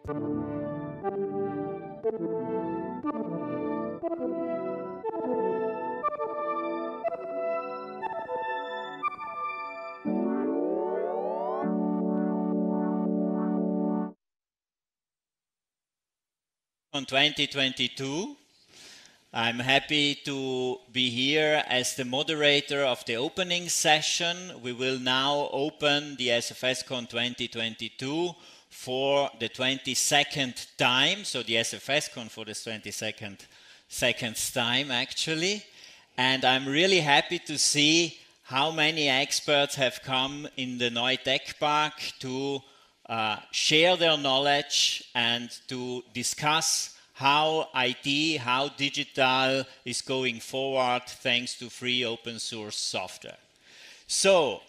On 2022. I'm happy to be here as the moderator of the opening session. We will now open the SFSCon 2022 for the 22nd time, so the SFSCon for the 22nd time actually. And I'm really happy to see how many experts have come in the Neue Tech Park to share their knowledge and to discuss how IT, how digital is going forward thanks to free open source software. So,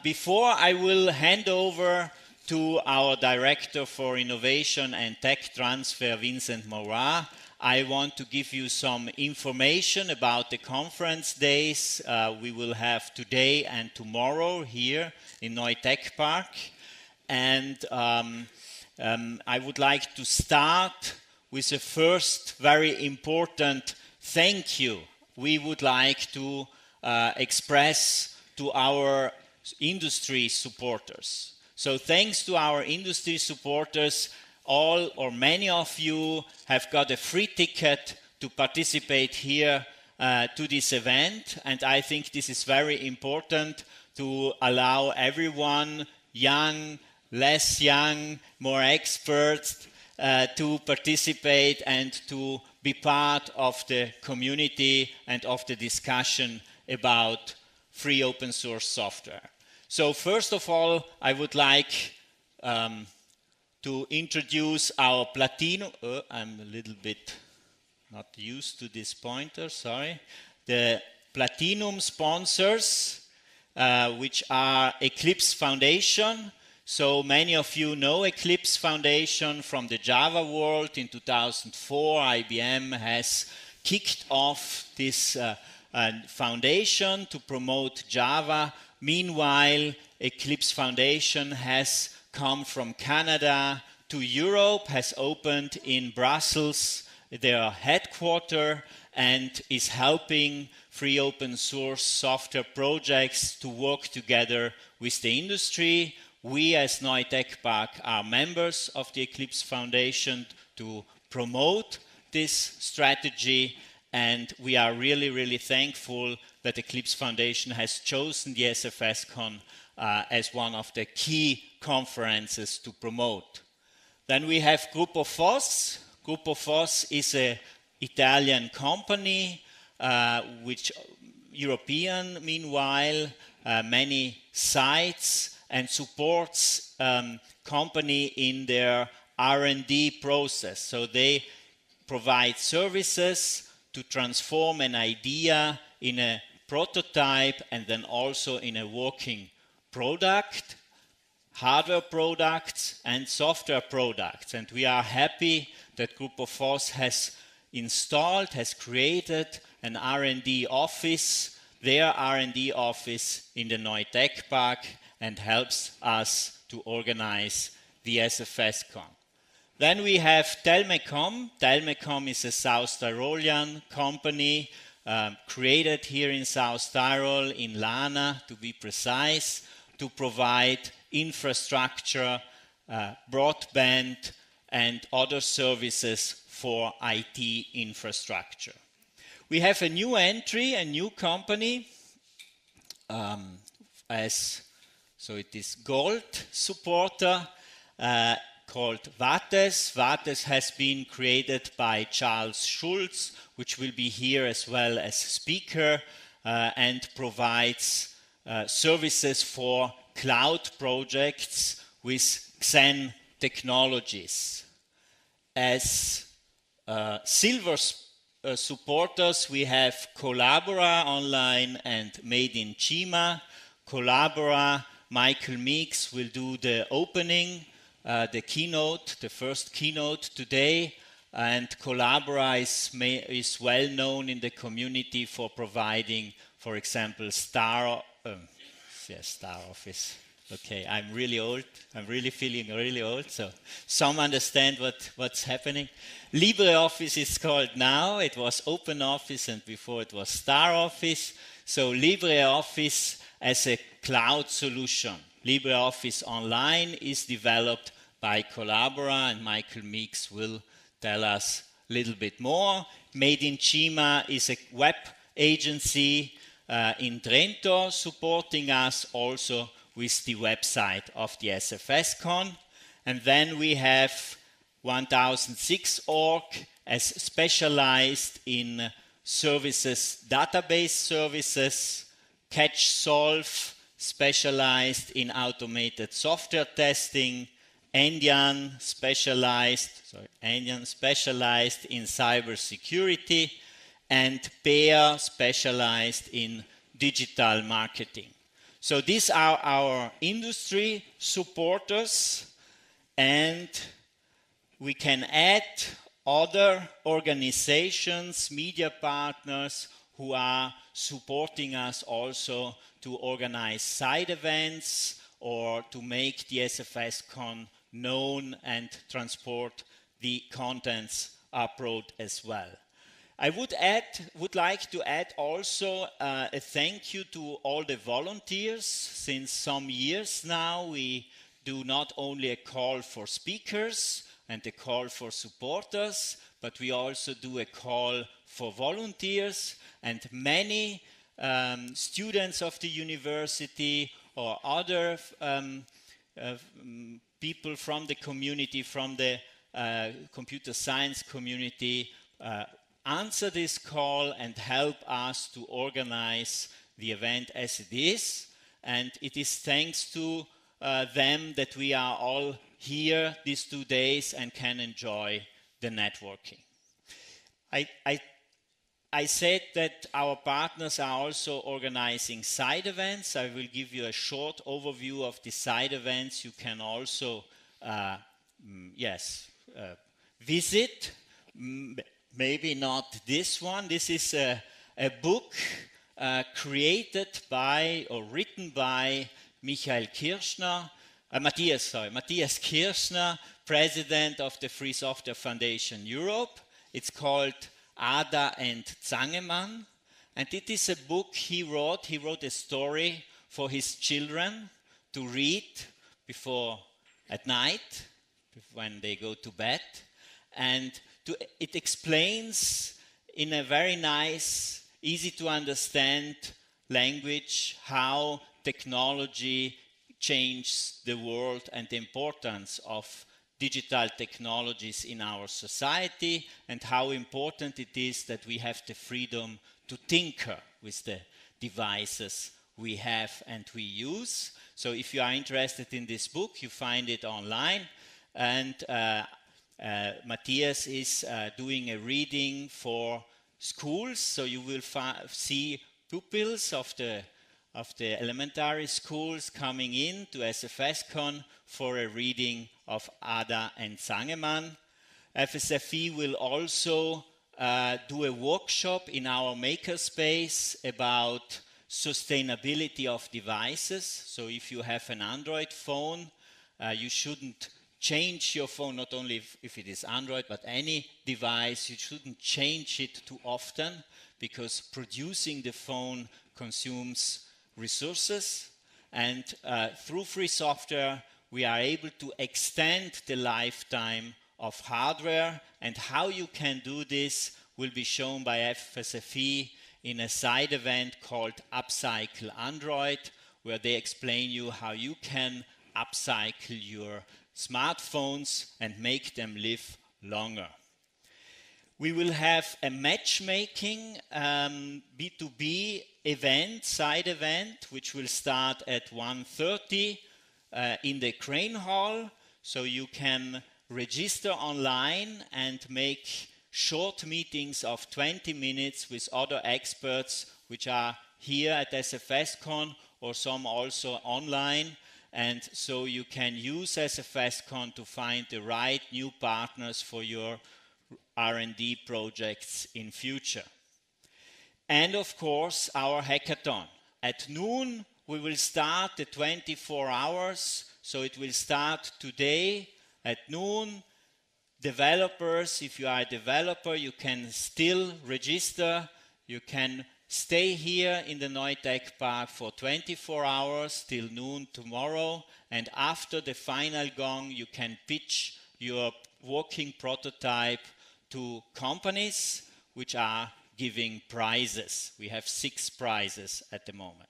before I will hand over to our Director for Innovation and Tech Transfer, Vincent Morat, I want to give you some information about the conference days we will have today and tomorrow here in Neue Tech Park. And I would like to start with the first very important thank you we would like to express to our industry supporters. So thanks to our industry supporters, all or many of you have got a free ticket to participate here to this event. And I think this is very important to allow everyone, young, less young, more experts, to participate and to be part of the community and of the discussion about free open source software. So first of all, I would like to introduce our Platinum. I'm a little bit not used to this pointer, sorry. The Platinum sponsors, which are Eclipse Foundation. So many of you know Eclipse Foundation from the Java world. In 2004, IBM has kicked off this foundation to promote Java. Meanwhile, Eclipse Foundation has come from Canada to Europe, has opened in Brussels their headquarters, and is helping free open source software projects to work together with the industry. We as Neue Tech Park are members of the Eclipse Foundation to promote this strategy, and we are really, really thankful that Eclipse Foundation has chosen the SFSCon as one of the key conferences to promote. Then we have Gruppo Foss. Gruppo Foss is an Italian company, which European, meanwhile, many sites, and supports company in their R&D process. So they provide services to transform an idea in a prototype and then also in a working product, hardware products and software products. And we are happy that Gruppo Foss has created an R&D office, their R&D office in the Neue Tech Park, and helps us to organize the SFSCon. Then we have Telmecom. Telmecom is a South Tyrolean company created here in South Tyrol, in Lana to be precise, to provide infrastructure, broadband and other services for IT infrastructure. We have a new entry, a new company, so it is Gold supporter called Vates. Vates has been created by Charles Schulz, which will be here as well as speaker, and provides services for cloud projects with Xen technologies. As silver supporters, we have Collabora Online and Made in Chima. Collabora, Michael Meeks will do the opening, the keynote, the first keynote today. And Collabora is well known in the community for providing, for example, Star Office Okay, I'm really old. I'm really feeling really old. So some understand what's happening. LibreOffice is called now. It was OpenOffice and before it was StarOffice. So LibreOffice as a cloud solution. LibreOffice Online is developed by Collabora, and Michael Meeks will tell us a little bit more. Made in Cima is a web agency in Trento supporting us also with the website of the SFSCon. And then we have 1006.org as specialized in services, database services, CatchSolve specialized in automated software testing, Endian specialized in cybersecurity, and Pear specialized in digital marketing. So these are our industry supporters, and we can add other organizations, media partners who are supporting us also to organize side events or to make the SFSCon known and transport the contents abroad as well. I would like to add also a thank you to all the volunteers. Since some years now, we do not only a call for speakers and a call for supporters, but we also do a call for volunteers, and many students of the university or other people from the community, from the computer science community, answer this call and help us to organize the event as it is. And it is thanks to them that we are all here these 2 days and can enjoy the networking. I said that our partners are also organizing side events. I will give you a short overview of the side events you can also visit. Maybe not this one. This is a book created by or written by Matthias Kirschner, president of the Free Software Foundation Europe. It's called Ada and Zangemann, and it is a book he wrote. He wrote a story for his children to read before at night when they go to bed, and it explains in a very nice, easy to understand language how technology changes the world and the importance of digital technologies in our society, and how important it is that we have the freedom to tinker with the devices we have and we use. So if you are interested in this book, you find it online, and Matthias is doing a reading for schools, so you will see pupils of the elementary schools coming in to SFSCon for a reading of Ada and Zangemann. FSFE will also do a workshop in our makerspace about sustainability of devices. So if you have an Android phone, you shouldn't change your phone, not only if it is Android, but any device. You shouldn't change it too often, because producing the phone consumes resources. And through free software, we are able to extend the lifetime of hardware. And how you can do this will be shown by FSFE in a side event called Upcycle Android, where they explain you how you can upcycle your smartphones and make them live longer. We will have a matchmaking B2B event, side event, which will start at 1:30 in the Crane Hall. So you can register online and make short meetings of 20 minutes with other experts, which are here at SFSCon or some also online. And so you can use SFSCon to find the right new partners for your R&D projects in future. And of course, our hackathon. At noon, we will start the 24 hours. So it will start today at noon. Developers, if you are a developer, you can still register. You can stay here in the Neutech Park for 24 hours till noon tomorrow. And after the final gong, you can pitch your working prototype to companies which are giving prizes. We have 6 prizes at the moment.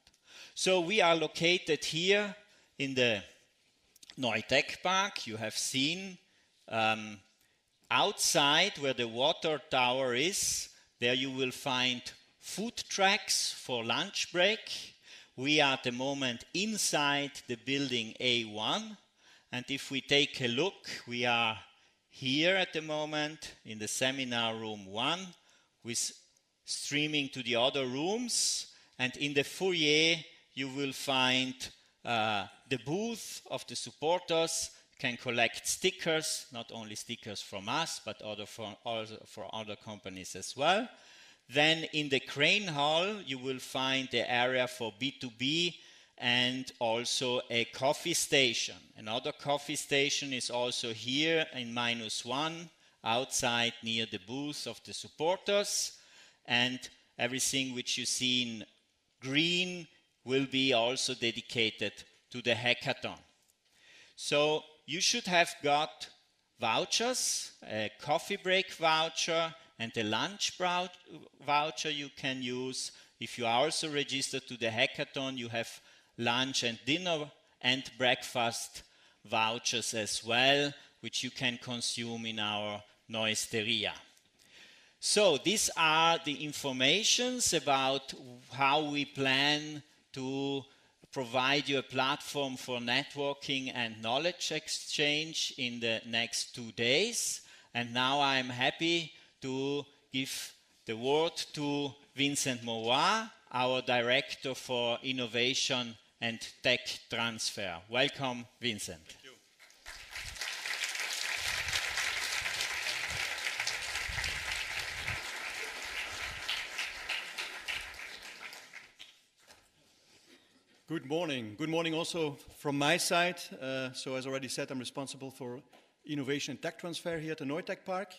So we are located here in the Neutech Park. You have seen outside where the water tower is, there you will find food tracks for lunch break. We are at the moment inside the building A1. And if we take a look, we are here at the moment in the seminar room 1 with streaming to the other rooms. And in the foyer, you will find the booth of the supporters. You can collect stickers, not only stickers from us, but also for other companies as well. Then in the crane hall, you will find the area for B2B and also a coffee station. Another coffee station is also here in -1, outside near the booth of the supporters. And everything which you see in green will be also dedicated to the hackathon. So you should have got vouchers, a coffee break voucher and a lunch voucher you can use. If you are also registered to the hackathon, you have lunch and dinner and breakfast vouchers as well, which you can consume in our Neusteria. So these are the informations about how we plan to provide you a platform for networking and knowledge exchange in the next 2 days. And now I'm happy to give the word to Vincent Mauroy, our Director for Innovation and Tech Transfer. Welcome, Vincent. Thank you. Good morning. Good morning also from my side. So as already said, I'm responsible for innovation and tech transfer here at the Neutech Park.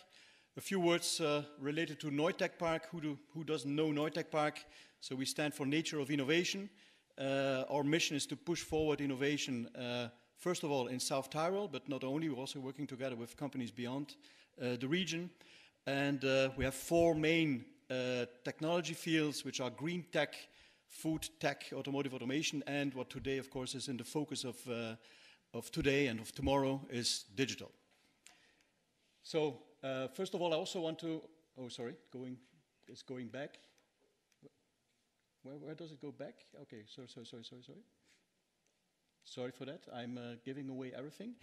A few words related to Neutech Park. Who doesn't know Neutech Park? So we stand for Nature of Innovation. Our mission is to push forward innovation, first of all in South Tyrol, but not only, we're also working together with companies beyond the region. And we have 4 main technology fields, which are green tech, food tech, automotive automation, and what today, of course, is in the focus of today and of tomorrow is digital. So, first of all, I also want to, it's going back. Where does it go back? Okay, sorry. Sorry for that. I'm giving away everything.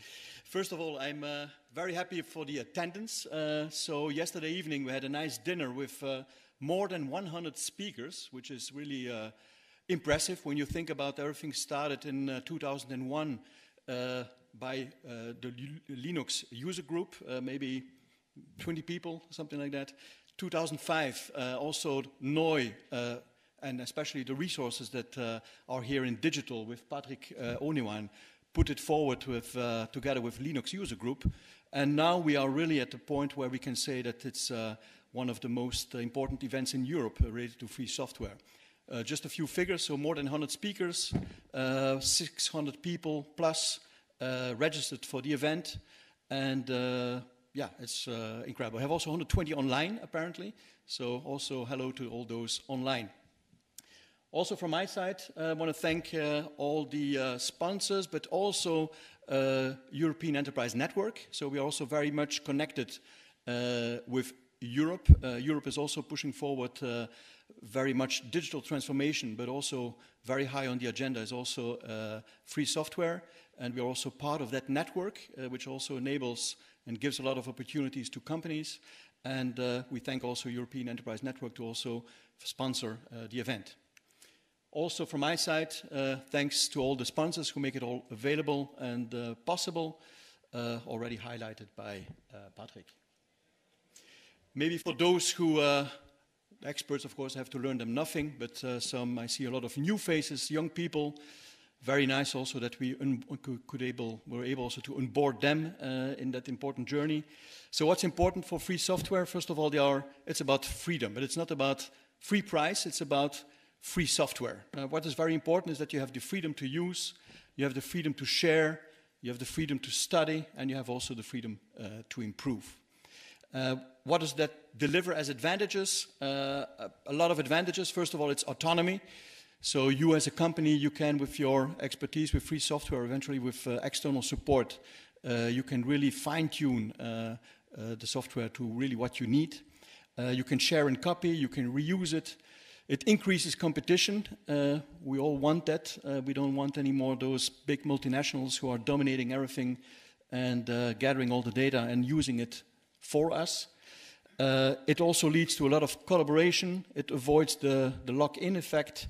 First of all, I'm very happy for the attendance. So yesterday evening we had a nice dinner with more than 100 speakers, which is really impressive when you think about everything started in 2001 by the Linux user group, maybe 20 people, something like that. 2005, also Neu, and especially the resources that are here in digital with Patrick Oniwan, put it forward with, together with Linux user group. And now we are really at the point where we can say that it's one of the most important events in Europe related to free software. Just a few figures, so more than 100 speakers, 600 people plus registered for the event. And yeah, it's incredible. We have also 120 online, apparently. So also hello to all those online. Also from my side, I want to thank all the sponsors, but also European Enterprise Network. So we are also very much connected with Europe. Europe is also pushing forward very much digital transformation, but also very high on the agenda is also free software. And we are also part of that network, which also enables and gives a lot of opportunities to companies. And we thank also European Enterprise Network to also sponsor the event. Also from my side, thanks to all the sponsors who make it all available and possible, already highlighted by Patrick. Maybe for those who experts, of course, have to learn them nothing, but I see a lot of new faces, young people. Very nice also that we were able also to onboard them in that important journey. So what's important for free software? First of all, it's about freedom, but it's not about free price, it's about free software. What is very important is that you have the freedom to use, you have the freedom to share, you have the freedom to study, and you have also the freedom to improve. What does that deliver as advantages? A lot of advantages. First of all, it's autonomy. So you as a company, you can, with your expertise with free software, eventually with external support, you can really fine-tune the software to really what you need. You can share and copy, you can reuse it. It increases competition. We all want that. We don't want anymore those big multinationals who are dominating everything and gathering all the data and using it for us. It also leads to a lot of collaboration. It avoids the lock-in effect.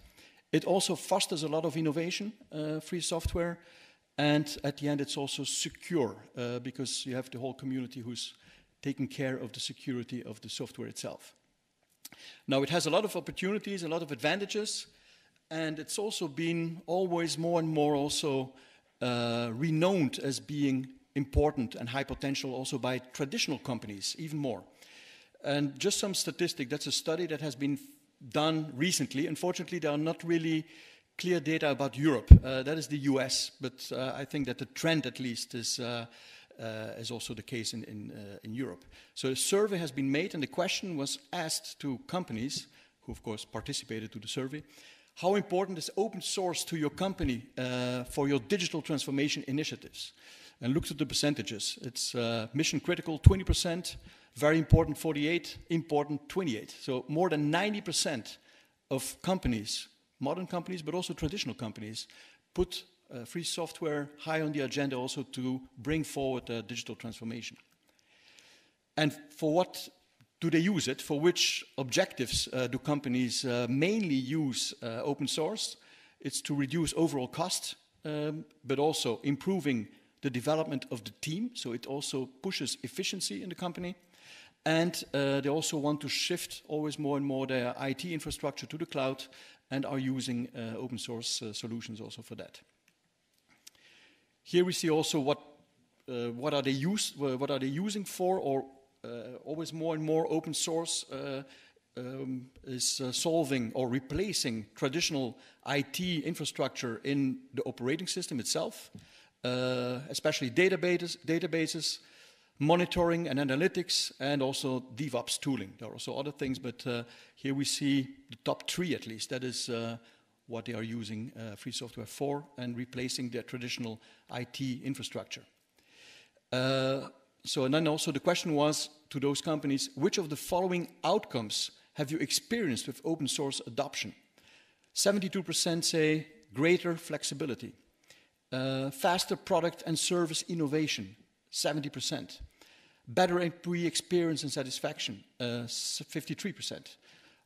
It also fosters a lot of innovation, free software. And at the end, it's also secure because you have the whole community who's taking care of the security of the software itself. Now, it has a lot of opportunities, a lot of advantages, and it's also been always more and more also renowned as being important and high potential also by traditional companies, even more. And just some statistic, that's a study that has been done recently. Unfortunately, there are not really clear data about Europe. That is the US, but I think that the trend at least is also the case in Europe. So a survey has been made and the question was asked to companies, who of course participated to the survey, how important is open source to your company for your digital transformation initiatives? And looked at the percentages. It's mission critical, 20%, very important, 48%, important, 28%. So more than 90% of companies, modern companies, but also traditional companies, put free software high on the agenda also to bring forward digital transformation. And for what do they use it? For which objectives do companies mainly use open source? It's to reduce overall cost, but also improving the development of the team. So it also pushes efficiency in the company. And they also want to shift always more and more their IT infrastructure to the cloud and are using open source solutions also for that. Here we see also what are they using for, or always more and more open source is solving or replacing traditional IT infrastructure in the operating system itself, especially databases, monitoring and analytics, and also DevOps tooling. There are also other things, but here we see the top 3 at least. That is what they are using free software for, and replacing their traditional IT infrastructure. And then also the question was to those companies, which of the following outcomes have you experienced with open source adoption? 72% say greater flexibility, faster product and service innovation, 70%, better employee experience and satisfaction, 53%,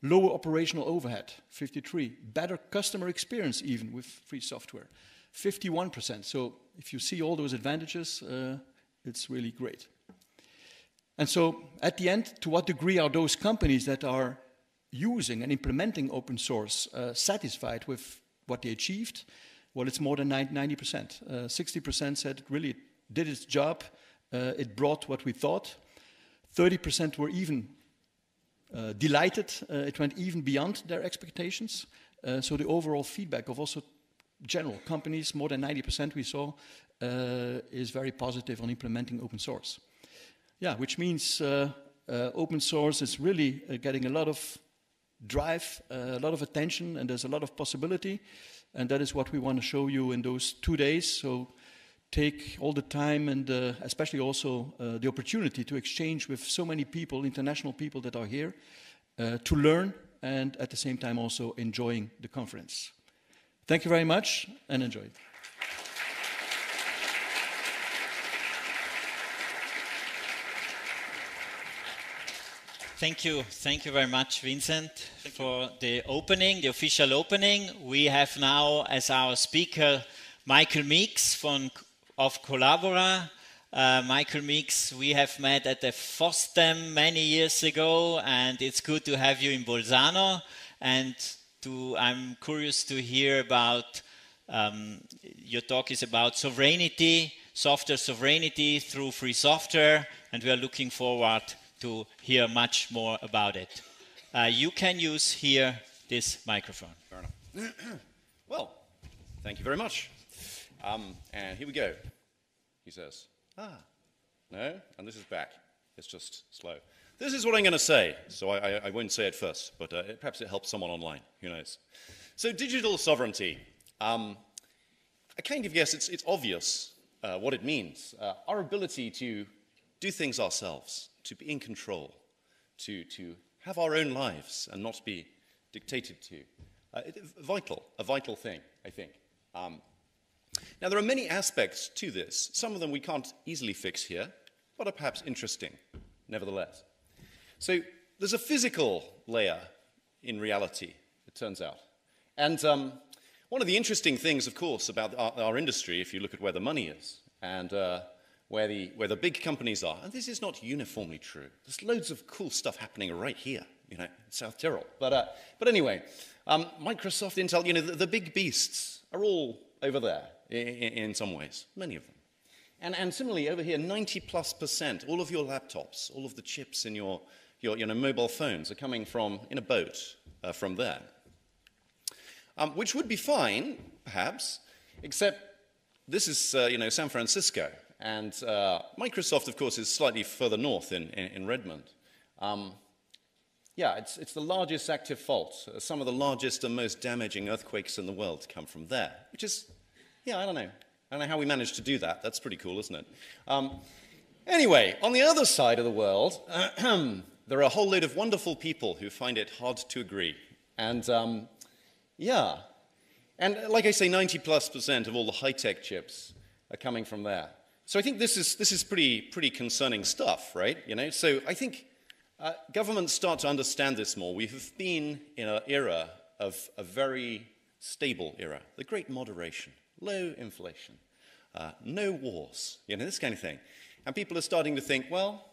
lower operational overhead, 53%, better customer experience even with free software, 51%. So if you see all those advantages, it's really great. And so at the end, to what degree are those companies that are using and implementing open source satisfied with what they achieved? Well, it's more than 90%. 60% said it really did its job. It brought what we thought. 30% were even delighted. It went even beyond their expectations. So the overall feedback of also general companies, more than 90% we saw, is very positive on implementing open source. Yeah, which means open source is really getting a lot of drive, a lot of attention, and there's a lot of possibility. And that is what we want to show you in those 2 days. So take all the time and especially also the opportunity to exchange with so many people, international people that are here, to learn and at the same time also enjoying the conference. Thank you very much and enjoy. Thank you very much, Vincent, for the opening, the official opening. We have now as our speaker Michael Meeks of Collabora. Michael Meeks, we have met at the FOSDEM many years ago, and it's good to have you in Bolzano. And I'm curious to hear about, your talk is about sovereignty, software sovereignty through free software, and we are looking forward to hear much more about it. You can use here this microphone. Fair enough. Well, thank you very much. And here we go, he says. No, and this is back. It's just slow. This is what I'm going to say, so I won't say it first, but perhaps it helps someone online, who knows. So digital sovereignty. I kind of guess it's obvious what it means. Our ability to do things ourselves, to be in control, to have our own lives and not be dictated to. A vital thing, I think. Now, there are many aspects to this. Some of them we can't easily fix here, but are perhaps interesting, nevertheless. So there's a physical layer in reality, it turns out. And one of the interesting things, of course, about our industry, if you look at where the money is and where the big companies are, and this is not uniformly true. There's loads of cool stuff happening right here, you know, in South Tyrol. But anyway, Microsoft, Intel, you know, the big beasts are all over there in some ways, many of them. And similarly, over here, 90+%, all of your laptops, all of the chips in your mobile phones are coming from, in a boat, from there. Which would be fine, perhaps, except this is, San Francisco. And Microsoft, of course, is slightly further north in Redmond. Yeah, it's the largest active fault. Some of the largest and most damaging earthquakes in the world come from there, which is, yeah, I don't know. I don't know how we managed to do that. That's pretty cool, isn't it? Anyway, on the other side of the world, there are a whole load of wonderful people who find it hard to agree. And, yeah. And like I say, 90+% of all the high-tech chips are coming from there. So I think this is pretty concerning stuff, right? You know, so I think governments start to understand this more. We have been in an era of a very stable era, the great moderation, low inflation, no wars, you know, this kind of thing. And people are starting to think, well,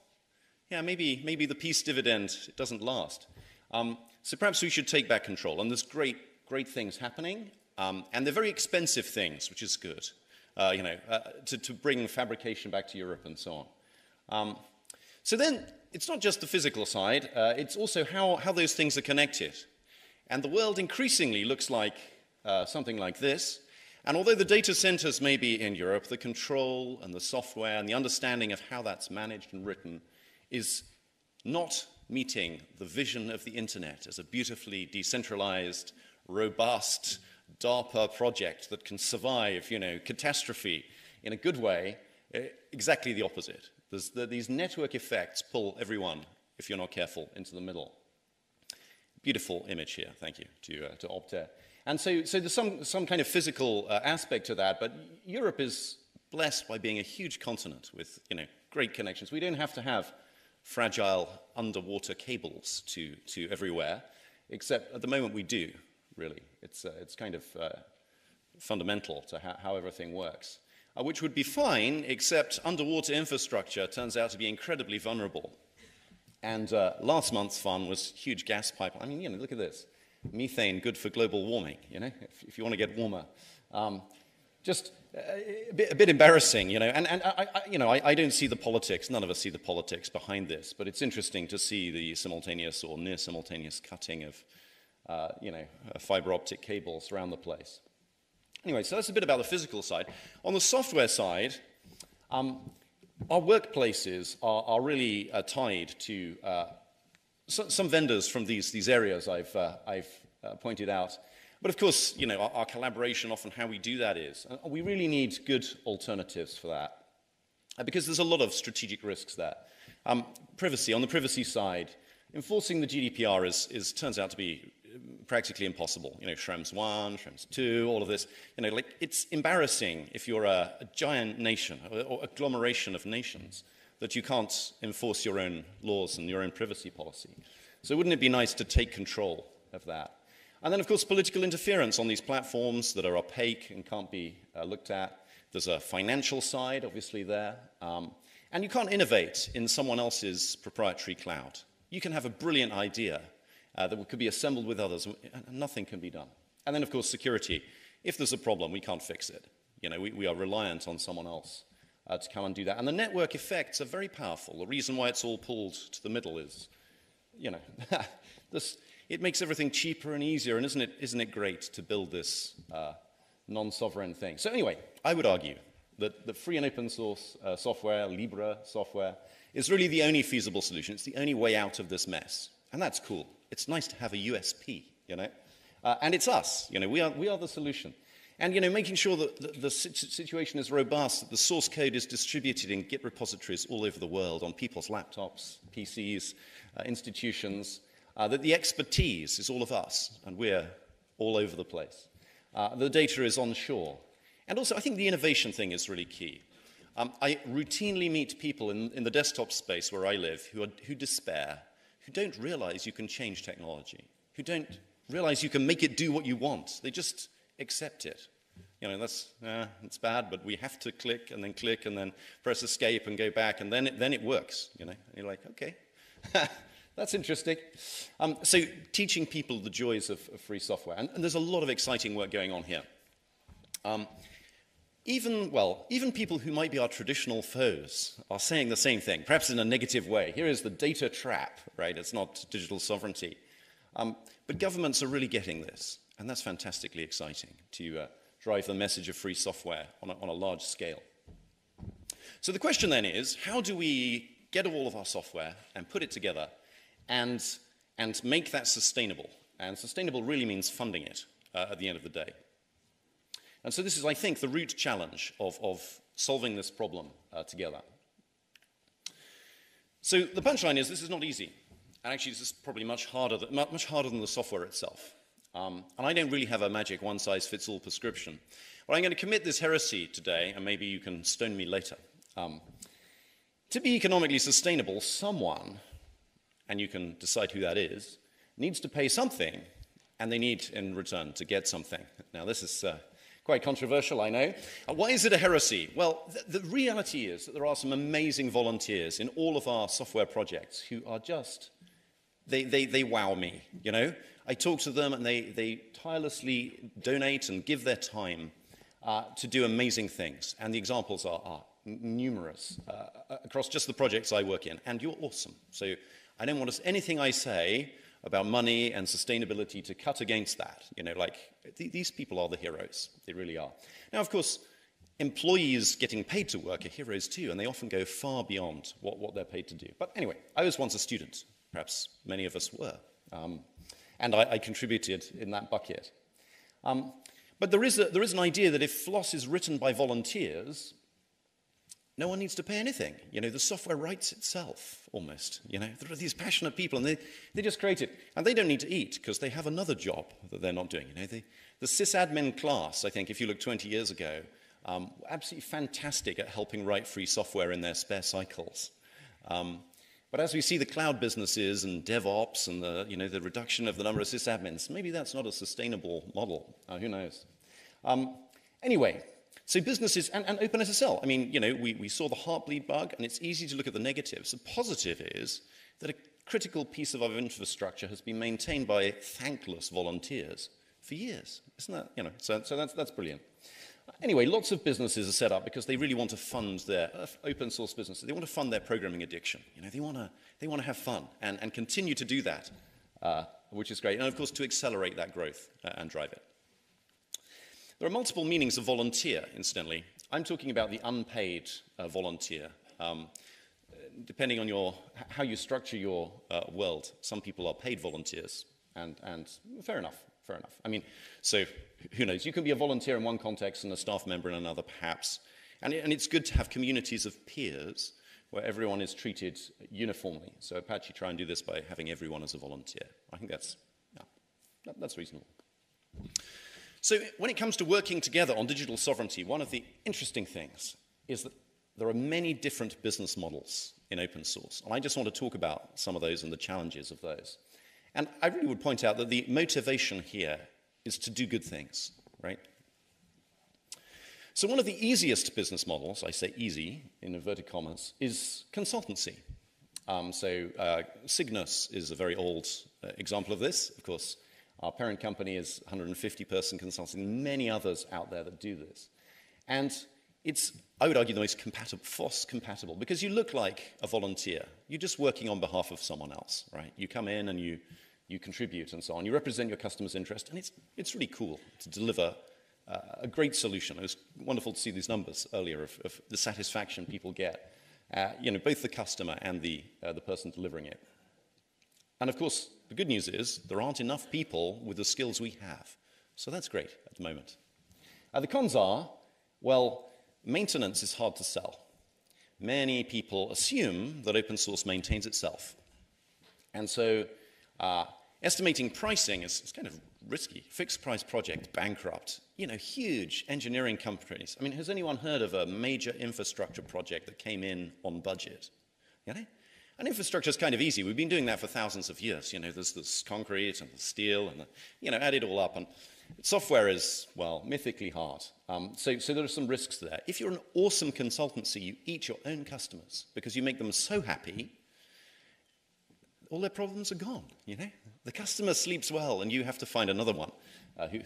yeah, maybe the peace dividend doesn't last. So perhaps we should take back control. And there's great things happening, and they're very expensive things, which is good. To bring fabrication back to Europe and so on. So then, it's not just the physical side, it's also how those things are connected. And the world increasingly looks like something like this. And although the data centers may be in Europe, the control and the software and the understanding of how that's managed and written is not meeting the vision of the internet as a beautifully decentralized, robust, DARPA project that can survive, you know, catastrophe in a good way. Exactly the opposite. These network effects pull everyone, if you're not careful, into the middle. Beautiful image here, thank you, to Optare. And so there's some kind of physical aspect to that, but Europe is blessed by being a huge continent with, you know, great connections. We don't have to have fragile underwater cables to everywhere, except at the moment we do, really. It's kind of fundamental to how everything works. Which would be fine, except underwater infrastructure turns out to be incredibly vulnerable. And last month's fun was huge gas pipeline. I mean, you know, look at this. Methane, good for global warming, you know, if you want to get warmer. Just a bit embarrassing, you know, and I don't see the politics, none of us see the politics behind this, but it's interesting to see the simultaneous or near simultaneous cutting of, fiber optic cables around the place. Anyway, so that's a bit about the physical side. On the software side, our workplaces are really tied to some vendors from these areas I've pointed out. But of course, you know, our collaboration, often how we do that is, we really need good alternatives for that, because there's a lot of strategic risks there. Privacy, on the privacy side, enforcing the GDPR turns out to be practically impossible. You know, Schrems 1, Schrems 2, all of this. You know, like, it's embarrassing if you're a giant nation or agglomeration of nations that you can't enforce your own laws and your own privacy policy. So wouldn't it be nice to take control of that? And then, of course, political interference on these platforms that are opaque and can't be looked at. There's a financial side, obviously, there. And you can't innovate in someone else's proprietary cloud. You can have a brilliant idea that could be assembled with others, and nothing can be done. And then, of course, security. If there's a problem, we can't fix it. We are reliant on someone else to come and do that. And the network effects are very powerful. The reason why it's all pulled to the middle is, it makes everything cheaper and easier, and isn't it great to build this non-sovereign thing? So anyway, I would argue that the free and open source software, Libre software, is really the only feasible solution. It's the only way out of this mess. And that's cool. It's nice to have a USP, and it's us. We are the solution. And, making sure that the situation is robust, that the source code is distributed in Git repositories all over the world on people's laptops, PCs, institutions, that the expertise is all of us, and we're all over the place. The data is onshore. And also, I think the innovation thing is really key. I routinely meet people in the desktop space where I live who despair, who don't realize you can change technology, who don't realize you can make it do what you want. They just accept it. It's bad, but we have to click and then press escape and go back, and then it works. And you're like, okay, that's interesting. So teaching people the joys of free software, and there's a lot of exciting work going on here. Even people who might be our traditional foes are saying the same thing, perhaps in a negative way. Here is the data trap, right? It's not digital sovereignty. But governments are really getting this, and that's fantastically exciting to drive the message of free software on a large scale. So the question then is, how do we get all of our software and put it together and make that sustainable? And sustainable really means funding it at the end of the day. And so this is, I think, the root challenge of solving this problem together. So the punchline is this is not easy. And actually, this is probably much harder than the software itself. And I don't really have a magic one-size-fits-all prescription. But I'm going to commit this heresy today, and maybe you can stone me later. To be economically sustainable, someone, and you can decide who that is, needs to pay something, and they need, in return, to get something. Now, this is quite controversial, I know. Why is it a heresy? Well, the reality is that there are some amazing volunteers in all of our software projects who are just... They wow me, I talk to them and they tirelessly donate and give their time to do amazing things. And the examples are numerous across just the projects I work in. And you're awesome. So I don't want anything I say about money and sustainability to cut against that. These people are the heroes. They really are. Now, of course, employees getting paid to work are heroes too, and they often go far beyond what they're paid to do. But anyway, I was once a student. Perhaps many of us were. And I contributed in that bucket. But there is an idea that if FLOSS is written by volunteers, no one needs to pay anything. The software writes itself, almost. There are these passionate people, and they just create it. And they don't need to eat, because they have another job that they're not doing. The sysadmin class, I think, if you look 20 years ago, absolutely fantastic at helping write free software in their spare cycles. But as we see the cloud businesses and DevOps and the reduction of the number of sysadmins, maybe that's not a sustainable model. Who knows? Anyway, so businesses and OpenSSL. I mean, we saw the Heartbleed bug, and it's easy to look at the negatives. The positive is that a critical piece of our infrastructure has been maintained by thankless volunteers for years. Isn't that, so that's brilliant. Anyway, lots of businesses are set up because they really want to fund their open source businesses. They want to fund their programming addiction. They want to have fun and continue to do that, which is great. And of course, to accelerate that growth and drive it. There are multiple meanings of volunteer, incidentally. I'm talking about the unpaid volunteer. Depending on how you structure your world, some people are paid volunteers, and fair enough. I mean, so who knows? You can be a volunteer in one context and a staff member in another, perhaps. And it's good to have communities of peers where everyone is treated uniformly. So Apache try and do this by having everyone as a volunteer. I think that's reasonable. So when it comes to working together on digital sovereignty, one of the interesting things is that there are many different business models in open source. And I just want to talk about some of those and the challenges of those. And I really would point out that the motivation here is to do good things, right? So one of the easiest business models, I say easy in inverted commas, is consultancy. Cygnus is a very old example of this. Of course, our parent company is 150-person consulting, many others out there that do this. And it's, I would argue, the most FOSS compatible, because you look like a volunteer. You're just working on behalf of someone else, right? You come in and you contribute and so on. You represent your customer's interest, and it's really cool to deliver a great solution. It was wonderful to see these numbers earlier of the satisfaction people get, both the customer and the person delivering it. And of course, the good news is there aren't enough people with the skills we have. So that's great at the moment. The cons are, well, maintenance is hard to sell. Many people assume that open source maintains itself. And so estimating pricing is kind of risky. Fixed price project, bankrupt, huge engineering companies. I mean, has anyone heard of a major infrastructure project that came in on budget? And infrastructure is kind of easy. We've been doing that for thousands of years. There's this concrete and the steel and, add it all up. And software is, well, mythically hard. So there are some risks there. If you're an awesome consultancy, you eat your own customers because you make them so happy, all their problems are gone, The customer sleeps well, and you have to find another one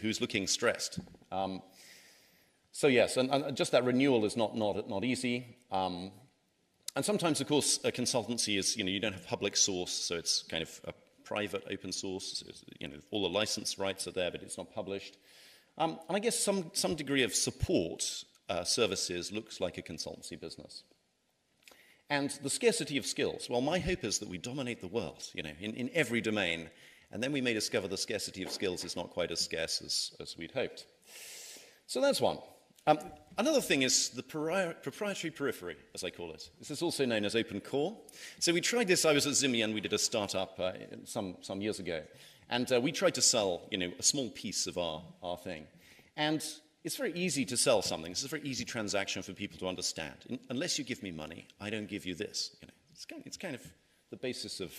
who's looking stressed. So yes, and just that renewal is not easy. And sometimes, of course, a consultancy is, you don't have public source, so it's kind of a private open source. So all the license rights are there, but it's not published. And I guess some degree of support services looks like a consultancy business. And the scarcity of skills. Well, my hope is that we dominate the world, in every domain, and then we may discover the scarcity of skills is not quite as scarce as we'd hoped. So that's one. Another thing is the proprietary periphery, as I call it. This is also known as open core. So we tried this. I was at Zimian. We did a startup some years ago. And we tried to sell, a small piece of our thing. And it's very easy to sell something. It's a very easy transaction for people to understand. Unless you give me money, I don't give you this. It's kind of the basis of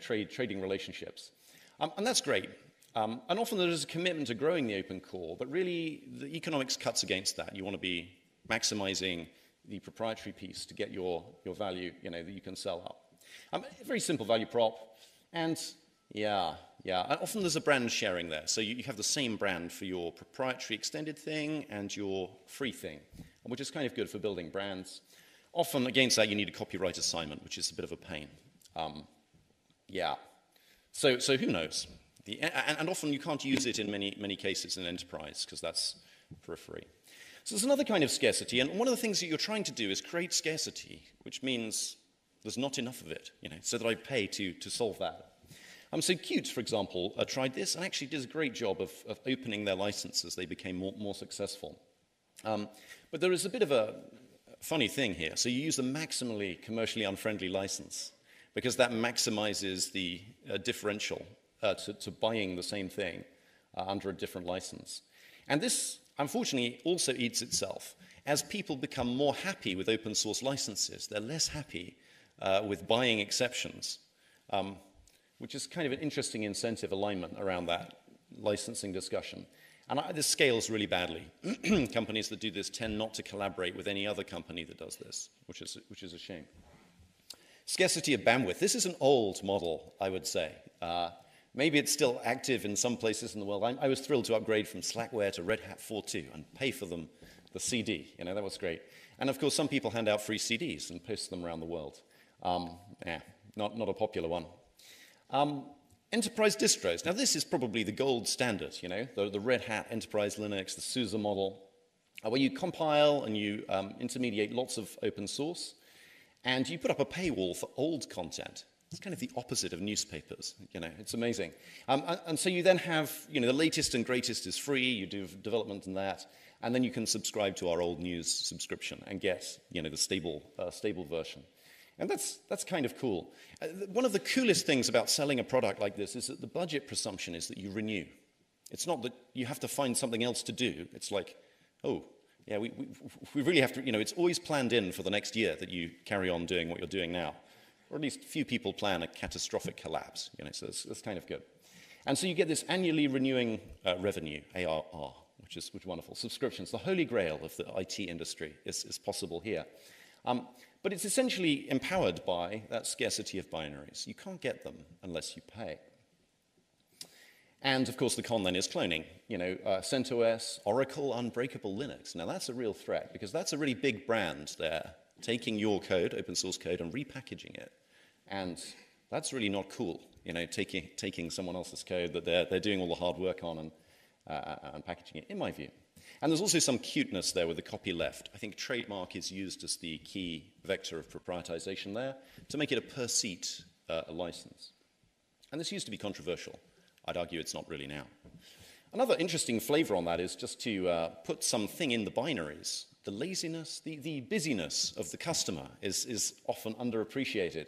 trading relationships. And that's great. And often there is a commitment to growing the open core, but really the economics cuts against that. You want to be maximizing the proprietary piece to get your value, that you can sell up. A very simple value prop, and yeah. And often there's a brand sharing there. So you have the same brand for your proprietary extended thing and your free thing, which is kind of good for building brands. Often against that you need a copyright assignment, which is a bit of a pain. So who knows? And often you can't use it in many cases in enterprise because that's periphery. So there's another kind of scarcity, and one of the things that you're trying to do is create scarcity, which means there's not enough of it, so that I pay to solve that. So Qt, for example, tried this and actually did a great job of opening their license as they became more successful. But there is a bit of a funny thing here. So you use a maximally commercially unfriendly license because that maximizes the differential to buying the same thing under a different license. And this, unfortunately, also eats itself. As people become more happy with open source licenses, they're less happy with buying exceptions, which is kind of an interesting incentive alignment around that licensing discussion. And this scales really badly. Companies that do this tend not to collaborate with any other company that does this, which is a shame. Scarcity of bandwidth. This is an old model, I would say. Maybe it's still active in some places in the world. I was thrilled to upgrade from Slackware to Red Hat 4.2 and pay for them the CD. That was great. And of course, some people hand out free CDs and post them around the world. Not a popular one. Enterprise distros. Now, this is probably the gold standard, the Red Hat Enterprise Linux, the SUSE model, where you compile and you intermediate lots of open source, and you put up a paywall for old content. It's kind of the opposite of newspapers, it's amazing. And so you then have, the latest and greatest is free, you do development in that, and then you can subscribe to our old news subscription and get, the stable version. And that's kind of cool. One of the coolest things about selling a product like this is that the budget presumption is that you renew. It's not that you have to find something else to do. It's like, oh, yeah, we really have to, it's always planned in for the next year that you carry on doing what you're doing now. Or at least few people plan a catastrophic collapse, so that's kind of good. And so you get this annually renewing revenue, ARR, which is wonderful. Subscriptions, the holy grail of the IT industry, is possible here. But it's essentially empowered by that scarcity of binaries. You can't get them unless you pay. And, of course, the con then is cloning. You know, CentOS, Oracle, Unbreakable Linux. Now, that's a real threat, because that's a really big brand there, taking your code, open source code, and repackaging it. And that's really not cool, you know, taking someone else's code that they're doing all the hard work on and packaging it, in my view. And there's also some cuteness there with the copyleft. I think trademark is used as the key vector of proprietization there to make it a per-seat license. And this used to be controversial. I'd argue it's not really now. Another interesting flavor on that is just to put something in the binaries. The laziness, the busyness of the customer is often underappreciated.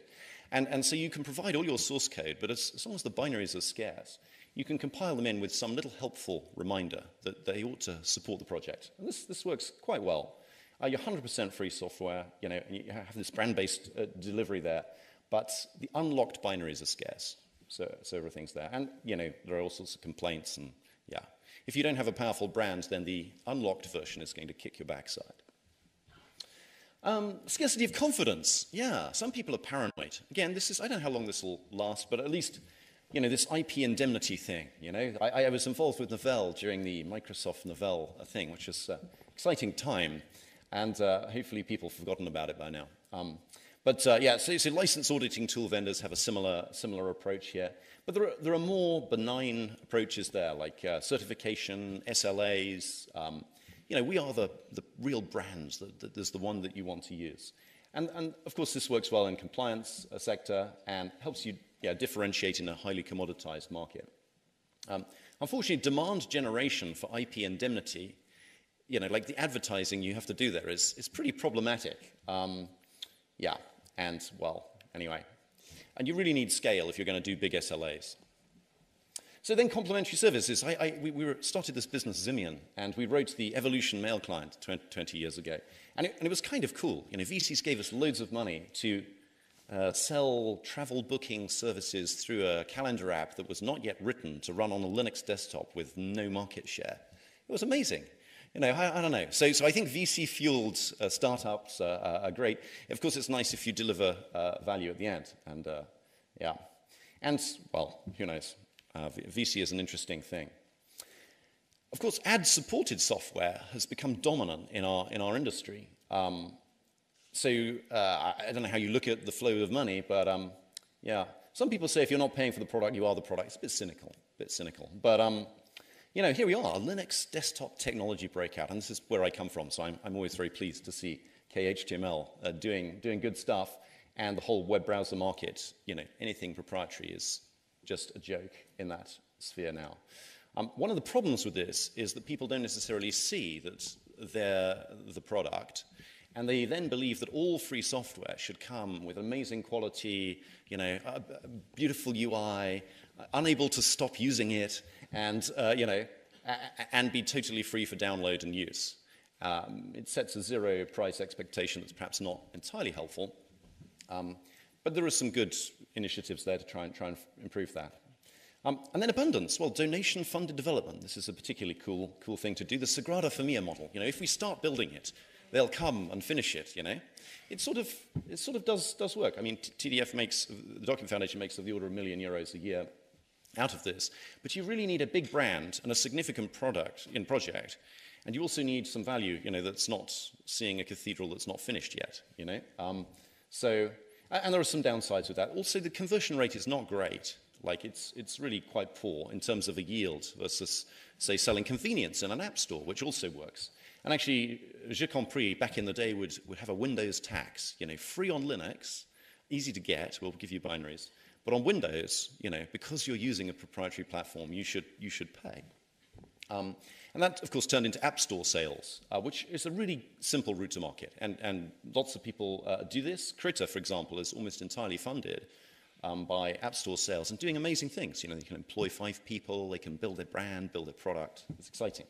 And so you can provide all your source code, but as long as the binaries are scarce, you can compile them in with some little helpful reminder that they ought to support the project. And this works quite well. You're 100% free software, you know, and you have this brand-based delivery there, but the unlocked binaries are scarce. So everything's there. And, you know, there are all sorts of complaints, and yeah. If you don't have a powerful brand, then the unlocked version is going to kick your backside. Scarcity of confidence. Yeah, some people are paranoid. Again, I don't know how long this will last, but at least, you know, this IP indemnity thing, you know. I was involved with Novell during the Microsoft Novell thing, which was an exciting time, and hopefully people have forgotten about it by now. Yeah, so license auditing tool vendors have a similar approach here. But there are more benign approaches there, like certification, SLAs. You know, we are the real brands. That is the one that you want to use. And of course, this works well in compliance sector and helps you differentiate in a highly commoditized market. Unfortunately, demand generation for IP indemnity, you know, like the advertising you have to do there is pretty problematic. Yeah, and well, anyway. And you really need scale if you're going to do big SLAs. So then complementary services. We started this business, Zimian, and we wrote the Evolution mail client 20 years ago. And it was kind of cool. You know, VCs gave us loads of money to sell travel booking services through a calendar app that was not yet written to run on a Linux desktop with no market share. It was amazing. You know, I don't know. So I think VC-fueled startups are great. Of course, it's nice if you deliver value at the end. And yeah. And, well, who knows? VC is an interesting thing. Of course, ad-supported software has become dominant in our industry. I don't know how you look at the flow of money, but yeah. Some people say if you're not paying for the product, you are the product. It's a bit cynical. But you know, here we are, a Linux desktop technology breakout, and this is where I come from, so I'm always very pleased to see KHTML doing good stuff, and the whole web browser market, you know, anything proprietary is just a joke in that sphere now. One of the problems with this is that people don't necessarily see that they're the product, and they then believe that all free software should come with amazing quality, you know, a beautiful UI, unable to stop using it, and you know, and be totally free for download and use. It sets a zero price expectation that's perhaps not entirely helpful, but there are some good initiatives there to try and improve that. And then abundance. Well, donation-funded development. This is a particularly cool thing to do. The Sagrada Familia model. You know, if we start building it, they'll come and finish it. You know, it sort of does work. I mean, TDF the Document Foundation makes of the order of €1 million a year out of this. But you really need a big brand and a significant project, and you also need some value. You know, that's not seeing a cathedral that's not finished yet. You know, and there are some downsides with that. Also, the conversion rate is not great. Like, it's really quite poor in terms of a yield versus, say, selling convenience in an app store, which also works. And actually, Je Compris, back in the day, would have a Windows tax, you know, free on Linux, easy to get, we'll give you binaries. But on Windows, you know, because you're using a proprietary platform, you should pay. And that, of course, turned into App Store sales, which is a really simple route to market. And lots of people do this. Krita, for example, is almost entirely funded by App Store sales and doing amazing things. You know, they can employ 5 people, they can build their brand, build their product. It's exciting.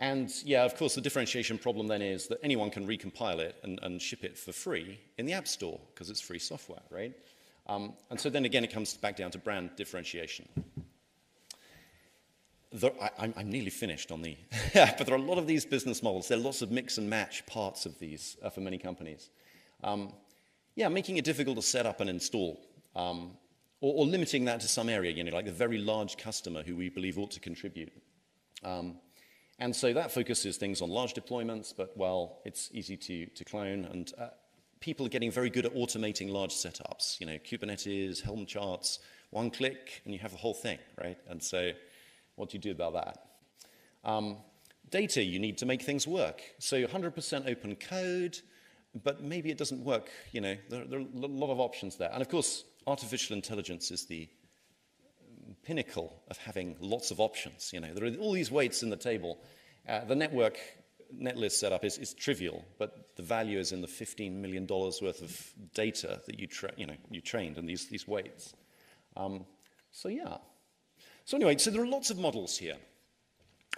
And yeah, of course, the differentiation problem then is that anyone can recompile it and ship it for free in the App Store because it's free software, right? And so then again, it comes back down to brand differentiation. I'm nearly finished on the, but there are a lot of these business models. There are lots of mix and match parts of these for many companies. Yeah, making it difficult to set up and install, or limiting that to some area, you know, like the very large customer who we believe ought to contribute. And so that focuses things on large deployments, but, well, it's easy to clone, and people are getting very good at automating large setups. You know, Kubernetes, Helm charts, one click, and you have the whole thing, right? And so what do you do about that? Data, you need to make things work. So 100% open code, but maybe it doesn't work. You know, there are a lot of options there. And of course, artificial intelligence is the pinnacle of having lots of options. You know, there are all these weights in the table. The network netlist setup is trivial, but the value is in the $15 million worth of data that you trained in these weights. So yeah. So anyway, so there are lots of models here.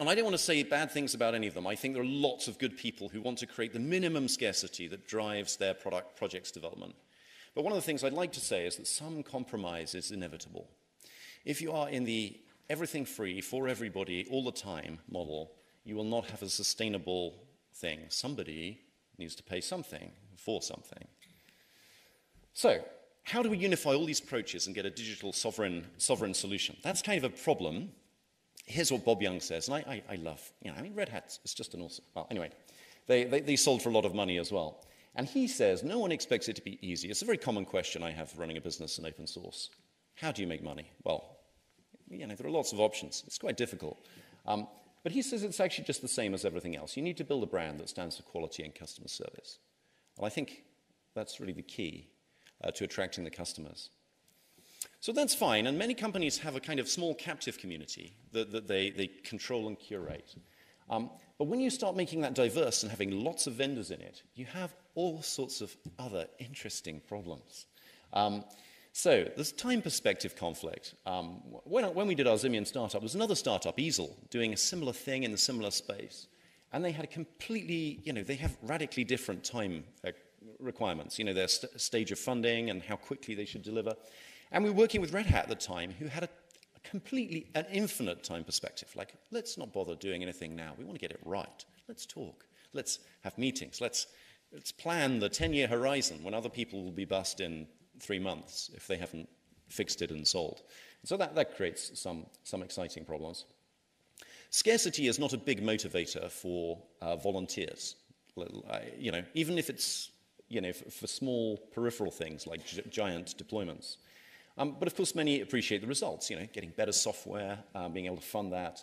And I don't want to say bad things about any of them. I think there are lots of good people who want to create the minimum scarcity that drives their project's development. But one of the things I'd like to say is that some compromise is inevitable. If you are in the everything free for everybody all the time model, you will not have a sustainable thing. Somebody needs to pay something for something. So, how do we unify all these approaches and get a digital sovereign solution? That's kind of a problem. Here's what Bob Young says, and I love, you know, I mean, Red Hat is just an awesome, well, anyway, they sold for a lot of money as well. And he says, no one expects it to be easy. It's a very common question I have running a business in open source. How do you make money? Well, you know, there are lots of options. It's quite difficult. But he says it's actually just the same as everything else. You need to build a brand that stands for quality and customer service. And I think that's really the key to attracting the customers. So that's fine, and many companies have a kind of small captive community that they control and curate. But when you start making that diverse and having lots of vendors in it, you have all sorts of other interesting problems. So there's time perspective conflict. When we did our Zimian startup, there was another startup, Easel, doing a similar thing in a similar space. And they had a completely, you know, they have radically different time requirements, you know, their stage of funding and how quickly they should deliver. And we were working with Red Hat at the time, who had an infinite time perspective. Like, let's not bother doing anything now. We want to get it right. Let's talk. Let's have meetings. Let's plan the 10-year horizon when other people will be bust in 3 months if they haven't fixed it and sold. So that creates some exciting problems. Scarcity is not a big motivator for volunteers. You know, even if it's, you know, for small peripheral things like giant deployments. But of course, many appreciate the results, you know, getting better software, being able to fund that,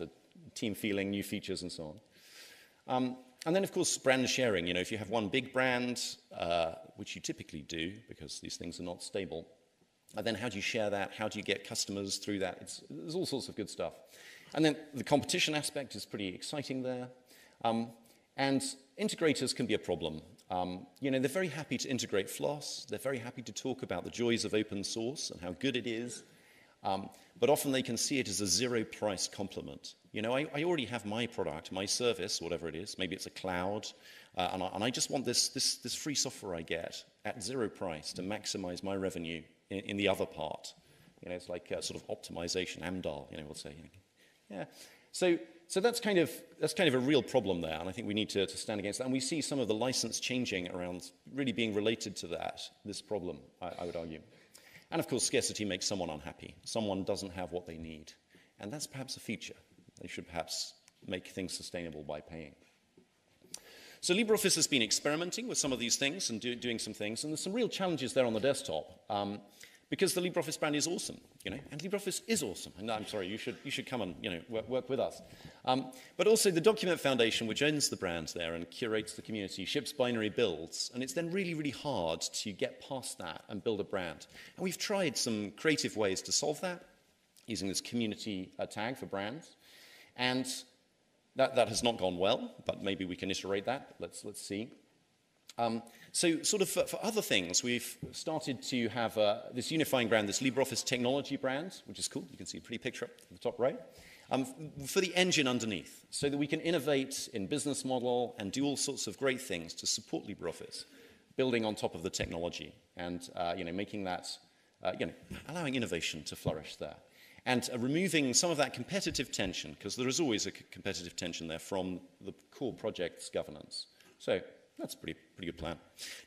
team feeling, new features, and so on. And then, of course, brand sharing. You know, if you have one big brand, which you typically do, because these things are not stable, and then how do you share that? How do you get customers through that? There's all sorts of good stuff. And then the competition aspect is pretty exciting there. And integrators can be a problem. You know, they're very happy to integrate Floss. They're very happy to talk about the joys of open source and how good it is. But often they can see it as a zero-price complement. You know, I already have my product, my service, whatever it is. Maybe it's a cloud. And I just want this free software I get at zero price to maximize my revenue in the other part. You know, it's like sort of optimization, Amdahl, you know, we'll say. Yeah. So that's kind of a real problem there, and I think we need to stand against that. And we see some of the license changing around really being related to this problem, I would argue. And of course, scarcity makes someone unhappy. Someone doesn't have what they need. And that's perhaps a feature. They should perhaps make things sustainable by paying. So LibreOffice has been experimenting with some of these things and doing some things, and there's some real challenges there on the desktop. Because the LibreOffice brand is awesome, you know, and LibreOffice is awesome. And I'm sorry, you should come and, you know, work with us. But also the Document Foundation, which owns the brand there and curates the community, ships binary builds, and it's then really, really hard to get past that and build a brand. And we've tried some creative ways to solve that, using this community tag for brands, and that has not gone well, but maybe we can iterate that. Let's see. So sort of for other things, we've started to have this unifying brand, this LibreOffice technology brand, which is cool. You can see a pretty picture up at the top right, for the engine underneath, so that we can innovate in business model and do all sorts of great things to support LibreOffice, building on top of the technology and you know, making that, you know, allowing innovation to flourish there. and removing some of that competitive tension, because there is always a competitive tension there from the core project's governance. So that's a pretty good plan.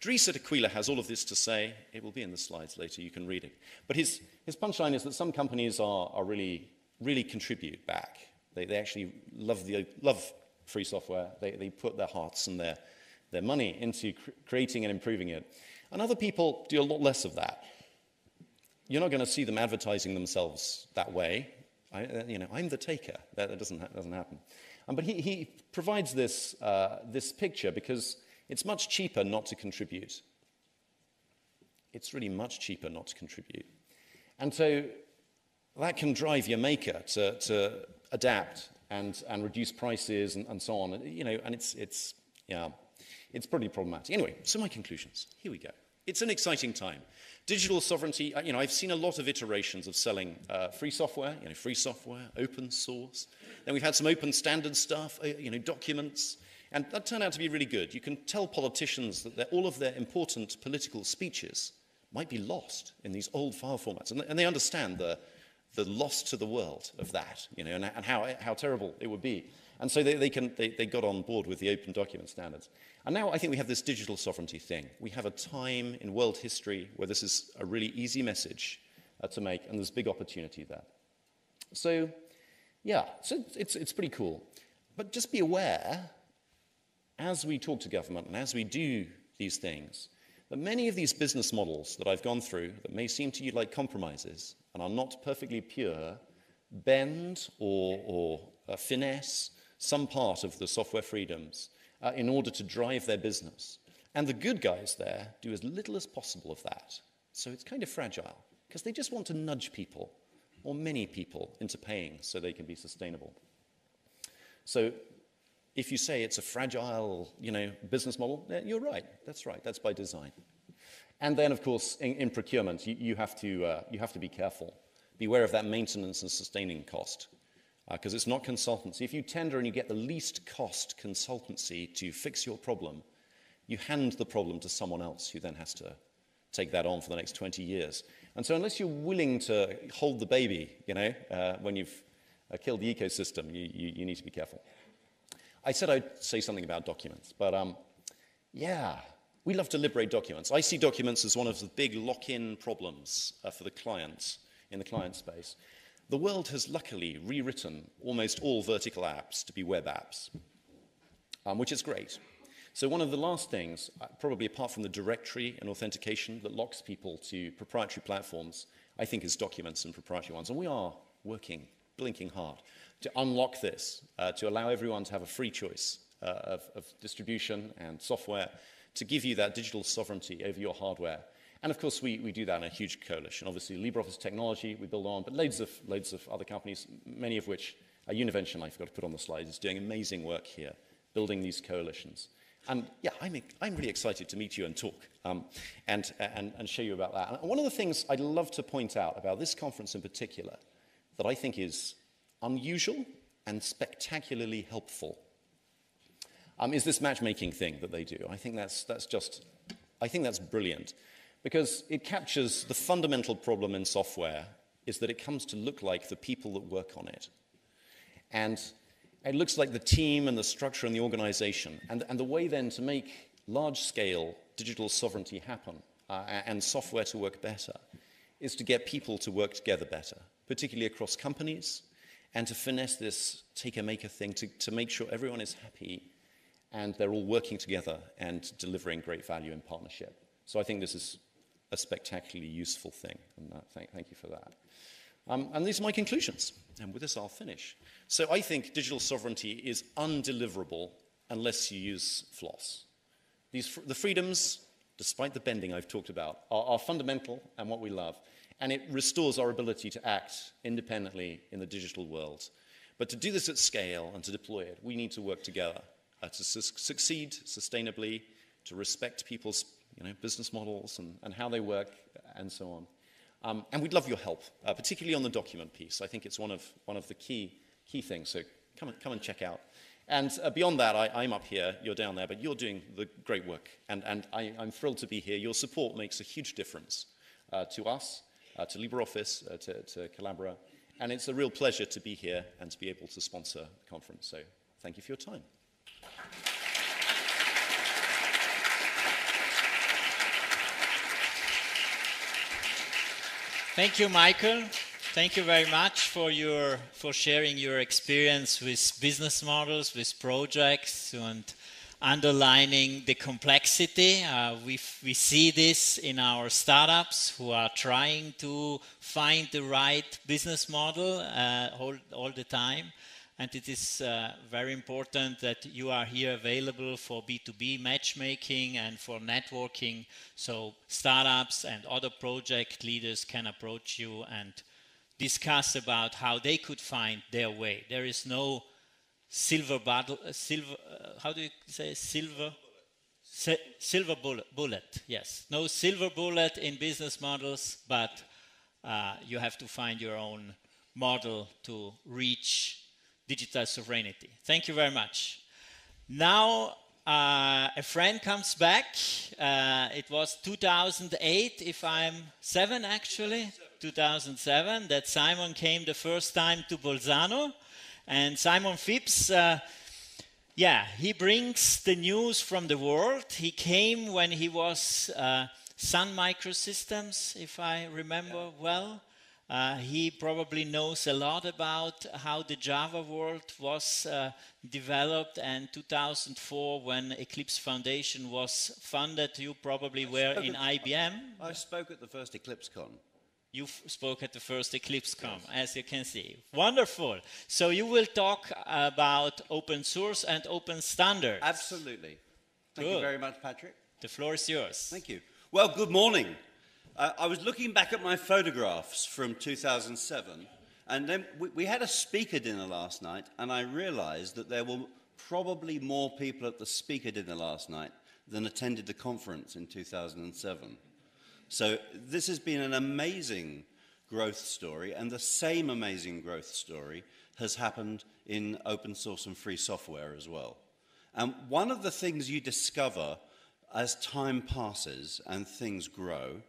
Dries at Aquila has all of this to say. It will be in the slides later. You can read it. But his punchline is that some companies are really contribute back. They actually love free software. They put their hearts and their money into creating and improving it. And other people do a lot less of that. You're not going to see them advertising themselves that way. I'm the taker. That doesn't happen. But he provides this picture because it's much cheaper not to contribute. It's really much cheaper not to contribute. And so that can drive your maker to adapt and reduce prices and so on. And it's pretty problematic. Anyway, so my conclusions. Here we go. It's an exciting time. Digital sovereignty, I've seen a lot of iterations of selling free software, open source. Then we've had some open standard stuff, documents, and that turned out to be really good. You can tell politicians that all of their important political speeches might be lost in these old file formats, and they understand the loss to the world of that, and how terrible it would be. And so they got on board with the open document standards. And now I think we have this digital sovereignty thing. We have a time in world history where this is a really easy message to make, and there's big opportunity there. So, yeah, so it's pretty cool. But just be aware, as we talk to government and as we do these things, that many of these business models that I've gone through that may seem to you like compromises and are not perfectly pure, bend or finesse some part of the software freedoms in order to drive their business. And the good guys there do as little as possible of that. So it's kind of fragile, because they just want to nudge people, or many people, into paying so they can be sustainable. So if you say it's a fragile, business model, you're right. That's right. That's by design. And then, of course, in procurement, you have to be careful. Beware of that maintenance and sustaining cost, because it's not consultancy. If you tender and you get the least cost consultancy to fix your problem, you hand the problem to someone else who then has to take that on for the next 20 years. And so unless you're willing to hold the baby, when you've killed the ecosystem, you need to be careful. I said I'd say something about documents, but we love to liberate documents. I see documents as one of the big lock-in problems for the clients in the client space. The world has luckily rewritten almost all vertical apps to be web apps, which is great. So one of the last things, probably apart from the directory and authentication that locks people to proprietary platforms, I think is documents and proprietary ones. And we are working, blinking hard, to unlock this, to allow everyone to have a free choice of distribution and software, to give you that digital sovereignty over your hardware. And of course, we do that in a huge coalition. Obviously, LibreOffice technology we build on, but loads of other companies, many of which, Univention, I forgot to put on the slide, is doing amazing work here, building these coalitions. And yeah, I'm really excited to meet you and talk and show you about that. And one of the things I'd love to point out about this conference in particular that I think is unusual and spectacularly helpful is this matchmaking thing that they do. I think that's brilliant, because it captures the fundamental problem in software is that it comes to look like the people that work on it. And it looks like the team and the structure and the organization. And the way then to make large-scale digital sovereignty happen and software to work better is to get people to work together better, particularly across companies, and to finesse this taker-maker thing to make sure everyone is happy and they're all working together and delivering great value in partnership. So I think this is a spectacularly useful thing, and thank you for that. And these are my conclusions, and with this I'll finish. So I think digital sovereignty is undeliverable unless you use FLOSS. The freedoms, despite the bending I've talked about, are fundamental and what we love, and it restores our ability to act independently in the digital world. But to do this at scale and to deploy it, we need to work together to succeed sustainably, to respect people's business models and how they work, and so on. And we'd love your help, particularly on the document piece. I think it's one of the key things. So come and check out. And beyond that, I'm up here, you're down there, but you're doing the great work. And I'm thrilled to be here. Your support makes a huge difference to us, to LibreOffice, to Collabora, And it's a real pleasure to be here and to be able to sponsor the conference. So thank you for your time. Thank you, Michael. Thank you very much for sharing your experience with business models, with projects, and underlining the complexity. We see this in our startups who are trying to find the right business model all the time. And it is very important that you are here available for B2B matchmaking and for networking, so startups and other project leaders can approach you and discuss about how they could find their way. There is no silver bullet, yes. No silver bullet in business models, but you have to find your own model to reach digital sovereignty. Thank you very much. Now a friend comes back. It was 2008, if I'm 7 actually, 2007, that Simon came the first time to Bolzano. And Simon Phipps, he brings the news from the world. He came when he was Sun Microsystems, if I remember well. He probably knows a lot about how the Java world was developed, and 2004 when Eclipse Foundation was funded, you probably were in IBM. I spoke at the first EclipseCon. You spoke at the first EclipseCon, as you can see. Wonderful. So you will talk about open source and open standards. Absolutely. Thank you very much, Patrick. The floor is yours. Thank you. Well, good morning. I was looking back at my photographs from 2007, and then we had a speaker dinner last night, and I realized that there were probably more people at the speaker dinner last night than attended the conference in 2007. So this has been an amazing growth story, and the same amazing growth story has happened in open source and free software as well. And one of the things you discover as time passes and things grow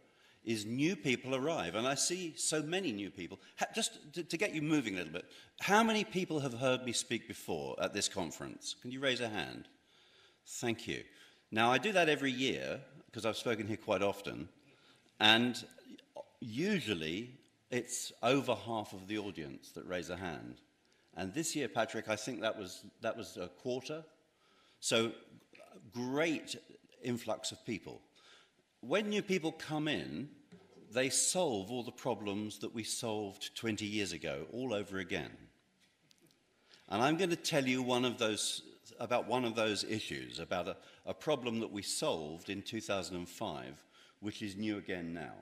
is new people arrive. And I see so many new people. Just to get you moving a little bit, how many people have heard me speak before at this conference? Can you raise a hand? Thank you. Now, I do that every year because I've spoken here quite often. And usually it's over half of the audience that raise a hand. And this year, Patrick, I think that was a quarter. So great influx of people. When new people come in, they solve all the problems that we solved 20 years ago all over again. And I'm going to tell you about one of those issues, about a problem that we solved in 2005, which is new again now.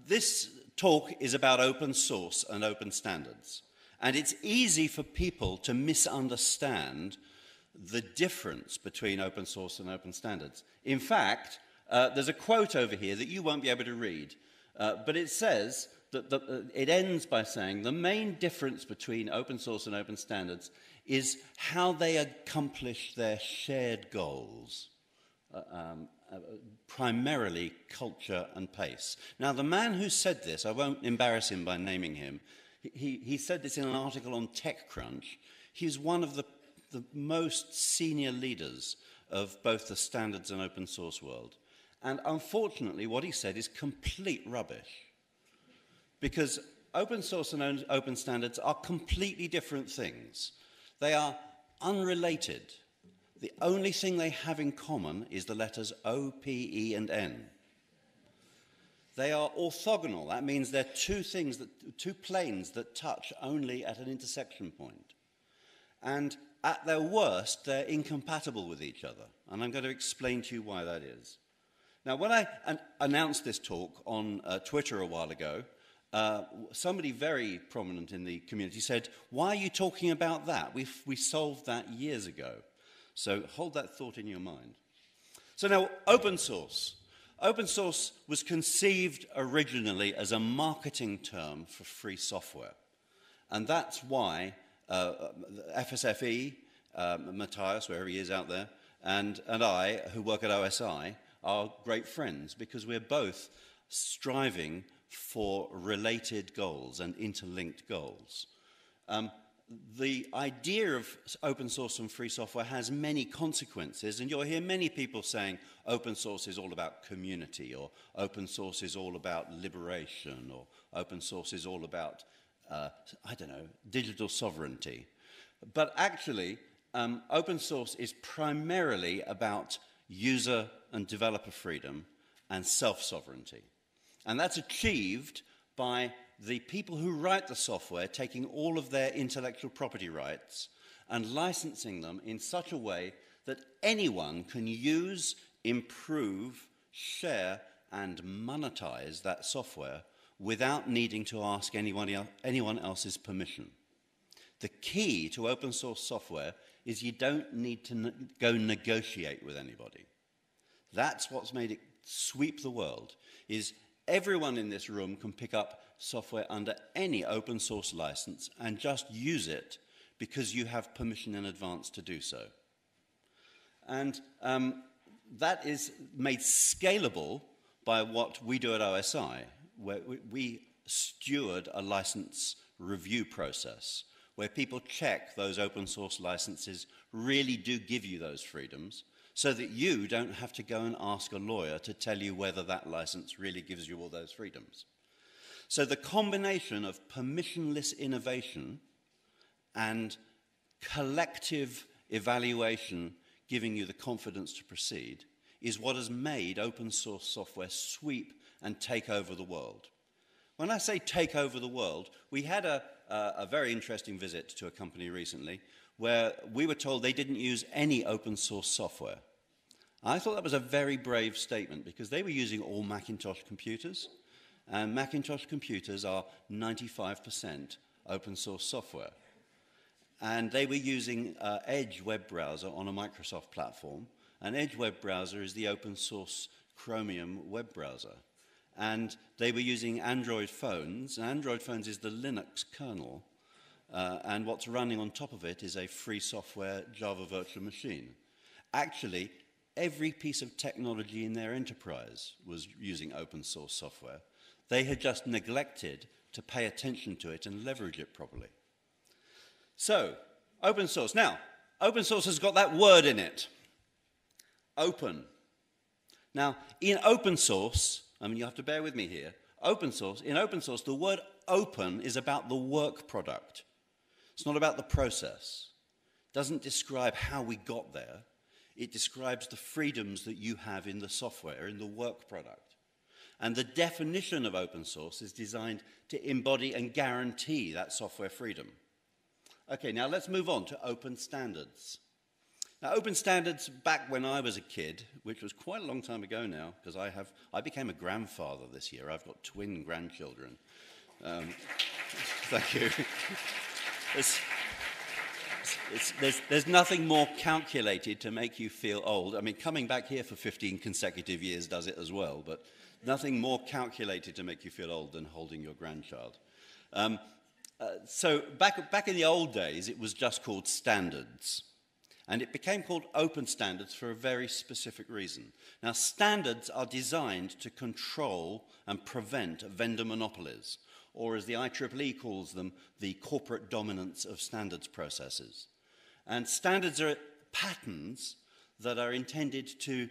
This talk is about open source and open standards. And it's easy for people to misunderstand the difference between open source and open standards. In fact, there's a quote over here that you won't be able to read, but it says that it ends by saying the main difference between open source and open standards is how they accomplish their shared goals, primarily culture and pace. Now, the man who said this, I won't embarrass him by naming him, he said this in an article on TechCrunch. He's one of the most senior leaders of both the standards and open source world. And unfortunately, what he said is complete rubbish. Because open source and open standards are completely different things. They are unrelated. The only thing they have in common is the letters O, P, E, and N. They are orthogonal. That means they're two planes that touch only at an intersection point. And at their worst, they're incompatible with each other. And I'm going to explain to you why that is. Now, when I announced this talk on Twitter a while ago, somebody very prominent in the community said, "Why are you talking about that? We solved that years ago." So hold that thought in your mind. So now, open source. Open source was conceived originally as a marketing term for free software. And that's why FSFE, Matthias, wherever he is out there, and I, who work at OSI, are great friends, because we're both striving for related goals and interlinked goals. The idea of open source and free software has many consequences, and you'll hear many people saying open source is all about community, or open source is all about liberation, or open source is all about, digital sovereignty. But actually, open source is primarily about user and developer freedom and self-sovereignty. And that's achieved by the people who write the software taking all of their intellectual property rights and licensing them in such a way that anyone can use, improve, share, and monetize that software without needing to ask anyone else's permission. The key to open source software is you don't need to go negotiate with anybody. That's what's made it sweep the world, is everyone in this room can pick up software under any open source license and just use it because you have permission in advance to do so. And that is made scalable by what we do at OSI, where we steward a license review process, where people check those open source licenses really do give you those freedoms, so that you don't have to go and ask a lawyer to tell you whether that license really gives you all those freedoms. So the combination of permissionless innovation and collective evaluation giving you the confidence to proceed is what has made open source software sweep and take over the world. When I say take over the world, we had a very interesting visit to a company recently where we were told they didn't use any open source software. I thought that was a very brave statement because they were using all Macintosh computers, and Macintosh computers are 95% open source software. And they were using Edge web browser on a Microsoft platform, and Edge web browser is the open source Chromium web browser. And they were using Android phones, and Android phones is the Linux kernel, and what's running on top of it is a free software Java virtual machine. Actually, every piece of technology in their enterprise was using open source software. They had just neglected to pay attention to it and leverage it properly. So, open source. Now, open source has got that word in it, open. Now, in open source, I mean, you have to bear with me here, in open source, the word open is about the work product. It's not about the process. It doesn't describe how we got there. It describes the freedoms that you have in the software, in the work product. And the definition of open source is designed to embody and guarantee that software freedom. Okay, now let's move on to open standards. Now, open standards, back when I was a kid, which was quite a long time ago now, because I became a grandfather this year. I've got twin grandchildren. Thank you. There's nothing more calculated to make you feel old. I mean, coming back here for 15 consecutive years does it as well, but nothing more calculated to make you feel old than holding your grandchild. So back in the old days, it was just called standards. And it became called open standards for a very specific reason. Now, standards are designed to control and prevent vendor monopolies, or as the IEEE calls them, the corporate dominance of standards processes. And standards are patterns that are intended to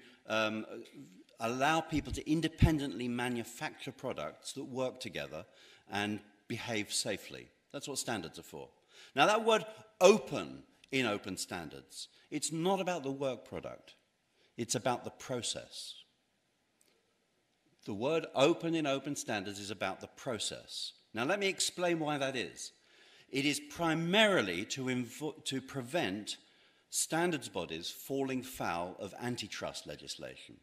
allow people to independently manufacture products that work together and behave safely. That's what standards are for. Now, that word open in open standards, it's not about the work product. It's about the process. The word open in open standards is about the process. Now, let me explain why that is. It is primarily to prevent standards bodies falling foul of antitrust legislation.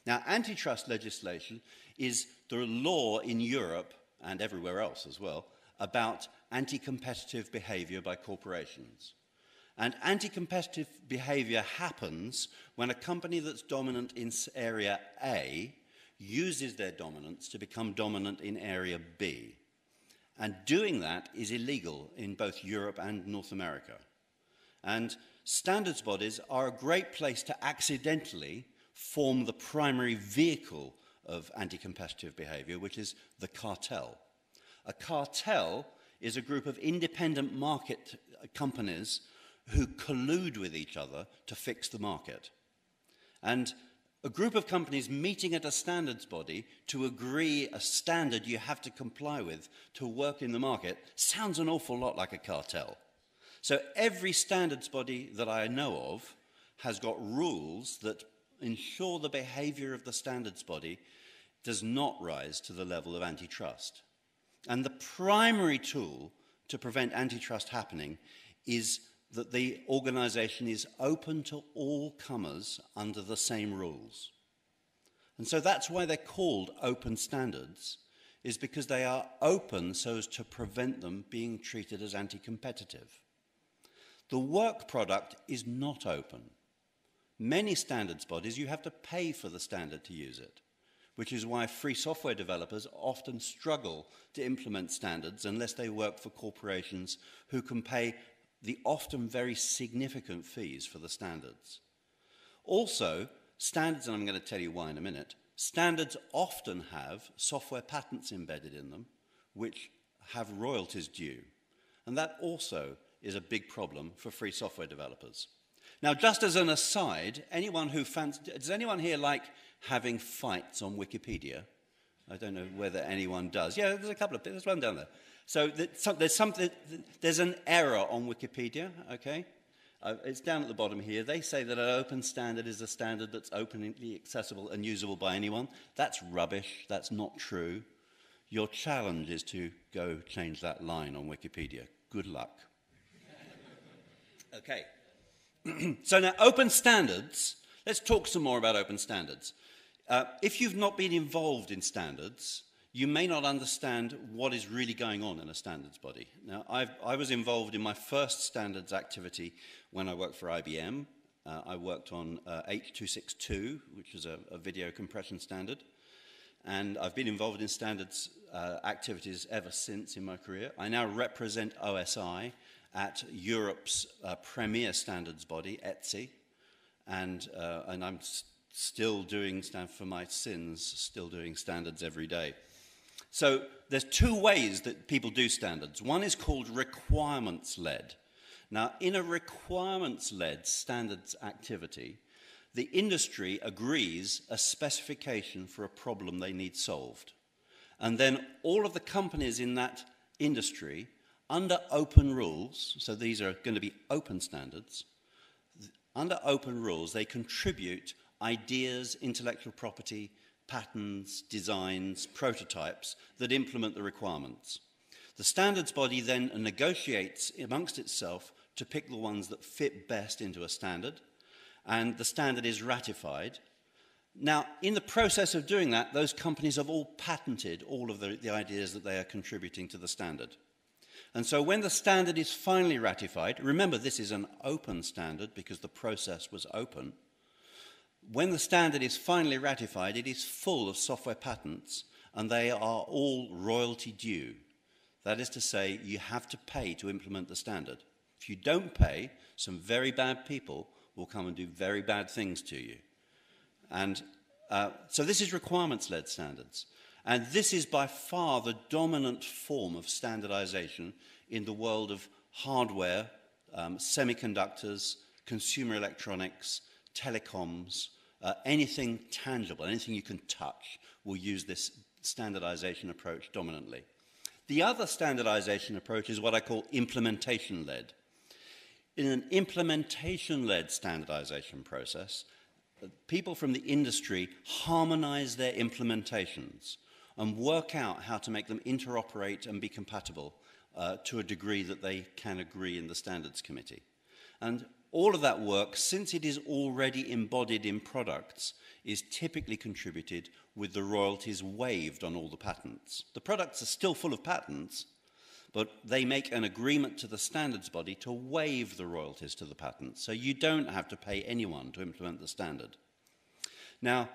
Now, antitrust legislation is the law in Europe, and everywhere else as well, about anti-competitive behavior by corporations. And anti-competitive behavior happens when a company that's dominant in area A uses their dominance to become dominant in area B. And doing that is illegal in both Europe and North America. And standards bodies are a great place to accidentally form the primary vehicle of anti-competitive behavior, which is the cartel. A cartel is a group of independent market companies who collude with each other to fix the market. And a group of companies meeting at a standards body to agree a standard you have to comply with to work in the market sounds an awful lot like a cartel. So every standards body that I know of has got rules that ensure the behavior of the standards body does not rise to the level of antitrust. And the primary tool to prevent antitrust happening is that the organization is open to all comers under the same rules. And so that's why they're called open standards, is because they are open so as to prevent them being treated as anti-competitive. The work product is not open. Many standards bodies, you have to pay for the standard to use it, which is why free software developers often struggle to implement standards unless they work for corporations who can pay the often very significant fees for the standards. Also, standards, and I'm going to tell you why in a minute, standards often have software patents embedded in them which have royalties due. And that also is a big problem for free software developers. Now, just as an aside, does anyone here like having fights on Wikipedia? I don't know whether anyone does. Yeah, there's a couple of, there's one down there. So there's an error on Wikipedia, okay? It's down at the bottom here. They say that an open standard is a standard that's openly accessible and usable by anyone. That's rubbish. That's not true. Your challenge is to go change that line on Wikipedia. Good luck. Okay. So now, open standards. Let's talk some more about open standards. If you've not been involved in standards, you may not understand what is really going on in a standards body. Now, I was involved in my first standards activity when I worked for IBM. I worked on H.262, which is a video compression standard. And I've been involved in standards activities ever since in my career. I now represent OSI at Europe's premier standards body, ETSI. And I'm still doing, for my sins, still doing standards every day. So there's two ways that people do standards. One is called requirements-led. Now, in a requirements-led standards activity, the industry agrees a specification for a problem they need solved. And then all of the companies in that industry, under open rules, so these are going to be open standards, under open rules, they contribute ideas, intellectual property, patterns, designs, prototypes that implement the requirements. The standards body then negotiates amongst itself to pick the ones that fit best into a standard, and the standard is ratified. Now, in the process of doing that, those companies have all patented all of the ideas that they are contributing to the standard. And so when the standard is finally ratified, remember this is an open standard because the process was open. When the standard is finally ratified, it is full of software patents, and they are all royalty due. That is to say, you have to pay to implement the standard. If you don't pay, some very bad people will come and do very bad things to you. And so this is requirements-led standards. And this is by far the dominant form of standardization in the world of hardware, semiconductors, consumer electronics, telecoms, anything tangible, anything you can touch will use this standardization approach dominantly. The other standardization approach is what I call implementation-led. In an implementation-led standardization process, people from the industry harmonize their implementations and work out how to make them interoperate and be compatible to a degree that they can agree in the standards committee. And all of that work, since it is already embodied in products, is typically contributed with the royalties waived on all the patents. The products are still full of patents, but they make an agreement to the standards body to waive the royalties to the patents, so you don't have to pay anyone to implement the standard. Now,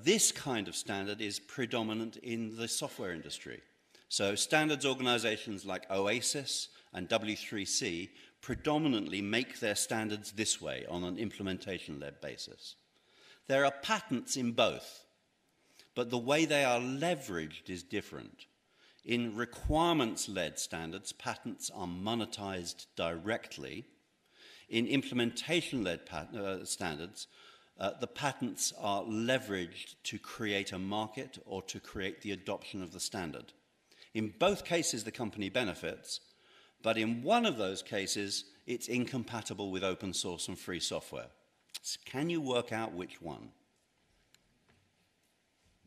this kind of standard is predominant in the software industry. So standards organizations like OASIS and W3C predominantly make their standards this way on an implementation-led basis. There are patents in both, but the way they are leveraged is different. In requirements-led standards, patents are monetized directly. In implementation-led standards, the patents are leveraged to create a market or to create the adoption of the standard. In both cases, the company benefits, but in one of those cases, it's incompatible with open source and free software. So can you work out which one?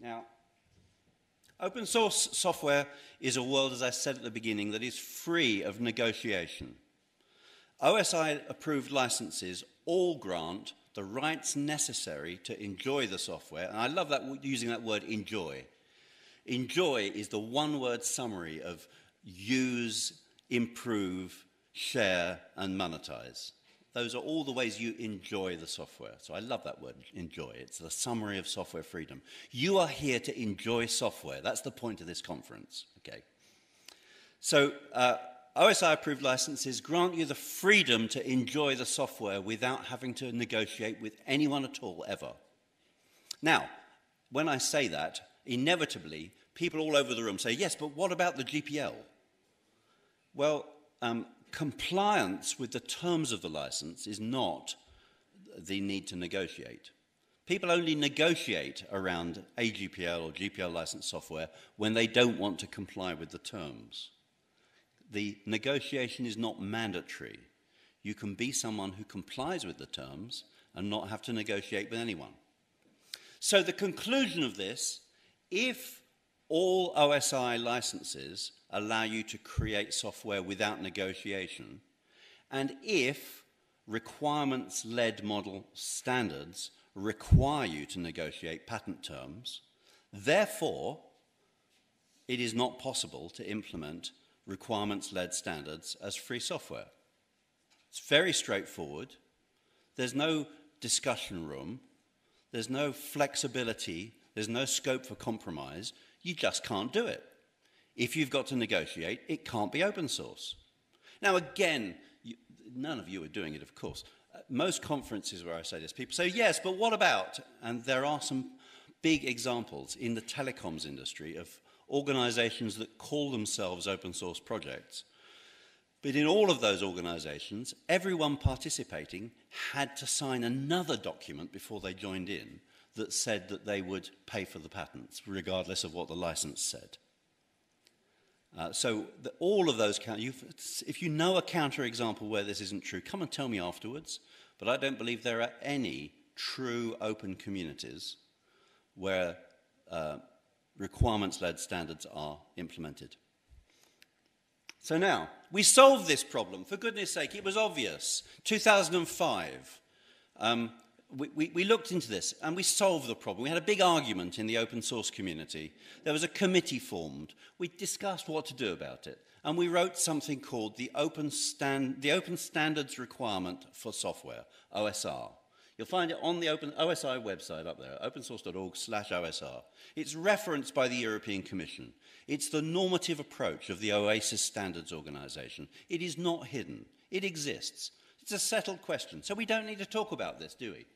Now, open source software is a world, as I said at the beginning, that is free of negotiation. OSI-approved licenses all grant the rights necessary to enjoy the software, and I love that, using that word enjoy. Enjoy is the one-word summary of use, improve, share, and monetize. Those are all the ways you enjoy the software. So I love that word, enjoy. It's the summary of software freedom. You are here to enjoy software. That's the point of this conference, okay? So OSI-approved licenses grant you the freedom to enjoy the software without having to negotiate with anyone at all, ever. Now, when I say that, inevitably, people all over the room say, yes, but what about the GPL? Well, compliance with the terms of the license is not the need to negotiate. People only negotiate around AGPL or GPL licensed software when they don't want to comply with the terms. The negotiation is not mandatory. You can be someone who complies with the terms and not have to negotiate with anyone. So the conclusion of this, if all OSI licenses allow you to create software without negotiation, and if requirements-led model standards require you to negotiate patent terms, therefore, it is not possible to implement requirements-led standards as free software. It's very straightforward. There's no discussion room. There's no flexibility. There's no scope for compromise. You just can't do it. If you've got to negotiate, it can't be open source. Now, again, none of you are doing it, of course. Most conferences where I say this, people say, yes, but what about? And there are some big examples in the telecoms industry of organizations that call themselves open source projects. But in all of those organizations, everyone participating had to sign another document before they joined in that said that they would pay for the patents, regardless of what the license said. All of those, if you know a counterexample where this isn't true, come and tell me afterwards. But I don't believe there are any true open communities where requirements-led standards are implemented. So now, we solved this problem. For goodness sake, it was obvious. 2005, we looked into this and we solved the problem. We had a big argument in the open source community. There was a committee formed. We discussed what to do about it. And we wrote something called the Open Standards Requirement for Software, OSR. You'll find it on the OSI website up there, opensource.org/OSR. It's referenced by the European Commission. It's the normative approach of the OASIS Standards Organization. It is not hidden. It exists. It's a settled question. So we don't need to talk about this, do we?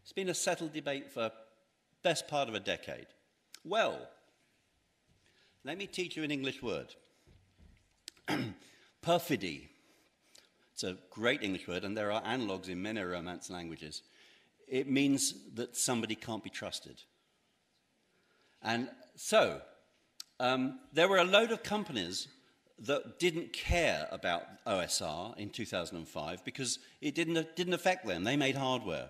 It's been a settled debate for the best part of a decade. Well, let me teach you an English word. Perfidy. It's a great English word, and there are analogues in many Romance languages. It means that somebody can't be trusted. And so, there were a load of companies that didn't care about OSR in 2005 because it didn't affect them. They made hardware.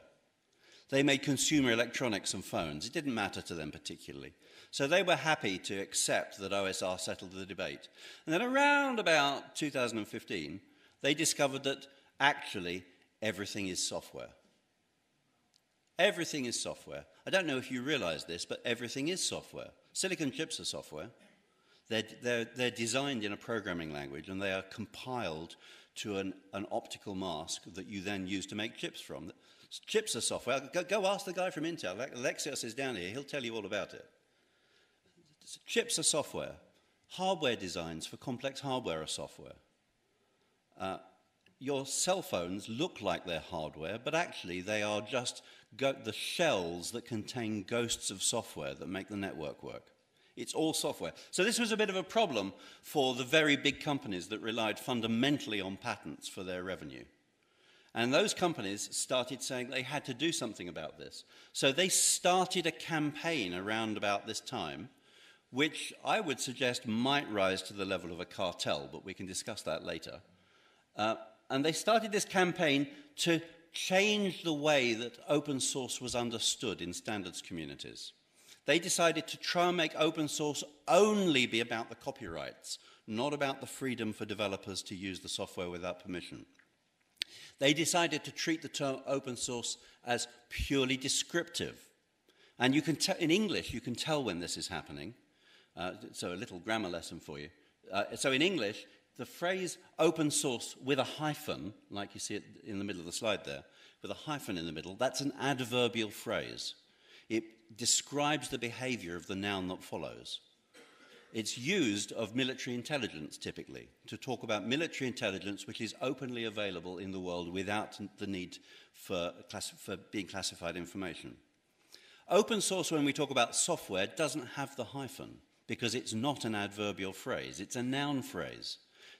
They made consumer electronics and phones. It didn't matter to them particularly. So they were happy to accept that OSR settled the debate. And then around about 2015, they discovered that actually everything is software. Everything is software. I don't know if you realize this, but everything is software. Silicon chips are software. They're designed in a programming language, and they are compiled to an optical mask that you then use to make chips from. Chips are software. Go ask the guy from Intel. Alexios is down here. He'll tell you all about it. Chips are software. Hardware designs for complex hardware are software. your cell phones look like they're hardware, but actually they are just the shells that contain ghosts of software that make the network work. It's all software. So this was a bit of a problem for the very big companies that relied fundamentally on patents for their revenue. And those companies started saying they had to do something about this. So they started a campaign around about this time, which I would suggest might rise to the level of a cartel, but we can discuss that later. And they started this campaign to change the way that open source was understood in standards communities. They decided to try and make open source only be about the copyrights, not about the freedom for developers to use the software without permission. They decided to treat the term open source as purely descriptive. And you can in English, you can tell when this is happening. So a little grammar lesson for you. So in English, the phrase open source with a hyphen, like you see it in the middle of the slide there, with a hyphen in the middle, that's an adverbial phrase. It describes the behavior of the noun that follows. It's used of military intelligence, typically, to talk about military intelligence which is openly available in the world without the need for being classified information. Open source, when we talk about software, doesn't have the hyphen because it's not an adverbial phrase. It's a noun phrase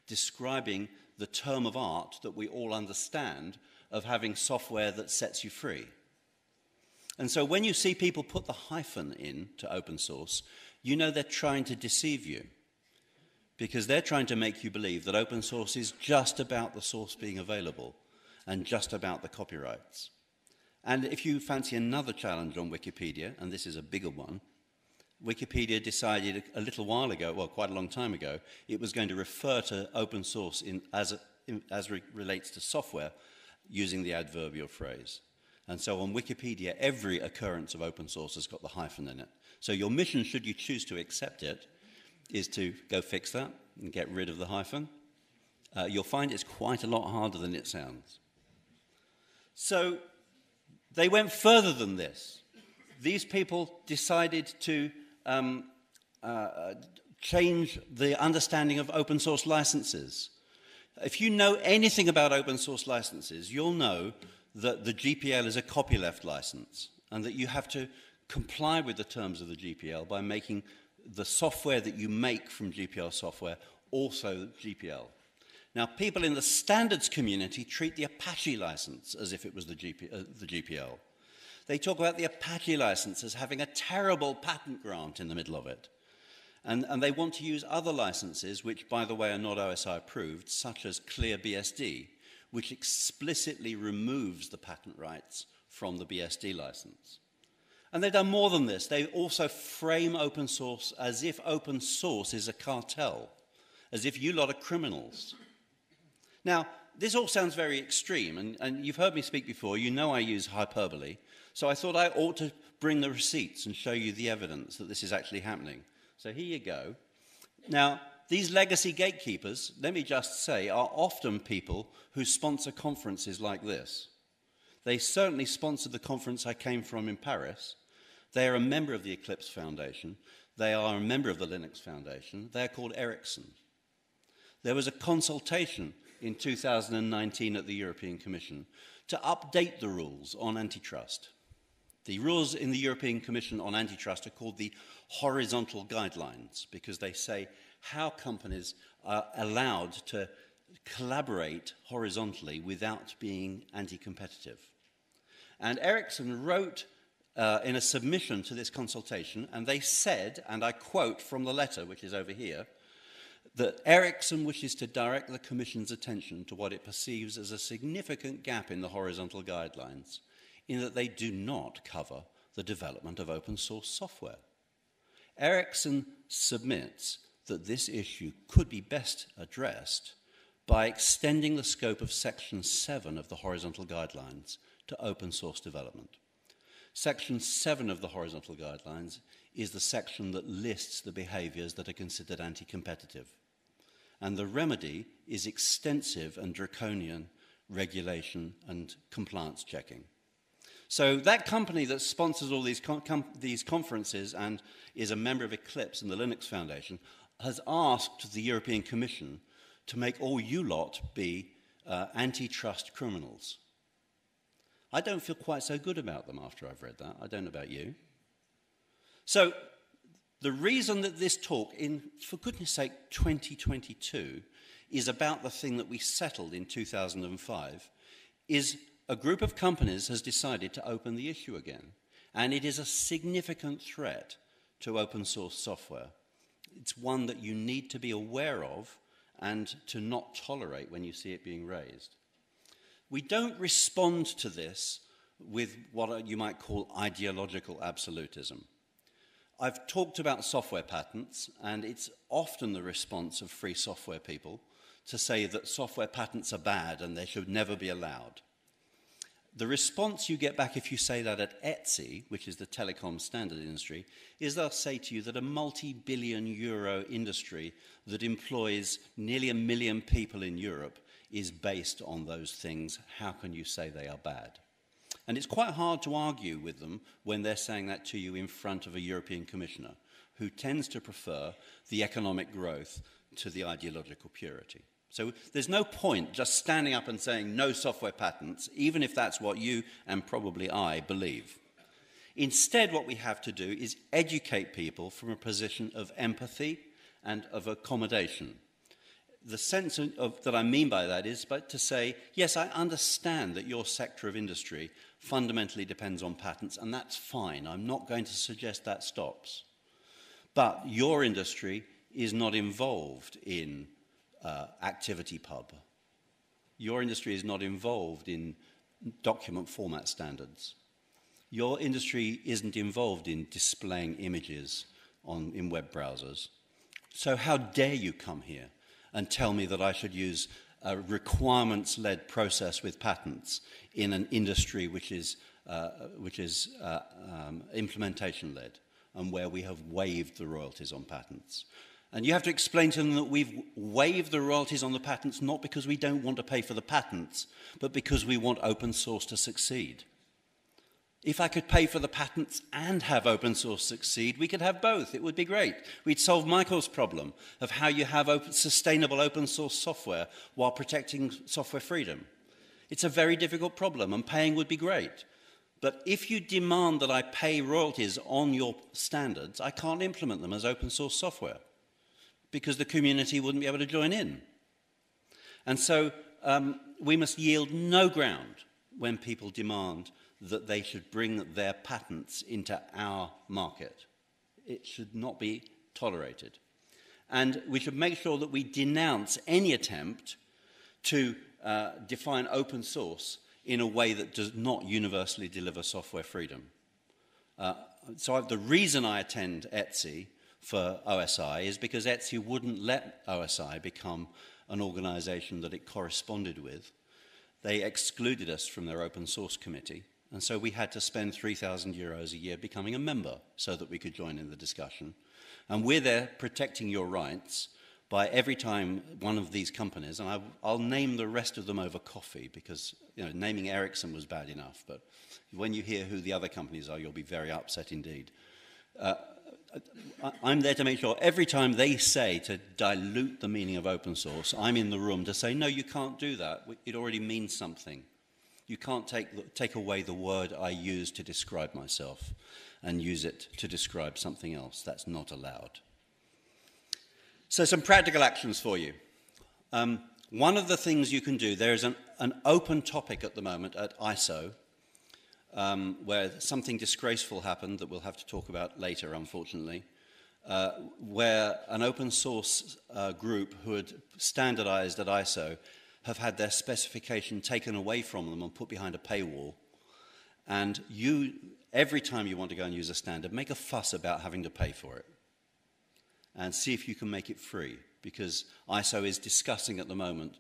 describing the term of art that we all understand of having software that sets you free. And so when you see people put the hyphen in to open source, you know they're trying to deceive you because they're trying to make you believe that open source is just about the source being available and just about the copyrights. And if you fancy another challenge on Wikipedia, and this is a bigger one, Wikipedia decided a little while ago, well, quite a long time ago, it was going to refer to open source as relates to software using the adverbial phrase. And so on Wikipedia, every occurrence of open source has got the hyphen in it. So your mission, should you choose to accept it, is to go fix that and get rid of the hyphen. You'll find it's quite a lot harder than it sounds. So they went further than this. These people decided to change the understanding of open source licenses. If you know anything about open source licenses, you'll know that the GPL is a copyleft license and that you have to comply with the terms of the GPL by making the software that you make from GPL software also GPL. Now, people in the standards community treat the Apache license as if it was the GPL. They talk about the Apache license as having a terrible patent grant in the middle of it. And they want to use other licenses, which, by the way, are not OSI approved, such as ClearBSD, which explicitly removes the patent rights from the BSD license. And they've done more than this. They also frame open source as if open source is a cartel, as if you lot are criminals. Now, this all sounds very extreme, and you've heard me speak before. You know I use hyperbole. So I thought I ought to bring the receipts and show you the evidence that this is actually happening. So here you go. Now, these legacy gatekeepers, let me just say, are often people who sponsor conferences like this. They certainly sponsored the conference I came from in Paris. They are a member of the Eclipse Foundation. They are a member of the Linux Foundation. They're called Ericsson. There was a consultation in 2019 at the European Commission to update the rules on antitrust. The rules in the European Commission on antitrust are called the horizontal guidelines because they say how companies are allowed to collaborate horizontally without being anti-competitive. And Ericsson wrote in a submission to this consultation, and they said, and I quote from the letter, which is over here, that Ericsson wishes to direct the Commission's attention to what it perceives as a significant gap in the horizontal guidelines, in that they do not cover the development of open source software. Ericsson submits that this issue could be best addressed by extending the scope of Section 7 of the horizontal guidelines to open source development. Section 7 of the horizontal guidelines is the section that lists the behaviors that are considered anti-competitive. And the remedy is extensive and draconian regulation and compliance checking. So that company that sponsors all these conferences and is a member of Eclipse and the Linux Foundation has asked the European Commission to make all you lot be antitrust criminals. I don't feel quite so good about them after I've read that. I don't know about you. So the reason that this talk, in, for goodness sake, 2022, is about the thing that we settled in 2005, is a group of companies has decided to open the issue again. And it is a significant threat to open source software. It's one that you need to be aware of and to not tolerate when you see it being raised. We don't respond to this with what you might call ideological absolutism. I've talked about software patents, and it's often the response of free software people to say that software patents are bad and they should never be allowed. The response you get back if you say that at ETSI, which is the telecom standard industry, is they'll say to you that a multi-billion euro industry that employs nearly 1 million people in Europe is based on those things. How can you say they are bad? And it's quite hard to argue with them when they're saying that to you in front of a European commissioner who tends to prefer the economic growth to the ideological purity. So there's no point just standing up and saying no software patents, even if that's what you and probably I believe. Instead, what we have to do is educate people from a position of empathy and of accommodation. The sense that I mean by that is to say, yes, I understand that your sector of industry fundamentally depends on patents, and that's fine. I'm not going to suggest that stops. But your industry is not involved in ActivityPub. Your industry is not involved in document format standards. Your industry isn't involved in displaying images in web browsers. So how dare you come here and tell me that I should use a requirements-led process with patents in an industry which is implementation-led and where we have waived the royalties on patents. And you have to explain to them that we've waived the royalties on the patents not because we don't want to pay for the patents, but because we want open source to succeed. If I could pay for the patents and have open source succeed, we could have both. It would be great. We'd solve Michael's problem of how you have sustainable open source software while protecting software freedom. It's a very difficult problem, and paying would be great. But if you demand that I pay royalties on your standards, I can't implement them as open source software because the community wouldn't be able to join in. And so we must yield no ground when people demand that they should bring their patents into our market. It should not be tolerated. And we should make sure that we denounce any attempt to define open source in a way that does not universally deliver software freedom. So the reason I attend ETSI for OSI is because ETSI wouldn't let OSI become an organization that it corresponded with. They excluded us from their open source committee. And so we had to spend €3,000 a year becoming a member so that we could join in the discussion. And we're there protecting your rights by every time one of these companies, and I'll name the rest of them over coffee because naming Ericsson was bad enough, but when you hear who the other companies are, you'll be very upset indeed. I'm there to make sure every time they say to dilute the meaning of open source, I'm in the room to say, no, you can't do that. It already means something. You can't take away the word I use to describe myself and use it to describe something else. That's not allowed. So some practical actions for you. One of the things you can do, there is an open topic at the moment at ISO where something disgraceful happened that we'll have to talk about later, unfortunately, where an open source group who had standardized at ISO have had their specification taken away from them and put behind a paywall. And you, every time you want to go and use a standard, make a fuss about having to pay for it. And see if you can make it free, because ISO is discussing at the moment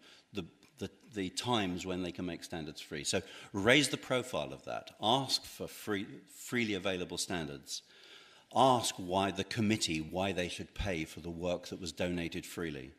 the times when they can make standards free. So raise the profile of that. Ask for freely available standards. Ask why the committee, why they should pay for the work that was donated freely.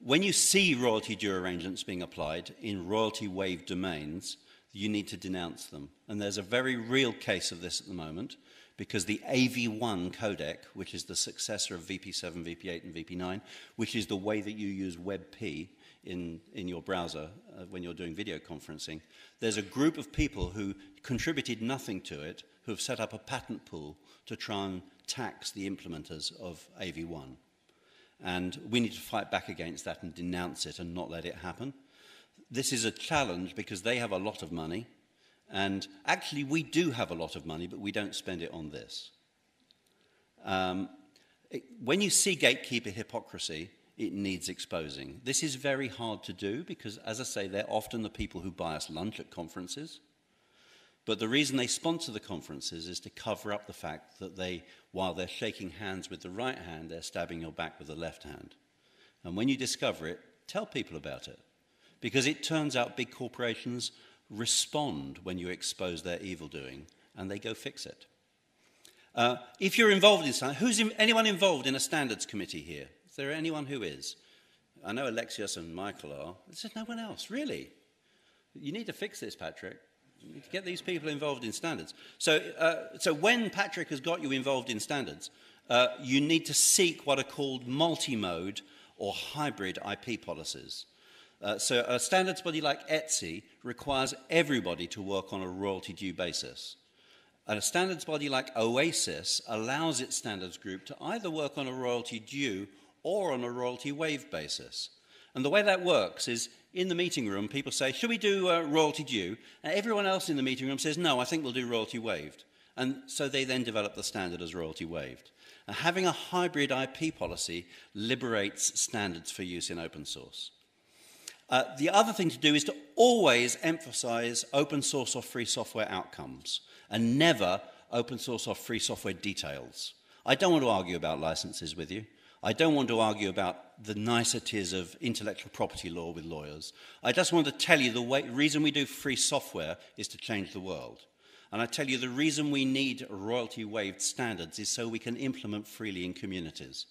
When you see royalty due arrangements being applied in royalty waived domains, you need to denounce them. And there's a very real case of this at the moment, because the AV1 codec, which is the successor of VP7, VP8, and VP9, which is the way that you use WebP, in your browser when you're doing video conferencing. There's a group of people who contributed nothing to it, who have set up a patent pool to try and tax the implementers of AV1. And we need to fight back against that and denounce it and not let it happen. This is a challenge because they have a lot of money, and actually we do have a lot of money, but we don't spend it on this. When you see gatekeeper hypocrisy, it needs exposing. This is very hard to do because, as I say, they're often the people who buy us lunch at conferences. But the reason they sponsor the conferences is to cover up the fact that they, while they're shaking hands with the right hand, they're stabbing your back with the left hand. And when you discover it, tell people about it. Because it turns out big corporations respond when you expose their evil doing, and they go fix it. If you're involved in something, anyone involved in a standards committee here? Is there anyone who is? I know Alexios and Michael are. There's no one else, really. You need to fix this, Patrick. You need to get these people involved in standards. So when Patrick has got you involved in standards, you need to seek what are called multi-mode or hybrid IP policies. So a standards body like ETSI requires everybody to work on a royalty due basis. And a standards body like OASIS allows its standards group to either work on a royalty due or on a royalty waived basis. And the way that works is, in the meeting room, people say, should we do royalty due? And everyone else in the meeting room says, no, I think we'll do royalty waived. And so they then develop the standard as royalty waived. And having a hybrid IP policy liberates standards for use in open source. The other thing to do is to always emphasize open source or free software outcomes, and never open source or free software details. I don't want to argue about licenses with you. I don't want to argue about the niceties of intellectual property law with lawyers. I just want to tell you the reason we do free software is to change the world. And I tell you the reason we need royalty-waived standards is so we can implement freely in communities.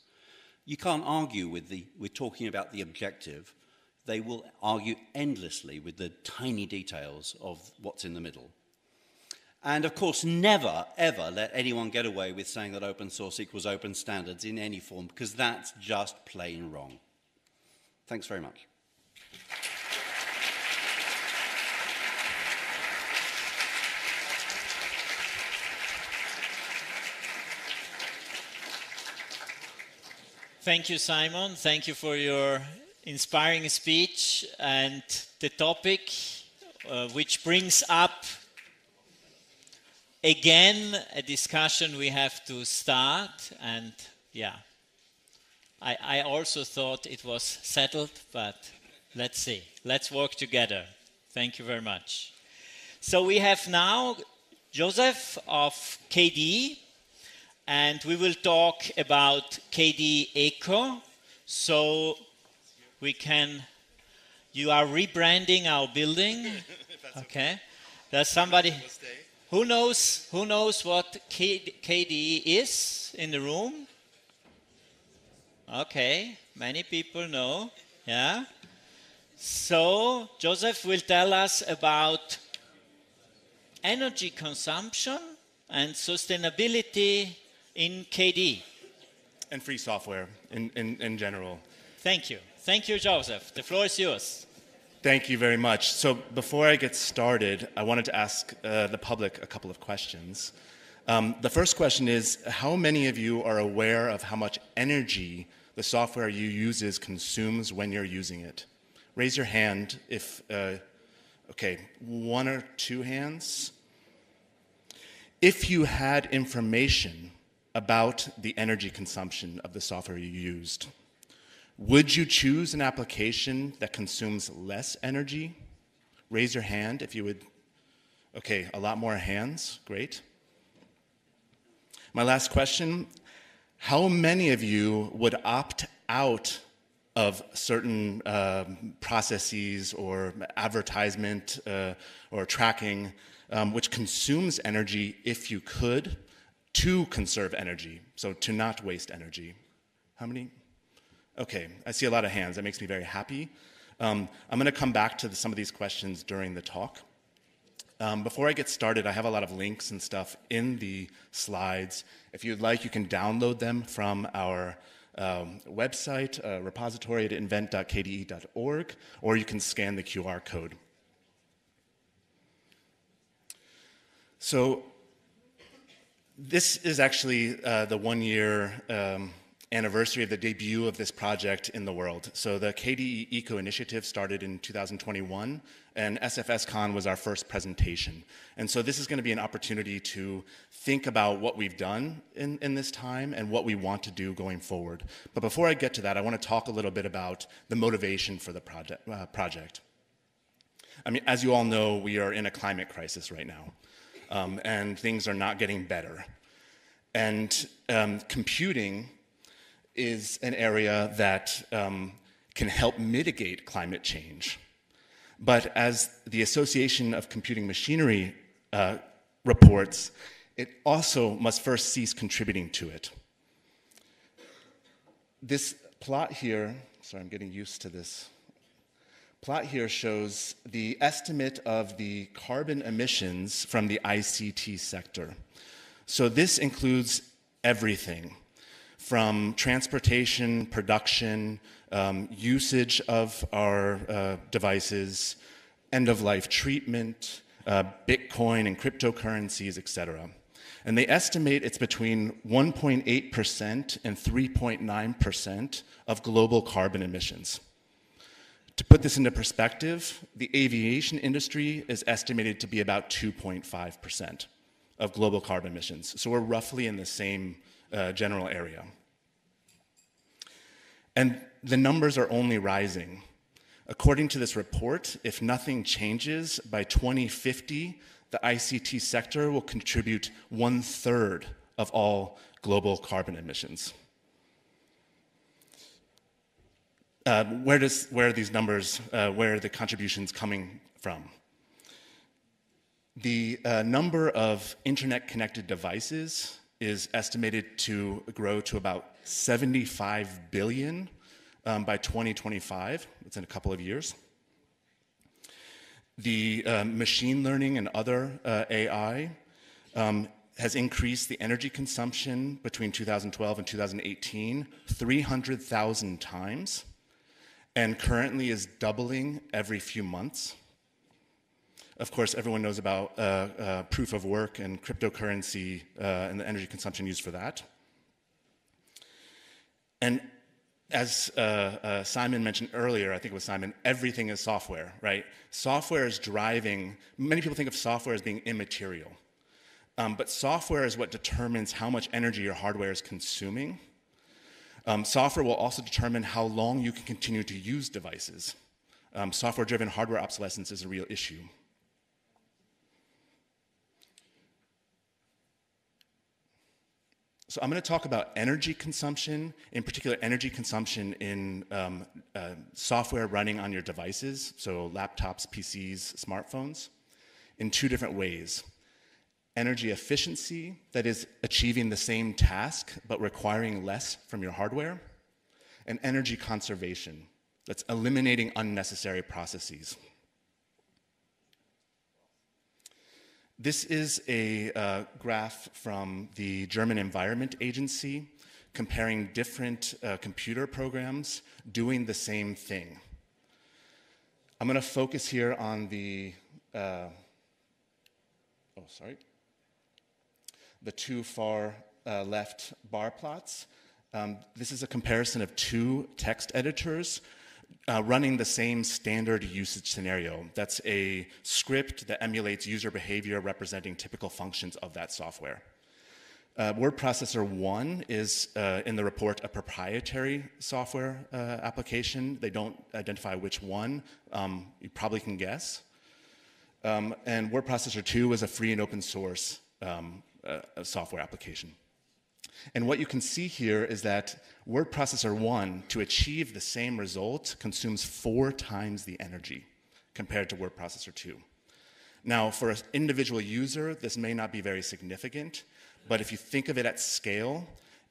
You can't argue with talking about the objective. They will argue endlessly with the tiny details of what's in the middle. And of course, never, ever let anyone get away with saying that open source equals open standards in any form, because that's just plain wrong. Thanks very much. Thank you, Simon. Thank you for your inspiring speech and the topic, which brings up again a discussion we have to start. And yeah, I also thought it was settled, but let's see. Let's work together. Thank you very much. So we have now Joseph of KDE, and we will talk about KDE Echo. So you are rebranding our building. Okay. There's somebody who knows what KDE is in the room? Okay, many people know. Yeah. So Joseph will tell us about energy consumption and sustainability in KDE. And free software in general. Thank you. Thank you, Joseph. The floor is yours. Thank you very much. So before I get started, I wanted to ask the public a couple of questions. The first question is, how many of you are aware of how much energy the software you use consumes when you're using it? Raise your hand if, okay, one or two hands. If you had information about the energy consumption of the software you used, would you choose an application that consumes less energy? Raise your hand if you would. Okay, a lot more hands. Great. My last question, how many of you would opt out of certain processes or advertisement or tracking which consumes energy if you could, to conserve energy, so to not waste energy? How many? Okay, I see a lot of hands. That makes me very happy. I'm going to come back to some of these questions during the talk. Before I get started, I have a lot of links and stuff in the slides. If you'd like, you can download them from our website, repository at invent.kde.org, or you can scan the QR code. So this is actually the one-year anniversary of the debut of this project in the world. So the KDE Eco Initiative started in 2021, and SFSCon was our first presentation. And so this is going to be an opportunity to think about what we've done in this time and what we want to do going forward. But before I get to that, I want to talk a little bit about the motivation for the project. I mean, as you all know, we are in a climate crisis right now, and things are not getting better. And computing is an area that can help mitigate climate change. But as the Association of Computing Machinery reports, it also must first cease contributing to it. This plot here, sorry, I'm getting used to this. Plot here shows the estimate of the carbon emissions from the ICT sector. So this includes everything from transportation, production, usage of our devices, end-of-life treatment, Bitcoin and cryptocurrencies, et cetera. And they estimate it's between 1.8% and 3.9% of global carbon emissions. To put this into perspective, the aviation industry is estimated to be about 2.5% of global carbon emissions. So we're roughly in the same general area. And the numbers are only rising. According to this report, if nothing changes, by 2050, the ICT sector will contribute 1/3 of all global carbon emissions. Where are these numbers, where are the contributions coming from? The number of internet-connected devices is estimated to grow to about 75 billion by 2025. It's in a couple of years. The machine learning and other AI has increased the energy consumption between 2012 and 2018 300,000 times, and currently is doubling every few months. Of course, everyone knows about proof of work and cryptocurrency and the energy consumption used for that. And as Simon mentioned earlier, I think it was Simon, everything is software, right? Software is driving, many people think of software as being immaterial. But software is what determines how much energy your hardware is consuming. Software will also determine how long you can continue to use devices. Software-driven hardware obsolescence is a real issue. So I'm going to talk about energy consumption, in particular energy consumption in software running on your devices, so laptops, PCs, smartphones, in two different ways. Energy efficiency, that is achieving the same task but requiring less from your hardware, and energy conservation, that's eliminating unnecessary processes. This is a graph from the German Environment Agency comparing different computer programs doing the same thing. I'm going to focus here on the two far left bar plots. This is a comparison of two text editors running the same standard usage scenario. That's a script that emulates user behavior representing typical functions of that software. Word Processor 1 is, in the report, a proprietary software application. They don't identify which one. You probably can guess. And Word Processor 2 is a free and open source software application. And what you can see here is that Word Processor 1, to achieve the same result, consumes 4 times the energy compared to Word Processor 2. Now, for an individual user, this may not be very significant, but if you think of it at scale,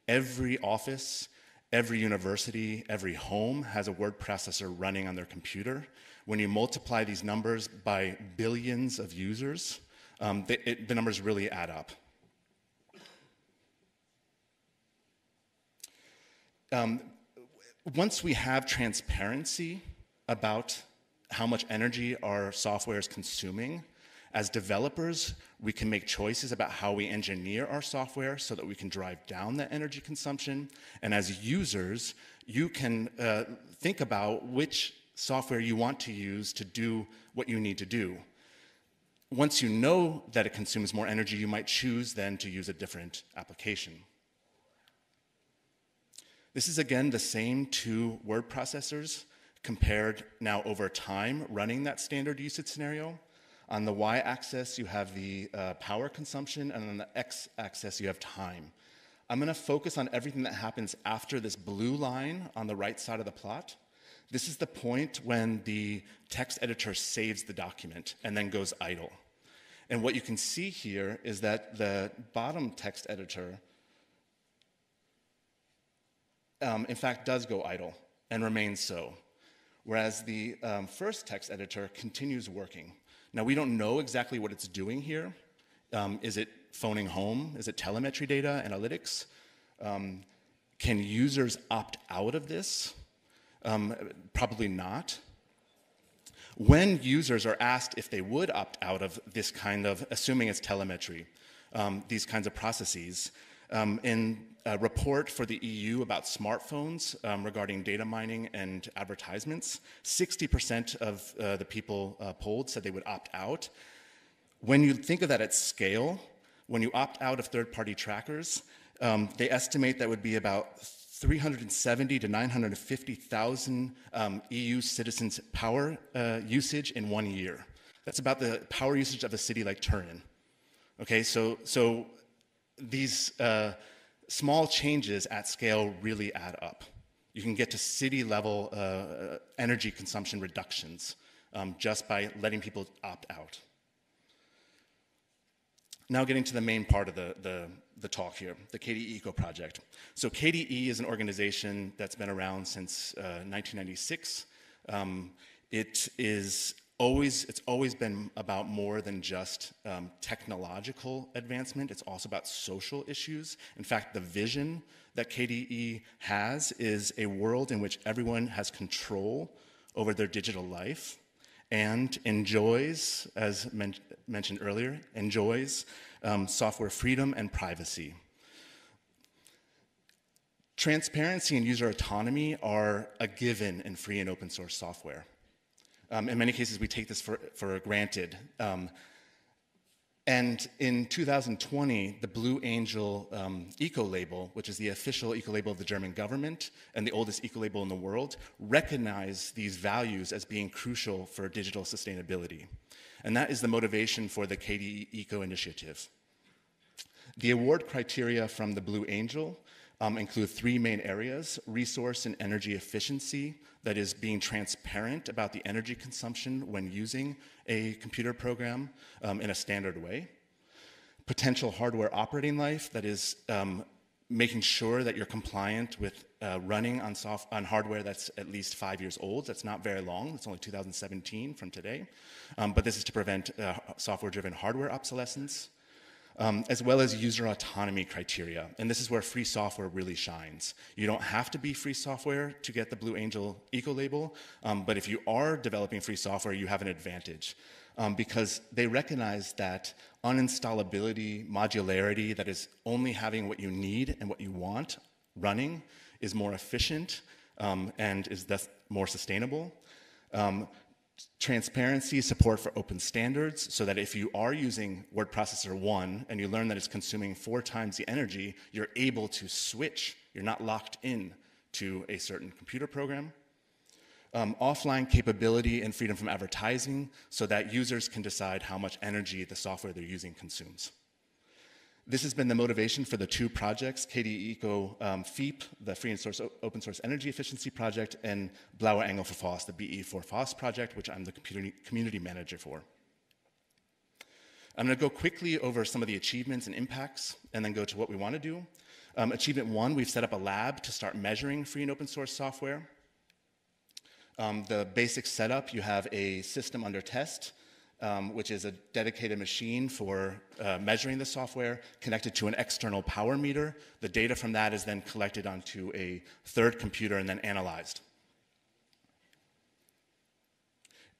every office, every university, every home has a word processor running on their computer. When you multiply these numbers by billions of users, the numbers really add up. once we have transparency about how much energy our software is consuming, as developers, we can make choices about how we engineer our software so that we can drive down that energy consumption. And as users, you can think about which software you want to use to do what you need to do. Once you know that it consumes more energy, you might choose then to use a different application. This is again the same two word processors compared now over time running that standard usage scenario. On the y-axis, you have the power consumption, and on the x-axis, you have time. I'm going to focus on everything that happens after this blue line on the right side of the plot. This is the point when the text editor saves the document and then goes idle. And what you can see here is that the bottom text editor, in fact, does go idle and remains so, whereas the first text editor continues working. Now, we don't know exactly what it's doing here. Is it phoning home? Is it telemetry data, analytics? Can users opt out of this? Probably not. When users are asked if they would opt out of this kind of, assuming it's telemetry, these kinds of processes, in a report for the EU about smartphones regarding data mining and advertisements, 60% of the people polled said they would opt out. When you think of that at scale, when you opt out of third-party trackers, they estimate that would be about 370 to 950,000 EU citizens' power usage in 1 year. That's about the power usage of a city like Turin. Okay, so these small changes at scale really add up. You can get to city-level energy consumption reductions just by letting people opt out. Now getting to the main part of the talk here, the KDE Eco project. So KDE is an organization that's been around since 1996. It's always been about more than just technological advancement. It's also about social issues. In fact, the vision that KDE has is a world in which everyone has control over their digital life and enjoys, as mentioned earlier, enjoys software freedom and privacy. Transparency and user autonomy are a given in free and open source software. In many cases, we take this for granted. And in 2020, the Blue Angel eco-label, which is the official eco-label of the German government and the oldest eco-label in the world, recognized these values as being crucial for digital sustainability. And that is the motivation for the KDE Eco initiative. The award criteria from the Blue Angel include three main areas: resource and energy efficiency, that is being transparent about the energy consumption when using a computer program in a standard way; potential hardware operating life, that is making sure that you're compliant with running on hardware that's at least 5 years old. That's not very long. It's only 2017 from today. But this is to prevent software-driven hardware obsolescence, as well as user autonomy criteria. And this is where free software really shines. You don't have to be free software to get the Blue Angel Eco label, but if you are developing free software, you have an advantage. Because they recognize that uninstallability, modularity, that is only having what you need and what you want running, is more efficient and is thus more sustainable. Transparency, support for open standards, so that if you are using word processor 1 and you learn that it's consuming 4 times the energy, you're able to switch. You're not locked in to a certain computer program. Offline capability and freedom from advertising, so that users can decide how much energy the software they're using consumes. This has been the motivation for the 2 projects, KDE Eco FEEP, the Free and Open Source Energy Efficiency Project, and Blauer Engel für FOSS, the BE for FOSS project, which I'm the community manager for. I'm going to go quickly over some of the achievements and impacts, and then go to what we want to do. Achievement 1, we've set up a lab to start measuring free and open source software. The basic setup, you have a system under test. which is a dedicated machine for measuring the software connected to an external power meter. The data from that is then collected onto a third computer and then analyzed.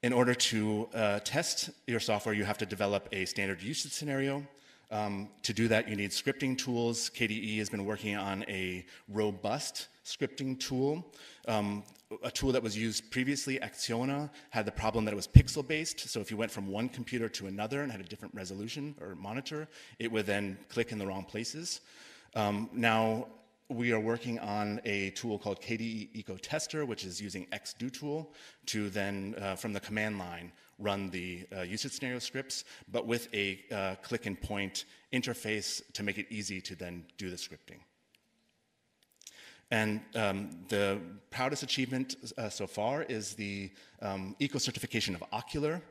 In order to test your software, you have to develop a standard usage scenario. To do that, you need scripting tools. KDE has been working on a robust scripting tool. A tool that was used previously, Acciona, had the problem that it was pixel-based. So if you went from one computer to another and had a different resolution or monitor, it would then click in the wrong places. Now, we are working on a tool called KDE EcoTester, which is using xdotool to then, from the command line, run the usage scenario scripts, but with a click and point interface to make it easy to then do the scripting. And the proudest achievement so far is the eco-certification of Ocular.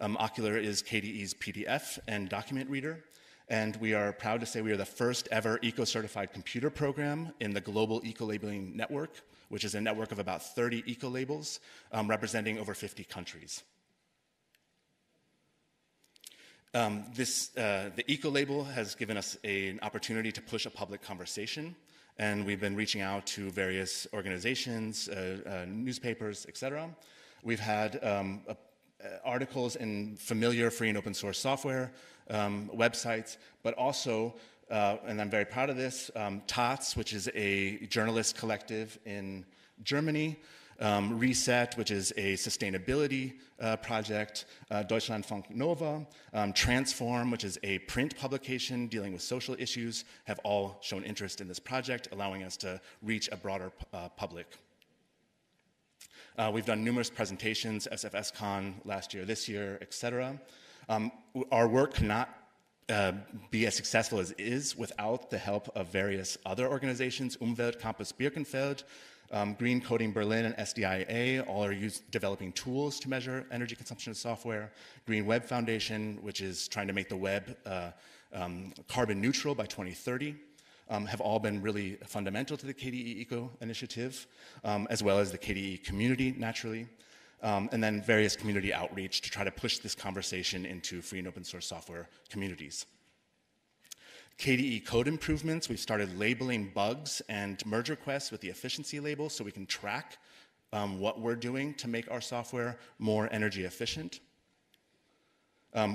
Ocular is KDE's PDF and document reader. And we are proud to say we are the first ever eco-certified computer program in the Global Eco-Labeling Network, which is a network of about 30 eco-labels representing over 50 countries. The eco-label has given us an opportunity to push a public conversation, and we've been reaching out to various organizations, newspapers, etc. We've had articles in familiar free and open source software websites, but also, and I'm very proud of this, TOTS, which is a journalist collective in Germany, Reset, which is a sustainability project, Deutschlandfunk Nova, Transform, which is a print publication dealing with social issues, have all shown interest in this project, allowing us to reach a broader public. We've done numerous presentations, SFSCon last year, this year, etc. Our work cannot be as successful as it is without the help of various other organizations, Umwelt Campus Birkenfeld, Green Coding Berlin, and SDIA, all are developing tools to measure energy consumption of software. Green Web Foundation, which is trying to make the web carbon neutral by 2030. Have all been really fundamental to the KDE Eco initiative, as well as the KDE community, naturally, and then various community outreach to try to push this conversation into free and open source software communities. KDE code improvements, we've started labeling bugs and merge requests with the efficiency label so we can track what we're doing to make our software more energy efficient.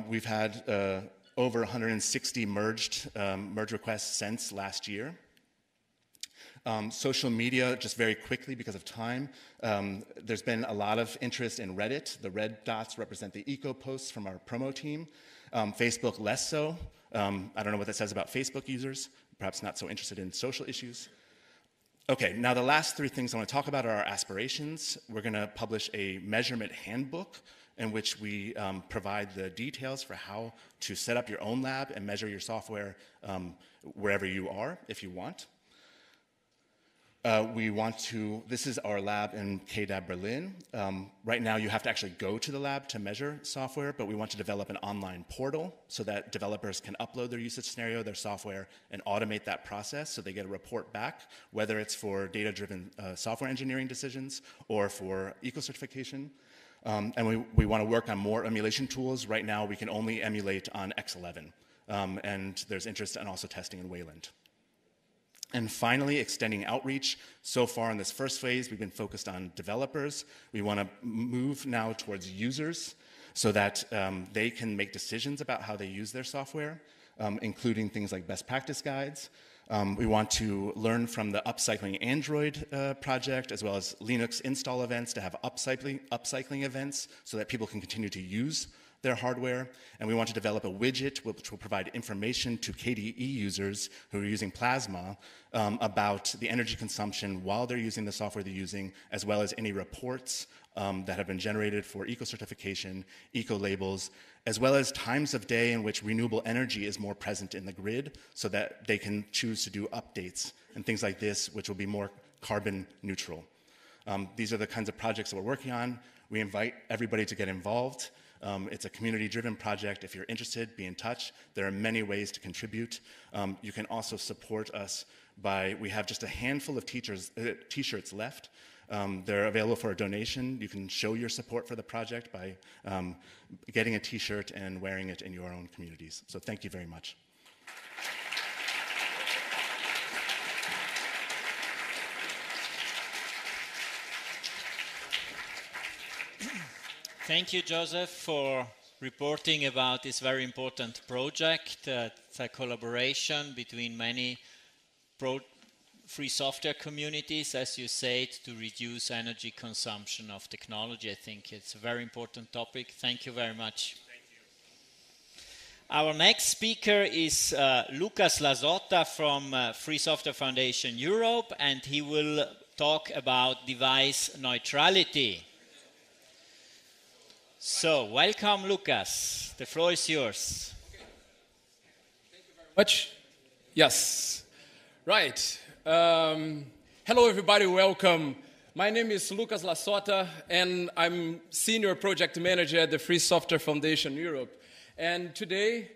We've had over 160 merge requests since last year. Social media, just very quickly because of time, there's been a lot of interest in Reddit. The red dots represent the eco posts from our promo team. Facebook less so. I don't know what that says about Facebook users, perhaps not so interested in social issues. Okay, now the last three things I want to talk about are our aspirations. We're going to publish a measurement handbook in which we provide the details for how to set up your own lab and measure your software wherever you are, if you want. This is our lab in KDAB Berlin. Right now you have to actually go to the lab to measure software, but we want to develop an online portal so that developers can upload their usage scenario, their software, and automate that process so they get a report back, whether it's for data-driven software engineering decisions or for eco-certification. And we want to work on more emulation tools. Right now we can only emulate on X11, and there's interest in also testing in Wayland. And finally, extending outreach. So far in this first phase, we've been focused on developers. We want to move now towards users so that they can make decisions about how they use their software, including things like best practice guides. We want to learn from the Upcycling Android project, as well as Linux install events to have upcycling events so that people can continue to use their hardware, and we want to develop a widget which will provide information to KDE users who are using Plasma about the energy consumption while they're using the software they're using, as well as any reports that have been generated for eco-certification, eco-labels, as well as times of day in which renewable energy is more present in the grid so that they can choose to do updates and things like this, which will be more carbon neutral. These are the kinds of projects that we're working on. We invite everybody to get involved. It's a community-driven project. If you're interested, be in touch. There are many ways to contribute. You can also support us by, we have just a handful of t-shirts left. They're available for a donation. You can show your support for the project by getting a t-shirt and wearing it in your own communities. So thank you very much. Thank you, Joseph, for reporting about this very important project. It's a collaboration between many free software communities, as you said, to reduce energy consumption of technology. I think it's a very important topic. Thank you very much. Thank you. Our next speaker is Lucas Lazotta from Free Software Foundation Europe, and he will talk about device neutrality. So, welcome, Lucas. The floor is yours. Okay. Thank you very much. Yes. Right. Hello, everybody. Welcome. My name is Lucas Lazotta, and I'm Senior Project Manager at the Free Software Foundation Europe. And today,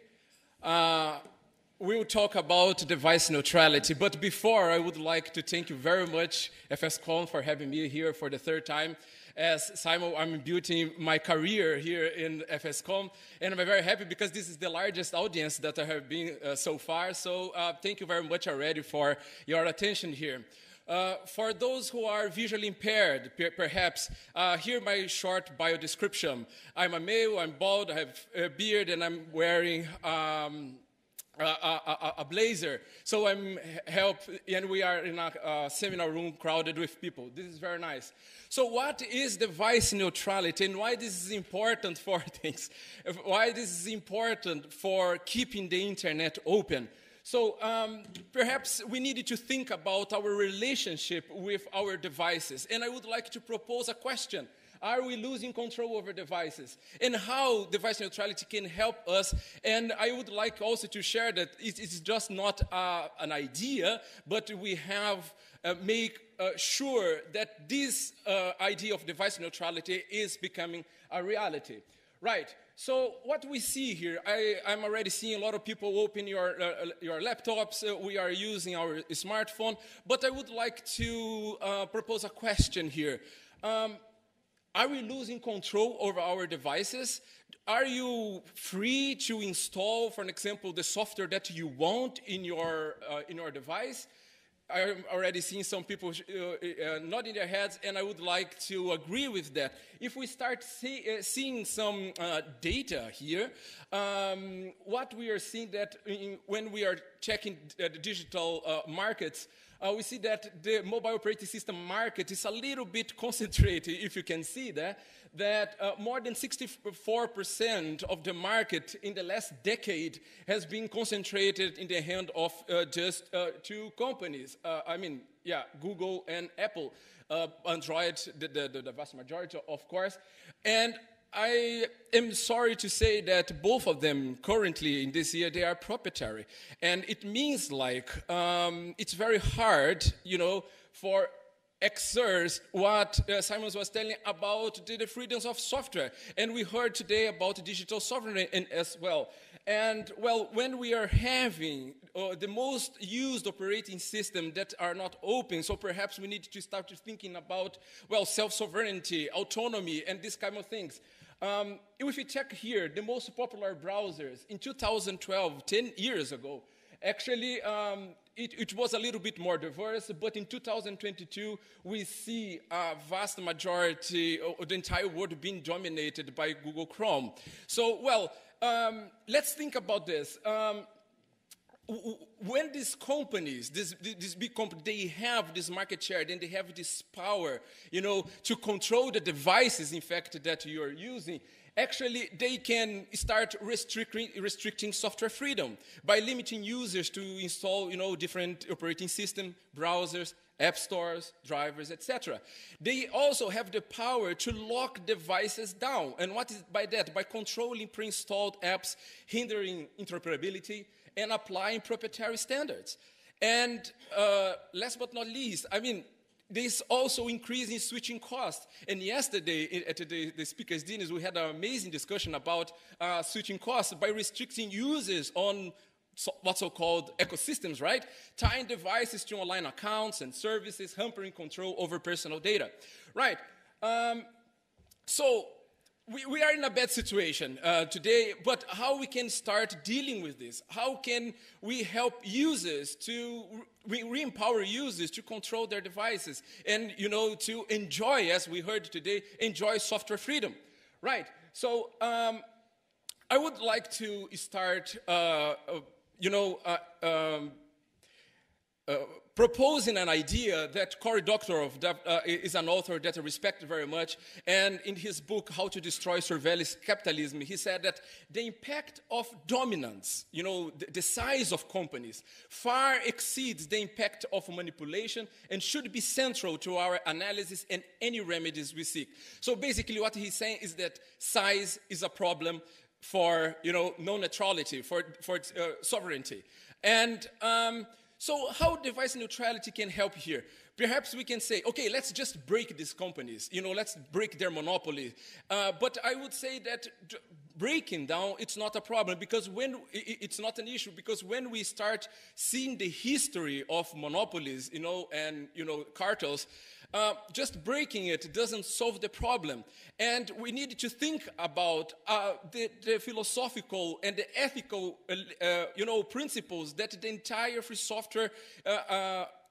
we will talk about device neutrality. But before, I would like to thank you very much, FSCon, for having me here for the third time. As Simon, I'm building my career here in FSCon, and I'm very happy because this is the largest audience that I have been so far. So thank you very much already for your attention here. For those who are visually impaired, perhaps, here my short bio description. I'm a male, I'm bald, I have a beard, and I'm wearing a blazer. So I'm and we are in a seminar room crowded with people. This is very nice. So what is device neutrality and why this is important for things? Why this is important for keeping the internet open? So perhaps we needed to think about our relationship with our devices. And I would like to propose a question. Are we losing control over devices? And how device neutrality can help us? And I would like also to share that it's just not an idea, but we have make sure that this idea of device neutrality is becoming a reality. Right. So what we see here, I'm already seeing a lot of people open your laptops. We are using our smartphone. But I would like to propose a question here. Are we losing control over our devices? Are you free to install, for example, the software that you want in your device? I'm already seeing some people nodding their heads, and I would like to agree with that. If we start seeing some data here, what we are seeing that when we are checking the digital markets, we see that the mobile operating system market is a little bit concentrated, if you can see that more than 64% of the market in the last decade has been concentrated in the hand of just two companies. Google and Apple. Android, the vast majority, of course. And I am sorry to say that both of them currently in this year, they are proprietary. And it means it's very hard, for exerts what Simon was telling about the freedoms of software. And we heard today about digital sovereignty as well. And, when we are having the most used operating systems that are not open, so perhaps we need to start thinking about, self-sovereignty, autonomy, and these kind of things. If we check here, the most popular browsers in 2012, 10 years ago, actually, it was a little bit more diverse, but in 2022, we see a vast majority of the entire world being dominated by Google Chrome. So, let's think about this. When these companies, these big companies, they have this market share, then they have this power, to control the devices, in fact, that you're using. Actually, they can start restricting software freedom by limiting users to install, different operating system, browsers, app stores, drivers, etc. They also have the power to lock devices down. And what is by that? By controlling pre-installed apps, hindering interoperability, and applying proprietary standards. And last but not least, there's also increasing switching costs. And yesterday at the speakers' dinners, we had an amazing discussion about switching costs by restricting users on what's so-called ecosystems, right? Tying devices to online accounts and services, hampering control over personal data, right? So we are in a bad situation today, but how we can start dealing with this? How can we help users to re-empower users to control their devices and, you know, to enjoy, as we heard today, enjoy software freedom, right? So I would like to start, proposing an idea that Cory Doctorow is an author that I respect very much, and in his book, How to Destroy Surveillance Capitalism, he said that the impact of dominance, you know, the size of companies, far exceeds the impact of manipulation and should be central to our analysis and any remedies we seek. So basically what he's saying is that size is a problem for, you know, no neutrality, for sovereignty. And so how device neutrality can help here? Perhaps we can say, okay, let's just break these companies, you know, let's break their monopoly. But I would say that breaking down, it's not a problem, because it's not an issue, because when we start seeing the history of monopolies, you know, and, you know, cartels, just breaking it doesn't solve the problem. And we need to think about the philosophical and the ethical, you know, principles that the entire free software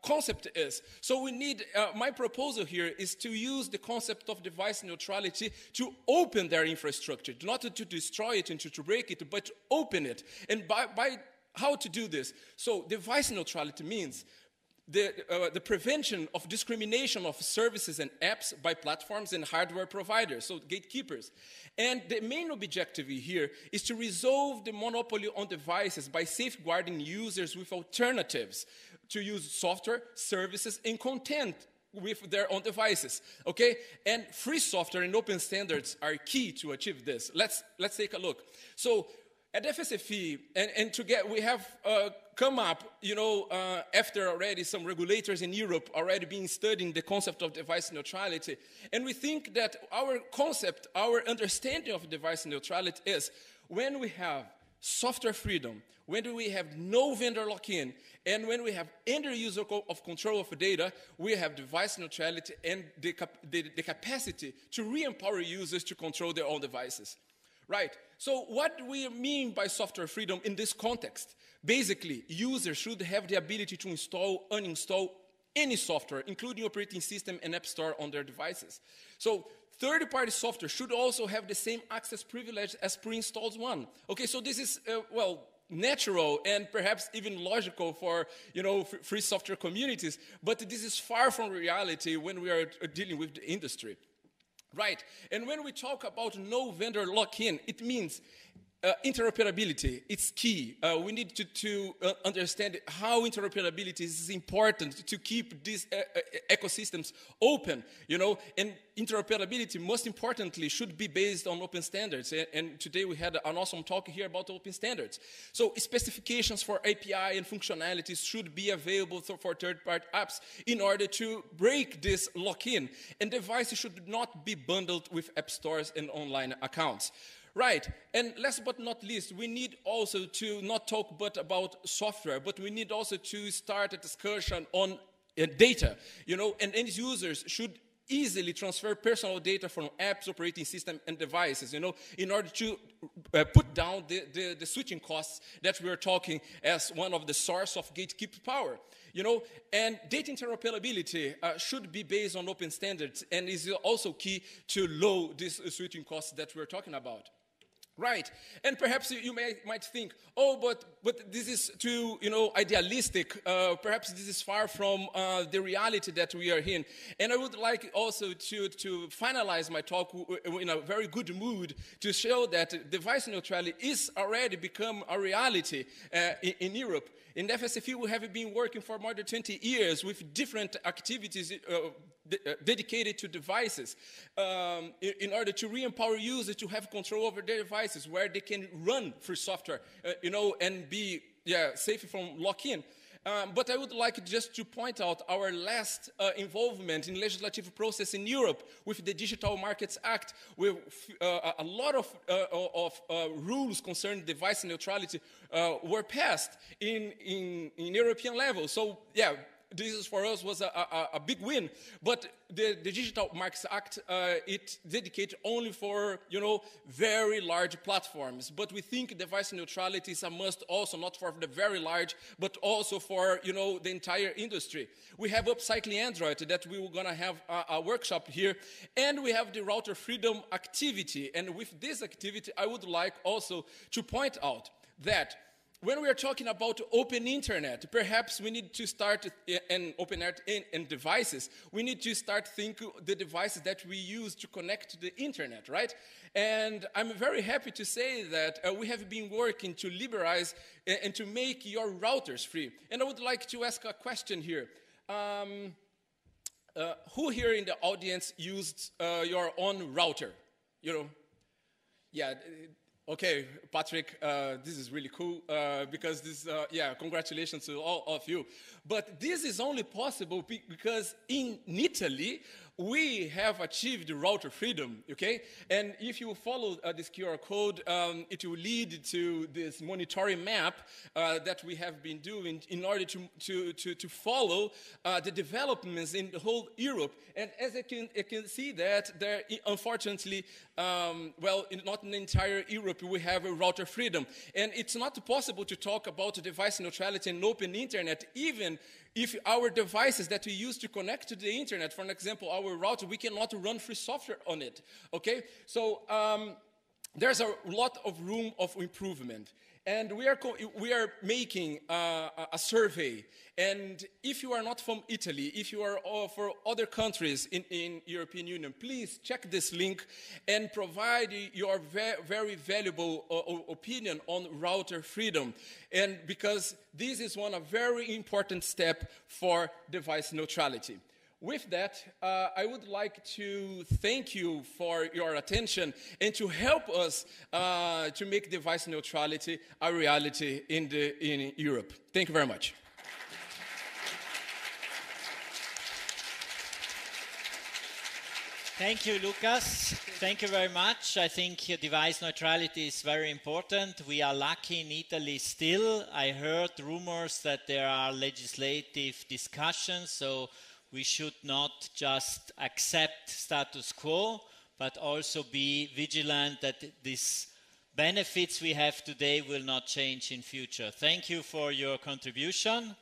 concept is. So we need, my proposal here is to use the concept of device neutrality to open their infrastructure, not to destroy it and to break it, but to open it. And by how to do this? So device neutrality means the prevention of discrimination of services and apps by platforms and hardware providers, so gatekeepers. And the main objective here is to resolve the monopoly on devices by safeguarding users with alternatives to use software, services, and content with their own devices, okay? And free software and open standards are key to achieve this. Let's take a look. So at FSFE, we have come up, you know, after already some regulators in Europe already been studying the concept of device neutrality. And we think that our concept, our understanding of device neutrality is when we have software freedom, when we have no vendor lock-in, and when we have end user of control of data, we have device neutrality and the capacity to re-empower users to control their own devices. Right, so what do we mean by software freedom in this context? Basically, users should have the ability to install, uninstall any software, including operating system and app store on their devices. So third-party software should also have the same access privilege as pre-installed one. Okay, so this is, well, natural and perhaps even logical for, you know, free software communities, but this is far from reality when we are dealing with the industry. Right, and when we talk about no vendor lock-in, it means interoperability. It's key. We need to understand how interoperability is important to keep these ecosystems open, you know, and interoperability, most importantly, should be based on open standards. And today we had an awesome talk here about open standards. So specifications for API and functionalities should be available for third-party apps in order to break this lock-in. And devices should not be bundled with app stores and online accounts. Right, and last but not least, we need also to not talk but about software, but we need also to start a discussion on data, you know, and end users should easily transfer personal data from apps, operating system, and devices, you know, in order to put down the switching costs that we are talking as one of the source of gatekeep power, you know, and data interoperability should be based on open standards and is also key to lower these switching costs that we're talking about. Right, and perhaps you might think, oh, but this is too, you know, idealistic. Perhaps this is far from the reality that we are in. And I would like also to finalize my talk in a very good mood to show that device neutrality is already become a reality in Europe. In FSFE, we have been working for more than 20 years with different activities dedicated to devices in order to re-empower users to have control over their devices where they can run free software, you know, and be safe from lock-in. But I would like just to point out our last involvement in legislative process in Europe with the Digital Markets Act, with a lot of rules concerning device neutrality were passed in European level. So, yeah, this is for us was a big win. But the Digital Markets Act, it dedicated only for, very large platforms. But we think device neutrality is a must also, not for the very large, but also for, the entire industry. We have Upcycling Android that we were going to have a workshop here. And we have the router freedom activity. And with this activity, I would like also to point out that when we are talking about open internet, perhaps we need to start and open and devices. We need to start thinking the devices that we use to connect to the internet, right? And I'm very happy to say that we have been working to liberalize and to make your routers free. And I would like to ask a question here. Who here in the audience used your own router? Yeah. Okay, Patrick, this is really cool because this, congratulations to all of you. But this is only possible because in Italy, we have achieved router freedom, okay? And if you follow this QR code, it will lead to this monitoring map that we have been doing in order to follow the developments in the whole Europe. And as you can see that there, unfortunately, not in the entire Europe, we have a router freedom. And it's not possible to talk about device neutrality and open internet, even if our devices that we use to connect to the internet, for example, our router, we cannot run free software on it, okay? So there's a lot of room of improvement. And we are making a survey. And if you are not from Italy, if you are for other countries in European Union, please check this link and provide your very valuable opinion on router freedom. And because this is a very important step for device neutrality. With that, I would like to thank you for your attention and to help us to make device neutrality a reality in Europe. Thank you very much. Thank you, Lucas. Thank you very much. I think device neutrality is very important. We are lucky in Italy still. I heard rumors that there are legislative discussions, so we should not just accept status quo, but also be vigilant that these benefits we have today will not change in future. Thank you for your contribution.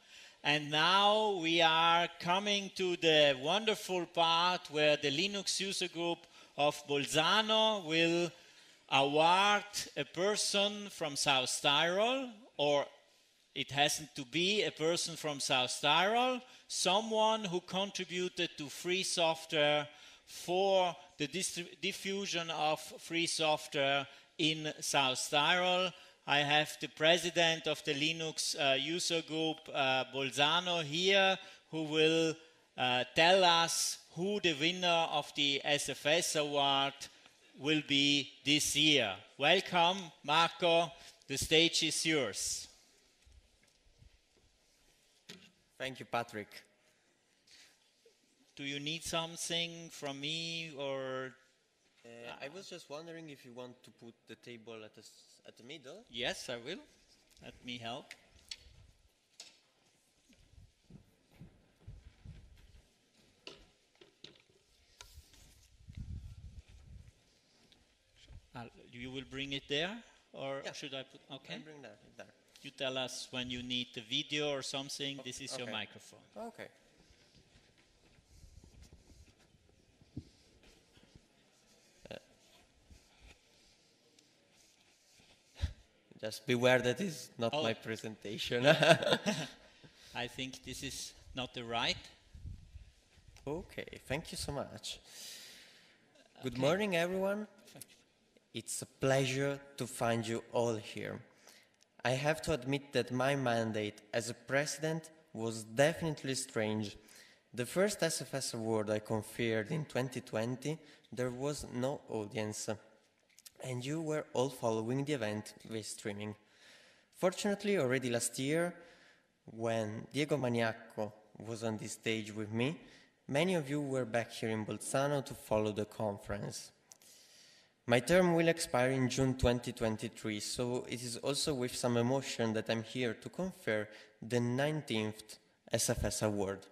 And now we are coming to the wonderful part where the Linux user group of Bolzano will award a person from South Tyrol, or it hasn't to be a person from South Tyrol, someone who contributed to free software for the diffusion of free software in South Tyrol. I have the president of the Linux user group, Bolzano, here, who will tell us who the winner of the SFS award will be this year. Welcome, Marco. The stage is yours. Thank you, Patrick. Do you need something from me, or? I was just wondering if you want to put the table at the middle. Yes, I will. Let me help. You will bring it there, or yeah. Should I put? Okay. I'll bring that there. You tell us when you need the video or something. This is your microphone. Okay. Just beware that is not my presentation. I think this is not the right. Okay, thank you so much. Good morning, everyone. It's a pleasure to find you all here. I have to admit that my mandate as a president was definitely strange. The first SFS award I conferred in 2020, there was no audience, and you were all following the event via streaming. Fortunately, already last year, when Diego Maniaco was on this stage with me, many of you were back here in Bolzano to follow the conference. My term will expire in June 2023, so it is also with some emotion that I'm here to confer the 19th SFS Award.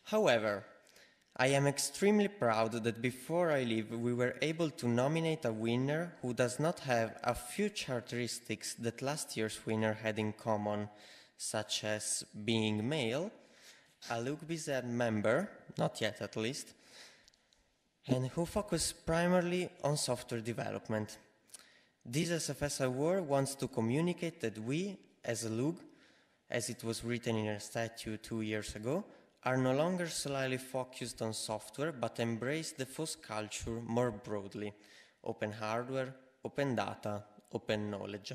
However, I am extremely proud that before I leave, we were able to nominate a winner who does not have a few characteristics that last year's winner had in common, such as being male, a LUGBIZ member, not yet at least, and who focused primarily on software development. This SFS Award wants to communicate that we, as a LUG, as it was written in our statute 2 years ago, are no longer solely focused on software, but embrace the FOSS culture more broadly: open hardware, open data, open knowledge.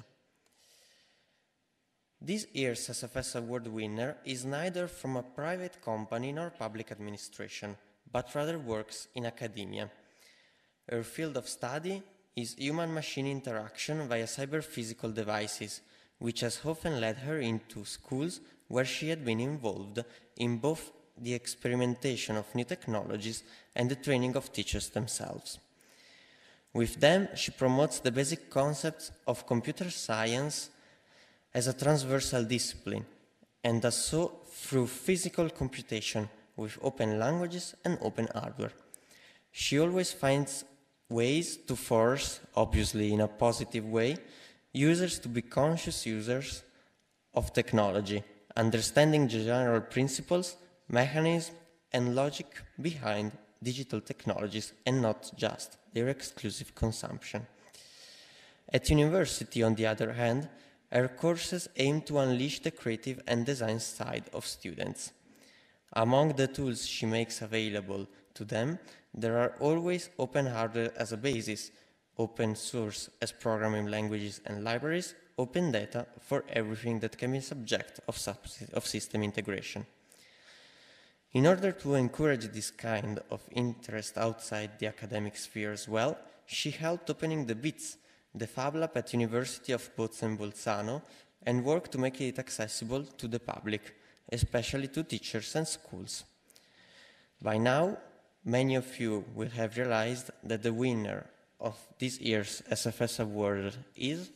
This year's SFS Award winner is neither from a private company nor public administration, but rather works in academia. Her field of study is human-machine interaction via cyber-physical devices, which has often led her into schools where she had been involved in both the experimentation of new technologies and the training of teachers themselves. With them, she promotes the basic concepts of computer science as a transversal discipline, and does so through physical computation with open languages and open hardware. She always finds ways to force, obviously in a positive way, users to be conscious users of technology, understanding the general principles, mechanism, and logic behind digital technologies, and not just their exclusive consumption. At university, on the other hand, her courses aim to unleash the creative and design side of students. Among the tools she makes available to them, there are always open hardware as a basis, open source as programming languages and libraries, open data for everything that can be subject of system integration. In order to encourage this kind of interest outside the academic sphere as well, she helped opening the BITS, the Fab Lab at University of Pozzo in Bolzano, and worked to make it accessible to the public, especially to teachers and schools. By now, many of you will have realized that the winner of this year's SFS Award is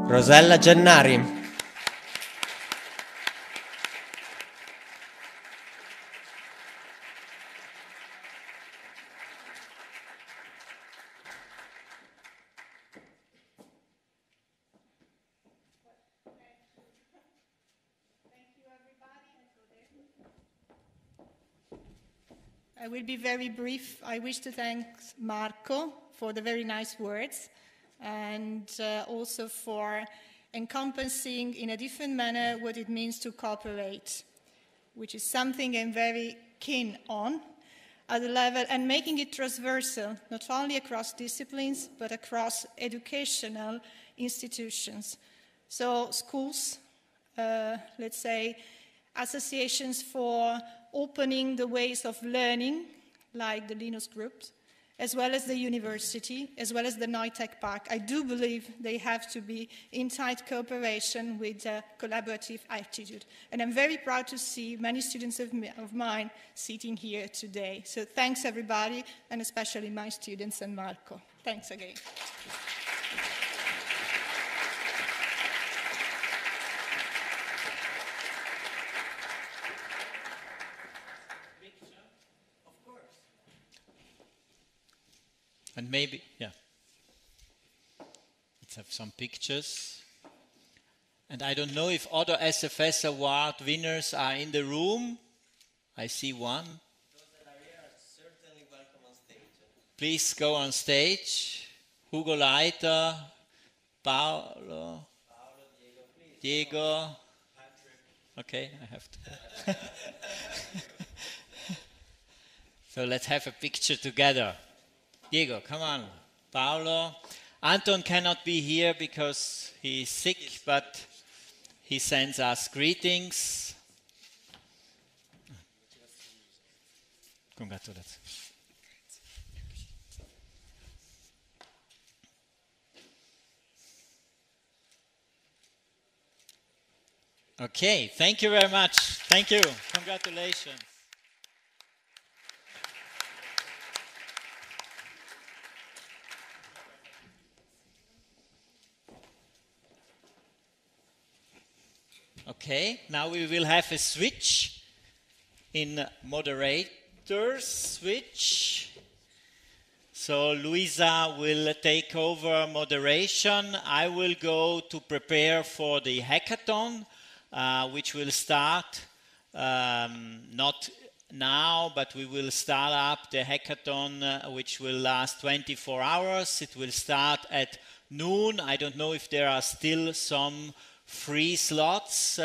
Rosella Gennari. I will be very brief. I wish to thank Marco for the very nice words, and also for encompassing in a different manner what it means to cooperate, which is something I'm very keen on at the level, and making it transversal, not only across disciplines, but across educational institutions. So schools, let's say, associations for opening the ways of learning, like the Linux groups, as well as the university, as well as the Neutech Park. I do believe they have to be in tight cooperation with a collaborative attitude. And I'm very proud to see many students of mine sitting here today. So thanks everybody, and especially my students and Marco. Thanks again. And maybe, yeah, let's have some pictures. And I don't know if other SFS Award winners are in the room. I see one. Those that are here are certainly please go on stage. Hugo Leiter, Paolo, Diego. Okay, I have to. So let's have a picture together. Diego, come on. Paolo. Anton cannot be here because he's sick, but he sends us greetings. Congratulations. Okay, thank you very much. Thank you. Congratulations. Okay, now we will have a switch in moderators switch. So Luisa will take over moderation. I will go to prepare for the hackathon, which will start not now, but we will start up the hackathon, which will last 24 hours. It will start at noon. I don't know if there are still some free slots.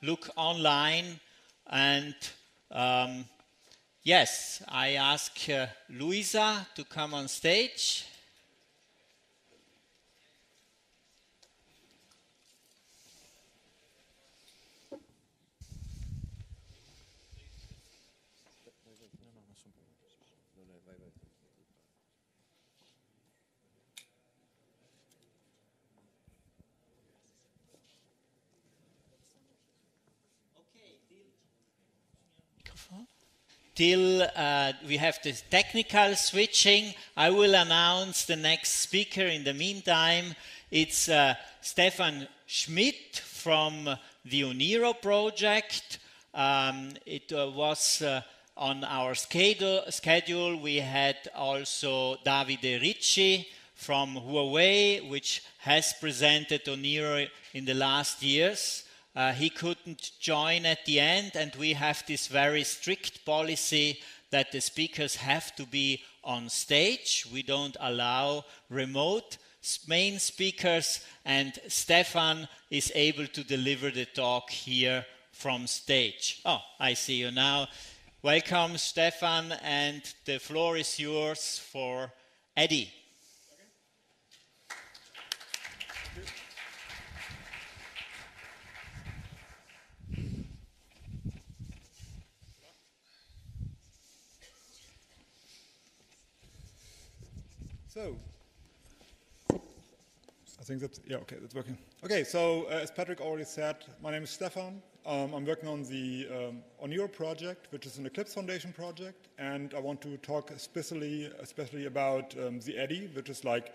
Look online. And yes, I ask Luisa to come on stage. Till we have the technical switching, I will announce the next speaker. In the meantime, it's Stefan Schmidt from the UNIRO project. It was on our schedule. We had also Davide Ricci from Huawei, which has presented UNIRO in the last years. He couldn't join at the end, and we have this very strict policy that the speakers have to be on stage. We don't allow remote main speakers, and Stefan is able to deliver the talk here from stage. Oh, I see you now. Welcome, Stefan, and the floor is yours for Eddie. So, I think that's, yeah, okay, that's working. Okay, so as Patrick already said, my name is Stefan. I'm working on the UNIRO project, which is an Eclipse Foundation project, and I want to talk especially about the EDDI, which is like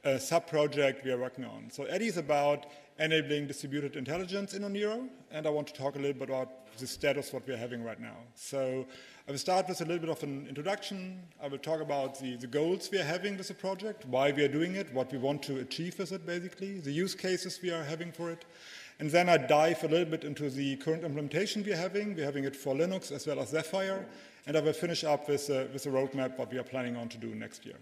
a sub-project we are working on. So EDDI is about enabling distributed intelligence in UNIRO, and I want to talk a little bit about the status what we are having right now. So I will start with a little bit of an introduction. I will talk about the goals we are having with the project, why we are doing it, what we want to achieve with it, basically, the use cases we are having for it. And then I dive a little bit into the current implementation we are having. We're having it for Linux as well as Zephyr. And I will finish up with a roadmap, what we are planning on to do next year.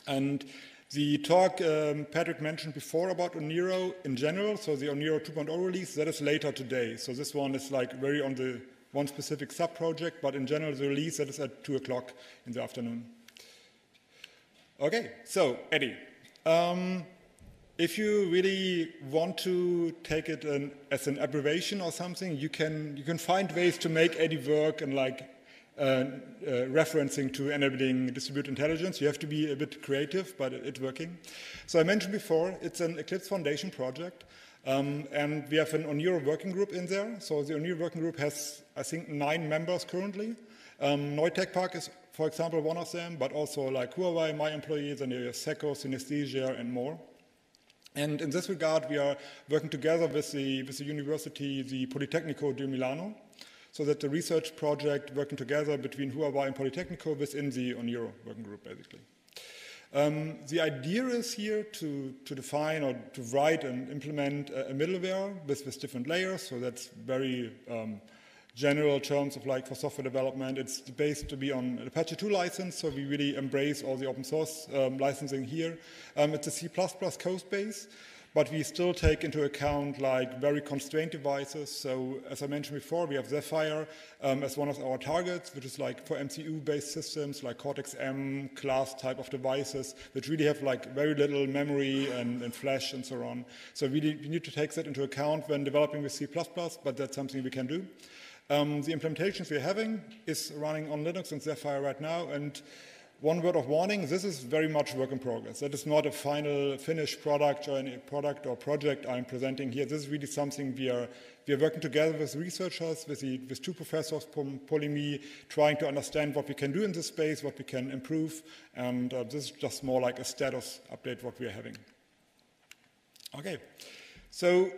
And the talk Patrick mentioned before about UNIRO in general, so the UNIRO 2.0 release, that is later today. So this one is like very on the one specific sub-project, but in general the release, that is at 2 o'clock in the afternoon. Okay, so EDDI. If you really want to take it as an abbreviation or something, you can find ways to make EDDI work and like referencing to enabling distributed intelligence. You have to be a bit creative, but it's working. So I mentioned before, it's an Eclipse Foundation project, and we have an UNIRO working group in there. So the UNIRO working group has, I think, 9 members currently. Neutech Park is, for example, one of them, but also like Huawei, my employees, and SECO, Synesthesia, and more. And in this regard, we are working together with the university, the Politecnico di Milano, so that the research project working together between Huawei and Politecnico within the UNIRO working group, basically. The idea is here to define or to write and implement a middleware with different layers, so that's very general terms of like for software development, it's based to be on an Apache 2 license, so we really embrace all the open source licensing here. It's a C++ code base, but we still take into account like very constrained devices. So as I mentioned before, we have Zephyr as one of our targets, which is like for MCU-based systems like Cortex-M class type of devices, which really have like very little memory and flash and so on. So we need to take that into account when developing with C++, but that's something we can do. The implementations we're having is running on Linux and Zephyr right now, and one word of warning, this is very much work in progress. That is not a final finished product or any product or project I'm presenting here. This is really something we are working together with researchers, with two professors from Polyme, trying to understand what we can do in this space, what we can improve, and this is just more like a status update what we are having. Okay, so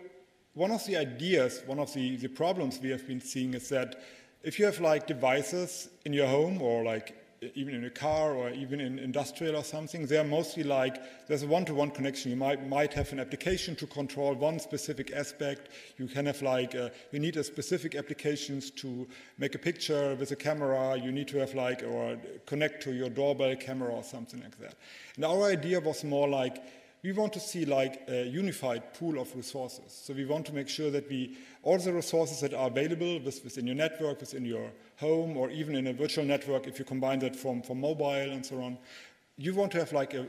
one of the ideas, one of the problems we have been seeing is that if you have like devices in your home or like even in a car or even in industrial or something, they're mostly like, there's a one-to-one connection. You might have an application to control one specific aspect. You can have like, you need a specific applications to make a picture with a camera. You need to have like, or connect to your doorbell camera or something like that. And our idea was more like, we want to see like a unified pool of resources. So we want to make sure that all the resources that are available within your network, within your home, or even in a virtual network, if you combine that from mobile and so on, you want to have like a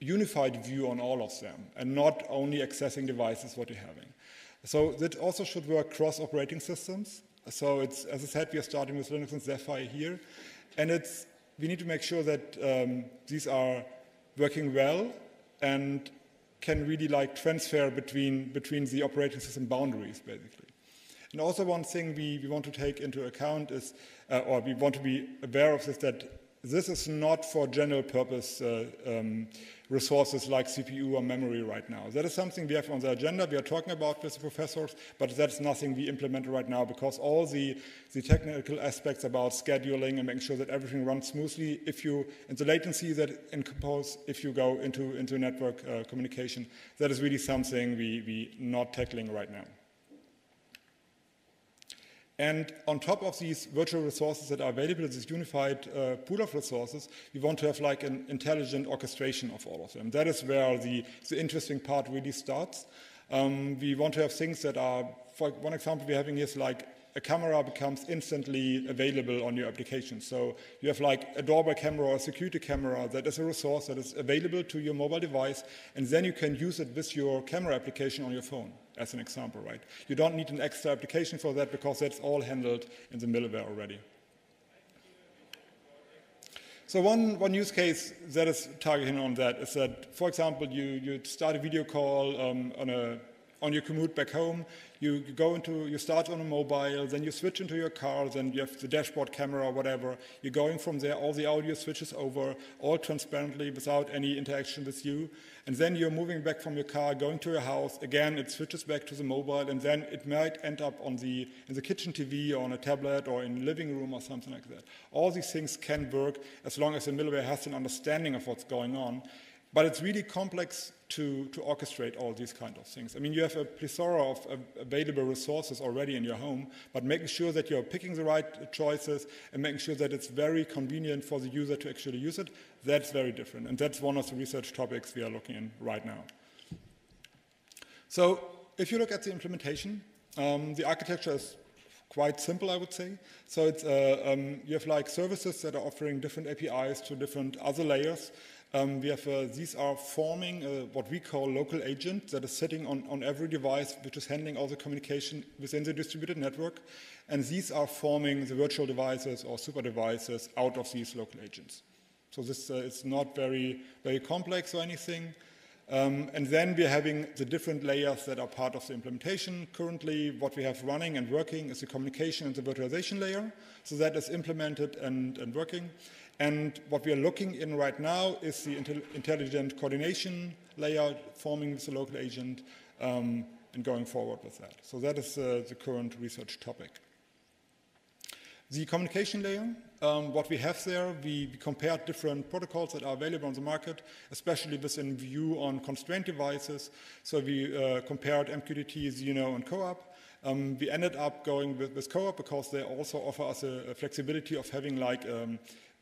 unified view on all of them and not only accessing devices what you're having. So that also should work cross operating systems. So it's, as I said, we are starting with Linux and Zephyr here. And we need to make sure that these are working well and can really like transfer between the operating system boundaries, basically. And also one thing we want to take into account is, or we want to be aware of, is that this is not for general purpose resources like CPU or memory right now. That is something we have on the agenda, we are talking about with the professors, but that's nothing we implement right now because all the technical aspects about scheduling and making sure that everything runs smoothly, and the latency that encompasses if you go into network communication, that is really something we not tackling right now. And on top of these virtual resources that are available, this unified pool of resources, we want to have like an intelligent orchestration of all of them. That is where the interesting part really starts. We want to have things that are, for one example we're having is like a camera becomes instantly available on your application. So you have like a doorbell camera or a security camera that is a resource that is available to your mobile device, and then you can use it with your camera application on your phone, as an example, right? You don't need an extra application for that because that's all handled in the middleware already. So one use case that is targeting on that is that, for example, you start a video call on your commute back home. You start on a mobile, then you switch into your car, then you have the dashboard camera or whatever. You're going from there, all the audio switches over, all transparently without any interaction with you. And then you're moving back from your car, going to your house. Again, it switches back to the mobile, and then it might end up in the kitchen TV or on a tablet or in the living room or something like that. All these things can work as long as the middleware has an understanding of what's going on. But it's really complex to orchestrate all these kind of things. I mean, you have a plethora of available resources already in your home, but making sure that you're picking the right choices and making sure that it's very convenient for the user to actually use it, that's very different. And that's one of the research topics we are looking in right now. So if you look at the implementation, the architecture is quite simple, I would say. So it's, you have like services that are offering different APIs to different other layers. These are forming what we call local agent that is sitting on every device which is handling all the communication within the distributed network. And these are forming the virtual devices or super devices out of these local agents. So this is not very, very complex or anything. And then we're having the different layers that are part of the implementation. Currently, what we have running and working is the communication and the virtualization layer. So that is implemented and working. And what we are looking in right now is the intelligent coordination layer forming with the local agent and going forward with that. So that is the current research topic. The communication layer, what we have there, we compared different protocols that are available on the market, especially within view on constrained devices. So we compared MQTT, Xeno, and CoAP. We ended up going with Co-op because they also offer us a flexibility of having like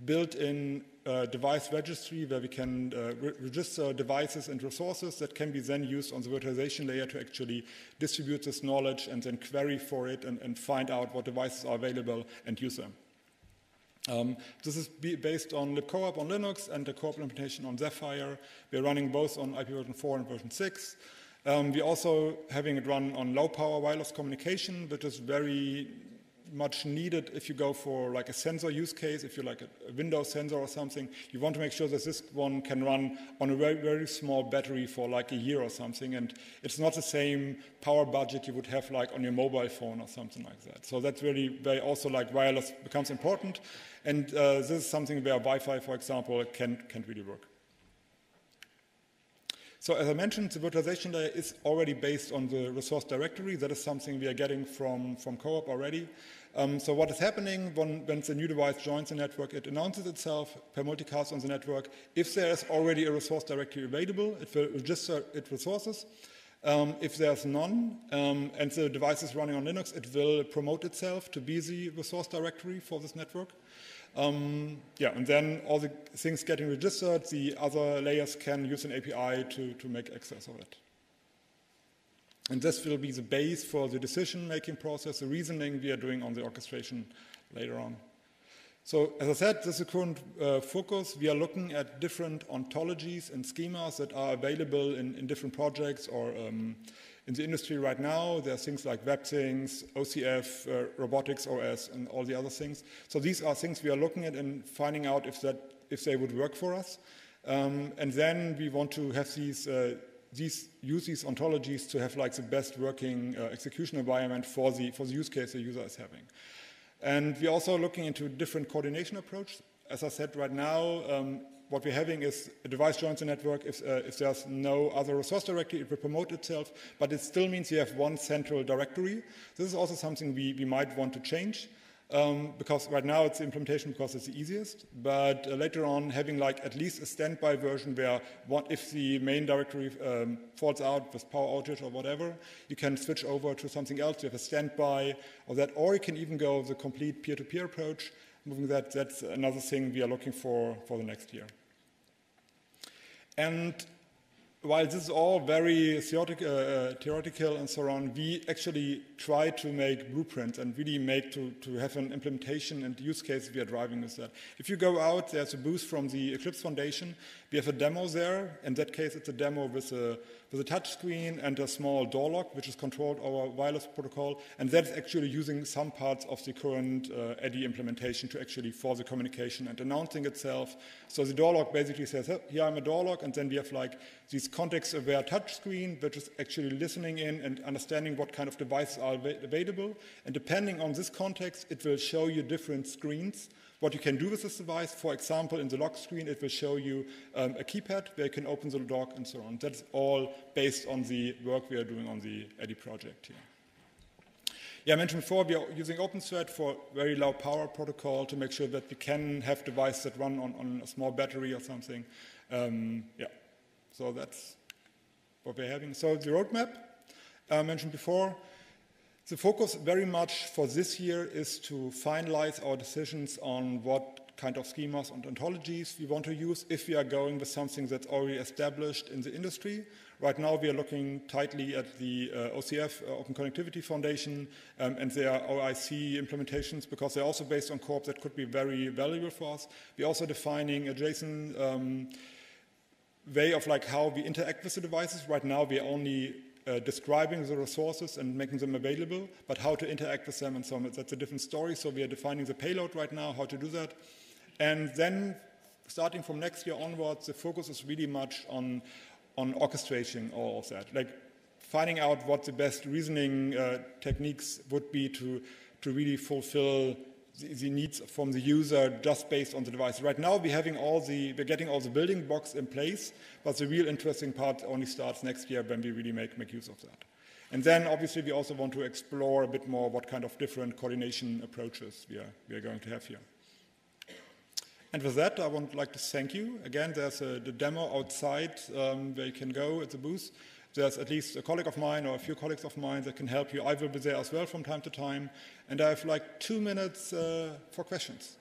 built-in device registry where we can register devices and resources that can be then used on the virtualization layer to actually distribute this knowledge and then query for it and find out what devices are available and use them. This is based on libcoop on Linux and the Co-op implementation on Zephyr. We're running both on IP version 4 and version 6. We're also having it run on low-power wireless communication, which is very much needed if you go for like a sensor use case, if you're like a Windows sensor or something. You want to make sure that this one can run on a very, very small battery for like a year or something, and it's not the same power budget you would have like on your mobile phone or something like that. So that's really where also like wireless becomes important, and this is something where Wi-Fi, for example, can't really work. So as I mentioned, the virtualization layer is already based on the resource directory. That is something we are getting from Co-op already. So what is happening when the new device joins the network, it announces itself per multicast on the network. If there is already a resource directory available, it will register its resources. If there's none, and the device is running on Linux, it will promote itself to be the resource directory for this network. And then all the things getting registered, the other layers can use an API to make access of it. And this will be the base for the decision-making process, the reasoning we are doing on the orchestration later on. So as I said, this is the current focus. We are looking at different ontologies and schemas that are available in different projects or in the industry right now. There are things like WebThings, OCF, Robotics OS, and all the other things. So these are things we are looking at and finding out if they would work for us. And then we want to have use these ontologies to have like the best working execution environment for the use case the user is having. And we're also looking into different coordination approach. As I said right now, what we're having is a device joins the network. If there's no other resource directory, it will promote itself, but it still means you have one central directory. This is also something we might want to change, because right now it's the implementation because it's the easiest, but later on having like at least a standby version where if the main directory falls out with power outage or whatever, you can switch over to something else. You have a standby or that, or you can even go the complete peer-to-peer approach. Moving that's another thing we are looking for the next year. And while this is all very theoretical and so on, we actually try to make blueprints and really make to have an implementation and use case we are driving with that. If you go out, there's a booth from the Eclipse Foundation. We have a demo there. In that case, it's a demo with a touch screen and a small door lock, which is controlled over wireless protocol. And that's actually using some parts of the current ADI implementation to actually for the communication and announcing itself. So the door lock basically says, oh, here I'm a door lock. And then we have like this context-aware touch screen, which is actually listening in and understanding what kind of devices are available. And depending on this context, it will show you different screens, what you can do with this device. For example, in the lock screen, it will show you a keypad where you can open the lock and so on. That's all based on the work we are doing on the ADI project here. Yeah, I mentioned before, we are using OpenThread for very low power protocol to make sure that we can have devices that run on a small battery or something. So that's what we're having. So the roadmap, I mentioned before, the focus very much for this year is to finalize our decisions on what kind of schemas and ontologies we want to use if we are going with something that's already established in the industry. Right now we are looking tightly at the OCF, Open Connectivity Foundation, and their OIC implementations because they're also based on Co-op that could be very valuable for us. We're also defining a JSON way of like how we interact with the devices. Right now we are only describing the resources and making them available, but how to interact with them and so on, that's a different story. So we are defining the payload right now, how to do that. And then starting from next year onwards, the focus is really much on orchestrating all of that, like finding out what the best reasoning techniques would be to really fulfill the needs from the user just based on the device. Right now we're getting all the building blocks in place, but the real interesting part only starts next year when we really make use of that. And then obviously we also want to explore a bit more what kind of different coordination approaches we are going to have here. And with that, I would like to thank you. Again, there's the demo outside where you can go at the booth. there's at least a colleague of mine or a few colleagues of mine that can help you. I will be there as well from time to time. And I have like 2 minutes for questions.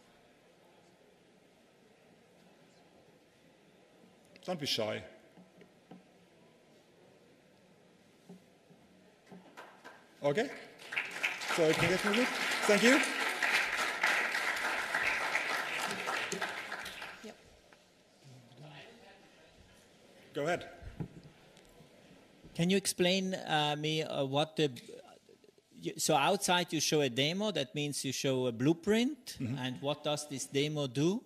Don't be shy. Okay? So you can get me good? Thank you. Yep. Go ahead. Can you explain me what the... So outside you show a demo, that means you show a blueprint, and what does this demo do?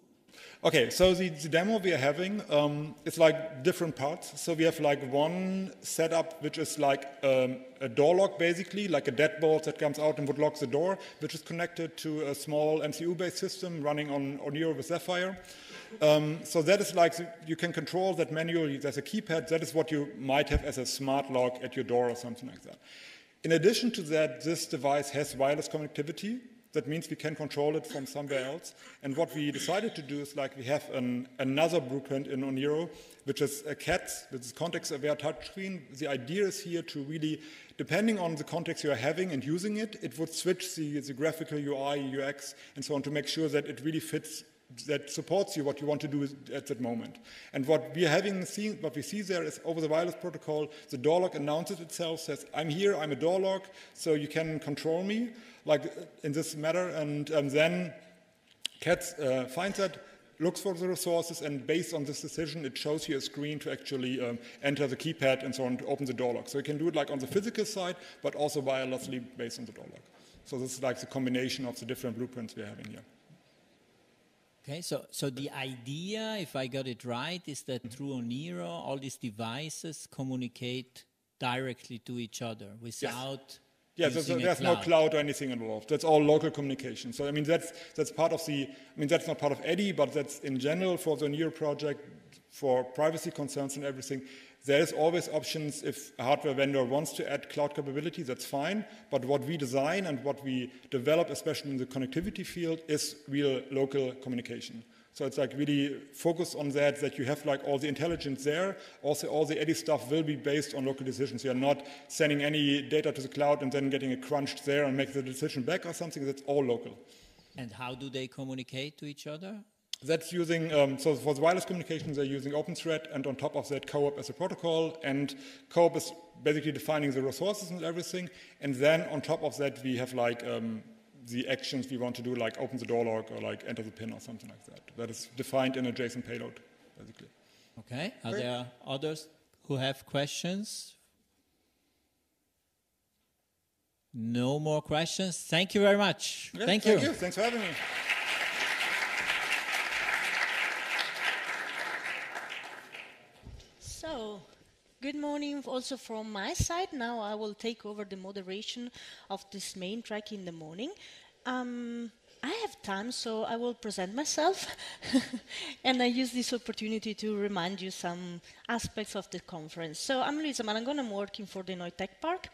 Okay, so the demo we are having, it's like different parts. So we have like one setup which is like a door lock basically, like a deadbolt that comes out and would lock the door, which is connected to a small MCU-based system running on Oniro with Sapphire. So that is like, you can control that manually. There's a keypad. That is what you might have as a smart lock at your door or something like that. In addition to that, this device has wireless connectivity. That means we can control it from somewhere else. And what we decided to do is like we have another blueprint in Oniro, which is a CAT, which is context-aware touchscreen. The idea is here to really, depending on the context you are having and using it, it would switch the graphical UI, UX, and so on to make sure that it really fits, that supports you what you want to do at that moment. And what we see there is over the wireless protocol, the door lock announces itself, says, I'm here, I'm a door lock, so you can control me, like in this matter, and then CAT finds that, looks for the resources, and based on this decision, it shows you a screen to actually enter the keypad and so on to open the door lock. So you can do it like on the physical side, but also wirelessly based on the door lock. So this is like the combination of the different blueprints we're having here. Okay, so the idea, if I got it right, is that through Oniro, all these devices communicate directly to each other without using there's no cloud or anything involved. That's all local communication. So I mean that's part of the. I mean that's not part of EDI, but that's in general for the Oniro project for privacy concerns and everything. There is always options if a hardware vendor wants to add cloud capability, that's fine. But what we design and what we develop, especially in the connectivity field, is real local communication. So it's like really focused on that you have like all the intelligence there. Also, all the EDI stuff will be based on local decisions. You're not sending any data to the cloud and then getting it crunched there and make the decision back or something. That's all local. And how do they communicate to each other? That's using, so for the wireless communication, they're using OpenThread, and on top of that, CoAP as a protocol. And CoAP is basically defining the resources and everything. And then on top of that, we have like the actions we want to do, like open the door lock or like enter the pin or something like that. That is defined in a JSON payload, basically. Okay. Are there others who have questions? No more questions. Thank you very much. Yeah, thank you. Thanks for having me. So, good morning also from my side. Now I will take over the moderation of this main track in the morning. I have time, so I will present myself. And I use this opportunity to remind you some aspects of the conference. So I'm Luisa Marangon, I'm working for the Hanoi Tech Park.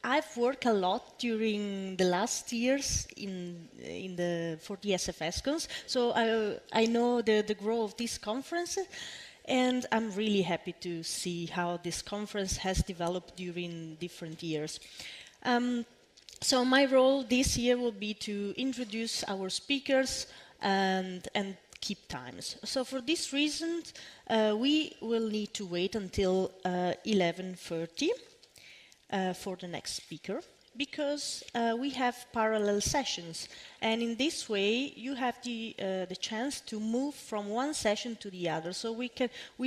I've worked a lot during the last years for the SFSCons, so I know the growth of this conference. And I'm really happy to see how this conference has developed during different years. So my role this year will be to introduce our speakers and keep times. So for this reason, we will need to wait until 11:30 for the next speaker, because we have parallel sessions, and in this way you have the chance to move from one session to the other. So we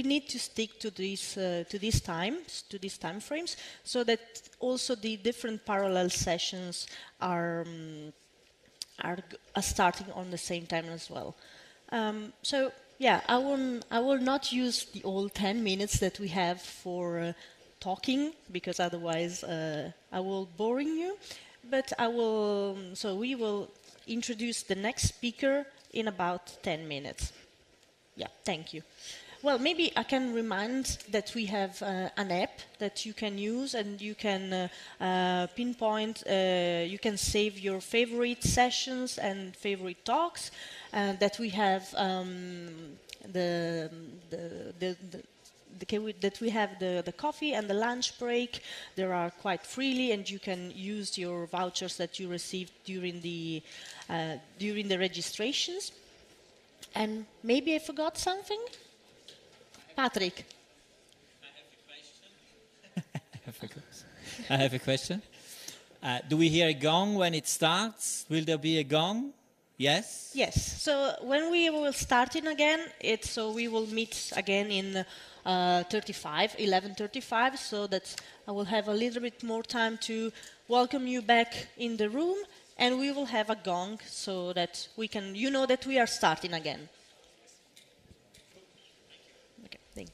need to stick to these time frames, so that also the different parallel sessions are starting on the same time as well. So yeah, I will not use the all 10 minutes that we have for talking, because otherwise I will boring you. But we will introduce the next speaker in about 10 minutes. Yeah, thank you. Well, maybe I can remind that we have an app that you can use, and you can pinpoint, you can save your favorite sessions and favorite talks, that we have the coffee and the lunch break. They are quite freely, and you can use your vouchers that you received during the registrations. And maybe I forgot something? Patrick. I have a question. Do we hear a gong when it starts? Will there be a gong? Yes? Yes. So when we will start in again, we will meet again in 11:35, so that I will have a little bit more time to welcome you back in the room, and we will have a gong so that you know that we are starting again. Okay, thank you.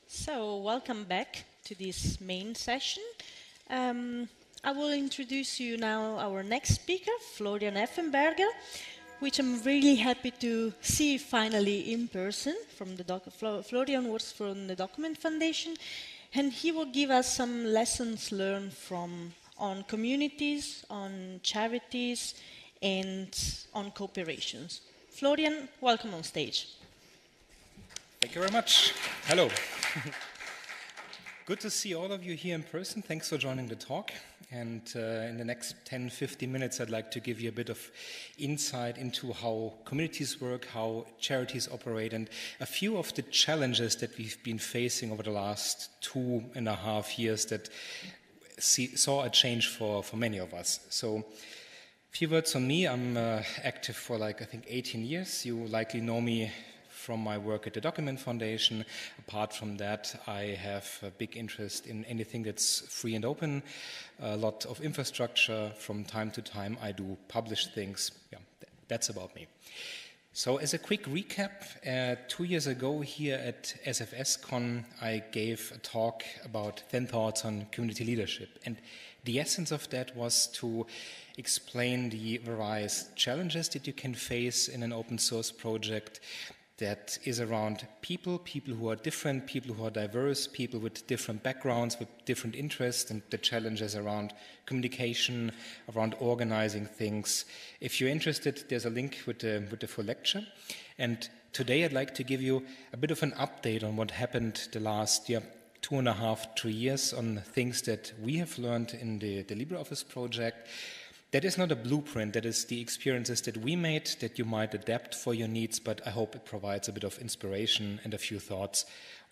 So, welcome back to this main session. I will introduce you now our next speaker, Florian Effenberger, which I'm really happy to see finally in person. Florian works from the Document Foundation, and he will give us some lessons learned on communities, on charities, and on cooperations. Florian, welcome on stage. Thank you very much. Hello. Good to see all of you here in person. Thanks for joining the talk. And in the next 10-15 minutes, I'd like to give you a bit of insight into how communities work, how charities operate, and a few of the challenges that we've been facing over the last 2.5 years that saw a change for many of us. So, a few words on me. I'm active for I think 18 years. You likely know me from my work at the Document Foundation. Apart from that, I have a big interest in anything that's free and open, a lot of infrastructure. From time to time, I do publish things. Yeah, that's about me. So as a quick recap, 2 years ago here at SFSCon, I gave a talk about 10 thoughts on community leadership. And the essence of that was to explain the various challenges that you can face in an open source project that is around people who are different, people who are diverse, people with different backgrounds, with different interests, and the challenges around communication, around organizing things. If you're interested, there's a link with the full lecture. And today I'd like to give you a bit of an update on what happened the last 2.5, 3 years on things that we have learned in the LibreOffice project. That is not a blueprint, that is the experiences that we made that you might adapt for your needs, but I hope it provides a bit of inspiration and a few thoughts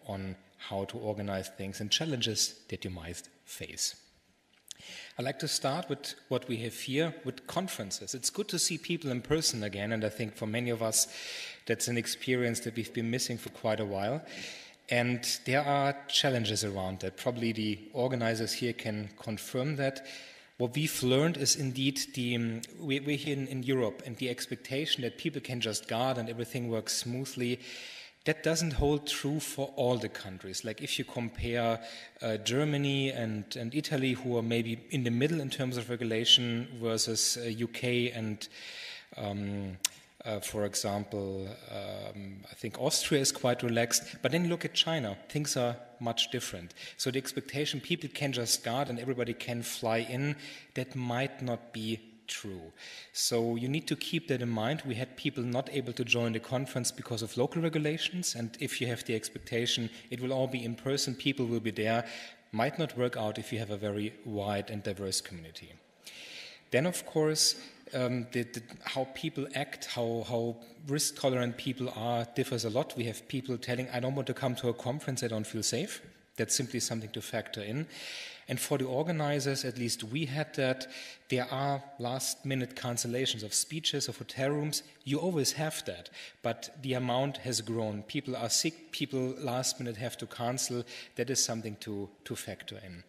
on how to organize things and challenges that you might face. I'd like to start with what we have here with conferences. It's good to see people in person again, and I think for many of us that's an experience that we've been missing for quite a while. And there are challenges around that. Probably the organizers here can confirm that. What we've learned is indeed we're here in Europe, and the expectation that people can just guard and everything works smoothly, That doesn't hold true for all the countries. Like if you compare Germany and Italy, who are maybe in the middle in terms of regulation, versus UK and, for example, I think Austria is quite relaxed. But then you look at China, things are much different. So the expectation people can just guard and everybody can fly in, that might not be true. So you need to keep that in mind. We had people not able to join the conference because of local regulations, and if you have the expectation it will all be in person, people will be there, might not work out if you have a very wide and diverse community. Then, of course, how people act, how risk-tolerant people are, differs a lot. We have people telling, I don't want to come to a conference, I don't feel safe. That's simply something to factor in. And for the organizers, at least we had that, there are last-minute cancellations of speeches, of hotel rooms. You always have that, but the amount has grown. People are sick, people last-minute have to cancel. That is something to factor in.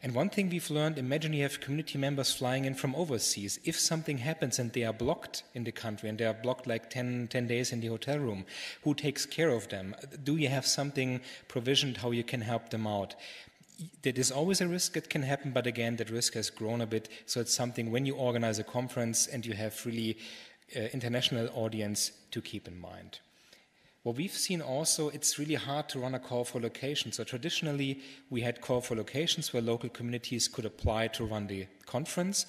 And one thing we've learned, imagine you have community members flying in from overseas. If something happens and they are blocked in the country and they are blocked like 10 days in the hotel room, who takes care of them? Do you have something provisioned how you can help them out? There is always a risk that can happen, but again, that risk has grown a bit. So it's something when you organize a conference and you have really international audience to keep in mind. What we've seen also, it's really hard to run a call for location. So traditionally, we had call for locations where local communities could apply to run the conference.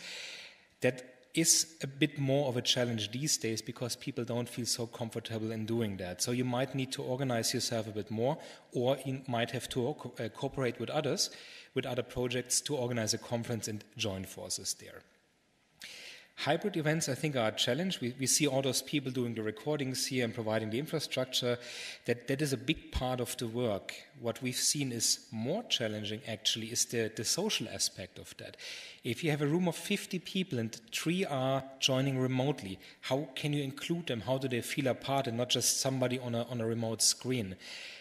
That is a bit more of a challenge these days because people don't feel so comfortable in doing that. So you might need to organize yourself a bit more, or you might have to cooperate with others, with other projects to organize a conference and join forces there. Hybrid events, I think, are a challenge. We see all those people doing the recordings here and providing the infrastructure. That is a big part of the work. What we've seen is more challenging, actually, is the social aspect of that. If you have a room of 50 people and 3 are joining remotely, how can you include them? How do they feel a part and not just somebody on a remote screen?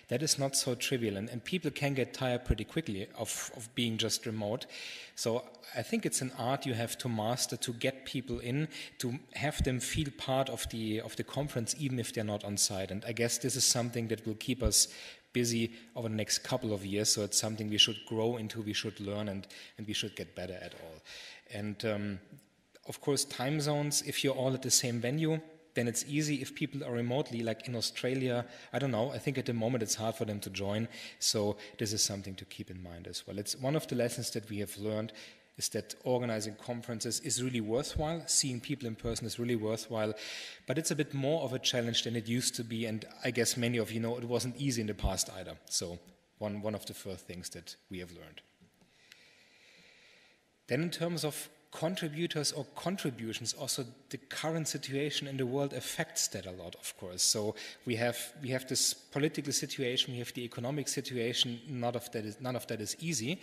That is not so trivial, and people can get tired pretty quickly of being just remote. So I think it's an art you have to master to get people in, to have them feel part of the conference, even if they're not on site. And I guess this is something that will keep us busy over the next couple of years. So it's something we should grow into, we should learn, and we should get better at all. And of course, time zones, if you're all at the same venue, then it's easy. If people are remotely, like in Australia, I don't know, I think at the moment it's hard for them to join. So this is something to keep in mind as well. It's one of the lessons that we have learned is that organizing conferences is really worthwhile. Seeing people in person is really worthwhile. But it's a bit more of a challenge than it used to be. And I guess many of you know it wasn't easy in the past either. So one of the first things that we have learned. Then in terms of contributors or contributions, also the current situation in the world affects that a lot, of course. So we have this political situation, we have the economic situation, none of that is easy.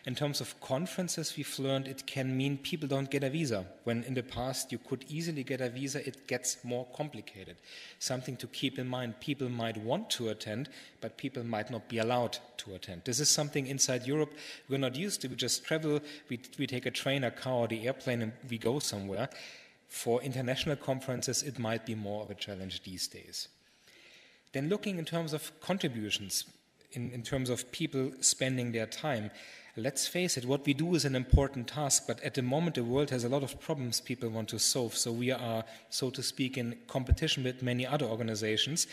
In terms of conferences, we've learned it can mean people don't get a visa. When in the past you could easily get a visa, it gets more complicated. Something to keep in mind, people might want to attend, but people might not be allowed to attend. This is something inside Europe we're not used to. We just travel, we take a train, a car, or the airplane, and we go somewhere. For international conferences, it might be more of a challenge these days. Then looking in terms of contributions, in terms of people spending their time, let's face it, what we do is an important task, but at the moment the world has a lot of problems people want to solve, so we are, so to speak, in competition with many other organizations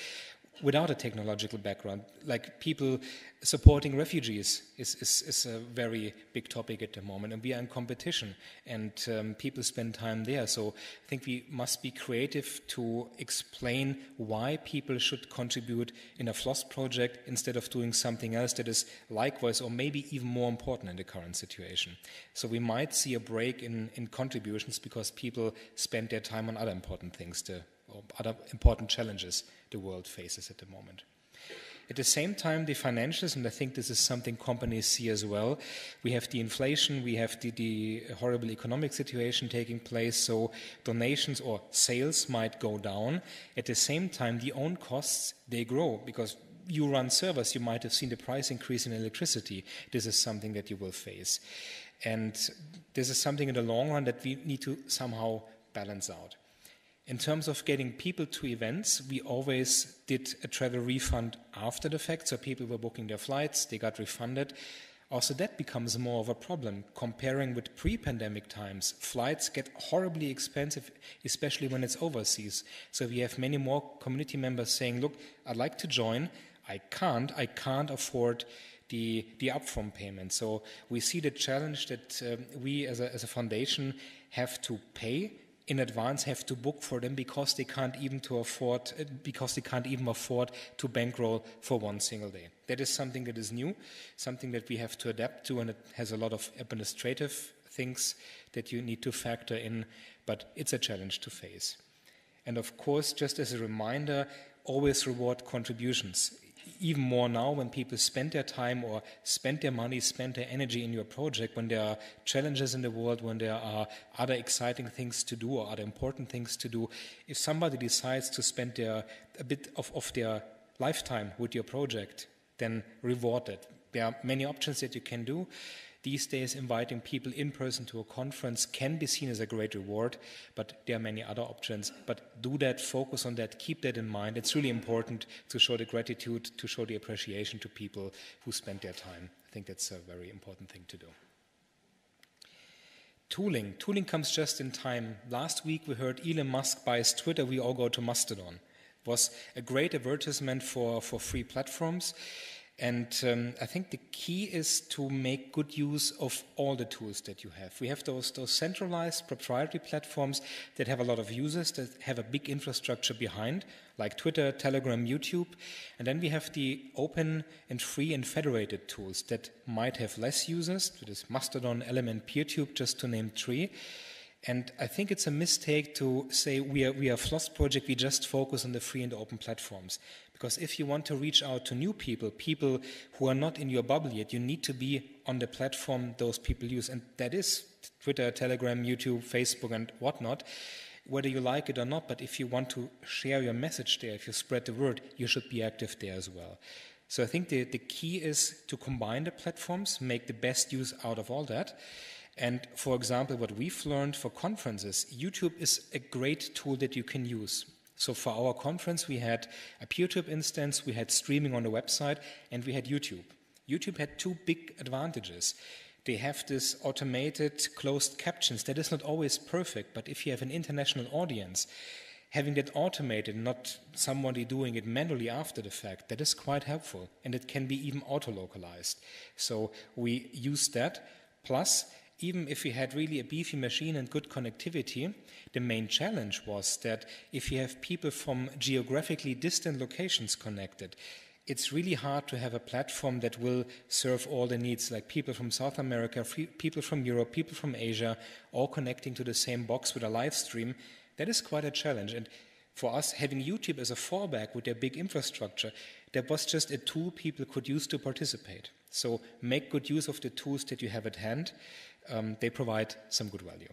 without a technological background. Like people supporting refugees is a very big topic at the moment, and we are in competition, and people spend time there. So I think we must be creative to explain why people should contribute in a FLOSS project instead of doing something else that is likewise or maybe even more important in the current situation. So we might see a break in contributions because people spend their time on other important things, or other important challenges the world faces at the moment. At the same time, the financials, and I think this is something companies see as well, we have the inflation, we have the horrible economic situation taking place, so donations or sales might go down. At the same time, the own costs, they grow, because you run servers, you might have seen the price increase in electricity. This is something that you will face. And this is something in the long run that we need to somehow balance out. In terms of getting people to events, we always did a travel refund after the fact, so people were booking their flights, they got refunded. Also, that becomes more of a problem. Comparing with pre-pandemic times, flights get horribly expensive, especially when it's overseas. So we have many more community members saying, look, I'd like to join, I can't afford the upfront payment. So we see the challenge that we as a foundation have to pay in advance, have to book for them because they can't even afford to bankroll for one single day. That is something that is new, something that we have to adapt to, and it has a lot of administrative things that you need to factor in, but it's a challenge to face. And of course, just as a reminder, always reward contributions. Even more now when people spend their time or spend their money, spend their energy in your project, when there are challenges in the world, when there are other exciting things to do or other important things to do, if somebody decides to spend a bit of their lifetime with your project, then reward it. There are many options that you can do. These days, inviting people in person to a conference can be seen as a great reward, but there are many other options. But do that, focus on that, keep that in mind. It's really important to show the gratitude, to show the appreciation to people who spend their time. I think that's a very important thing to do. Tooling. Tooling comes just in time. Last week we heard Elon Musk buys Twitter, we all go to Mastodon. It was a great advertisement for free platforms. And I think the key is to make good use of all the tools that you have. We have those centralized proprietary platforms that have a lot of users, that have a big infrastructure behind, like Twitter, Telegram, YouTube. And then we have the open and free and federated tools that might have less users, that is Mastodon, Element, PeerTube, just to name 3. And I think it's a mistake to say we are a FLOSS project, we just focus on the free and open platforms. Because if you want to reach out to new people, people who are not in your bubble yet, you need to be on the platform those people use. And that is Twitter, Telegram, YouTube, Facebook, and whatnot, whether you like it or not. But if you want to share your message there, if you spread the word, you should be active there as well. So I think the key is to combine the platforms, make the best use out of all that. And for example, what we've learned for conferences, YouTube is a great tool that you can use. So for our conference, we had a PeerTube instance, we had streaming on the website, and we had YouTube. YouTube had 2 big advantages. They have this automated closed captions. That is not always perfect, but if you have an international audience, having that automated, not somebody doing it manually after the fact, that is quite helpful, and it can be even auto-localized. So we used that. Plus, even if we had really a beefy machine and good connectivity, the main challenge was that if you have people from geographically distant locations connected, it's really hard to have a platform that will serve all the needs, like people from South America, people from Europe, people from Asia, all connecting to the same box with a live stream. That is quite a challenge. And for us, having YouTube as a fallback with their big infrastructure, that was just a tool people could use to participate. So make good use of the tools that you have at hand. They provide some good value.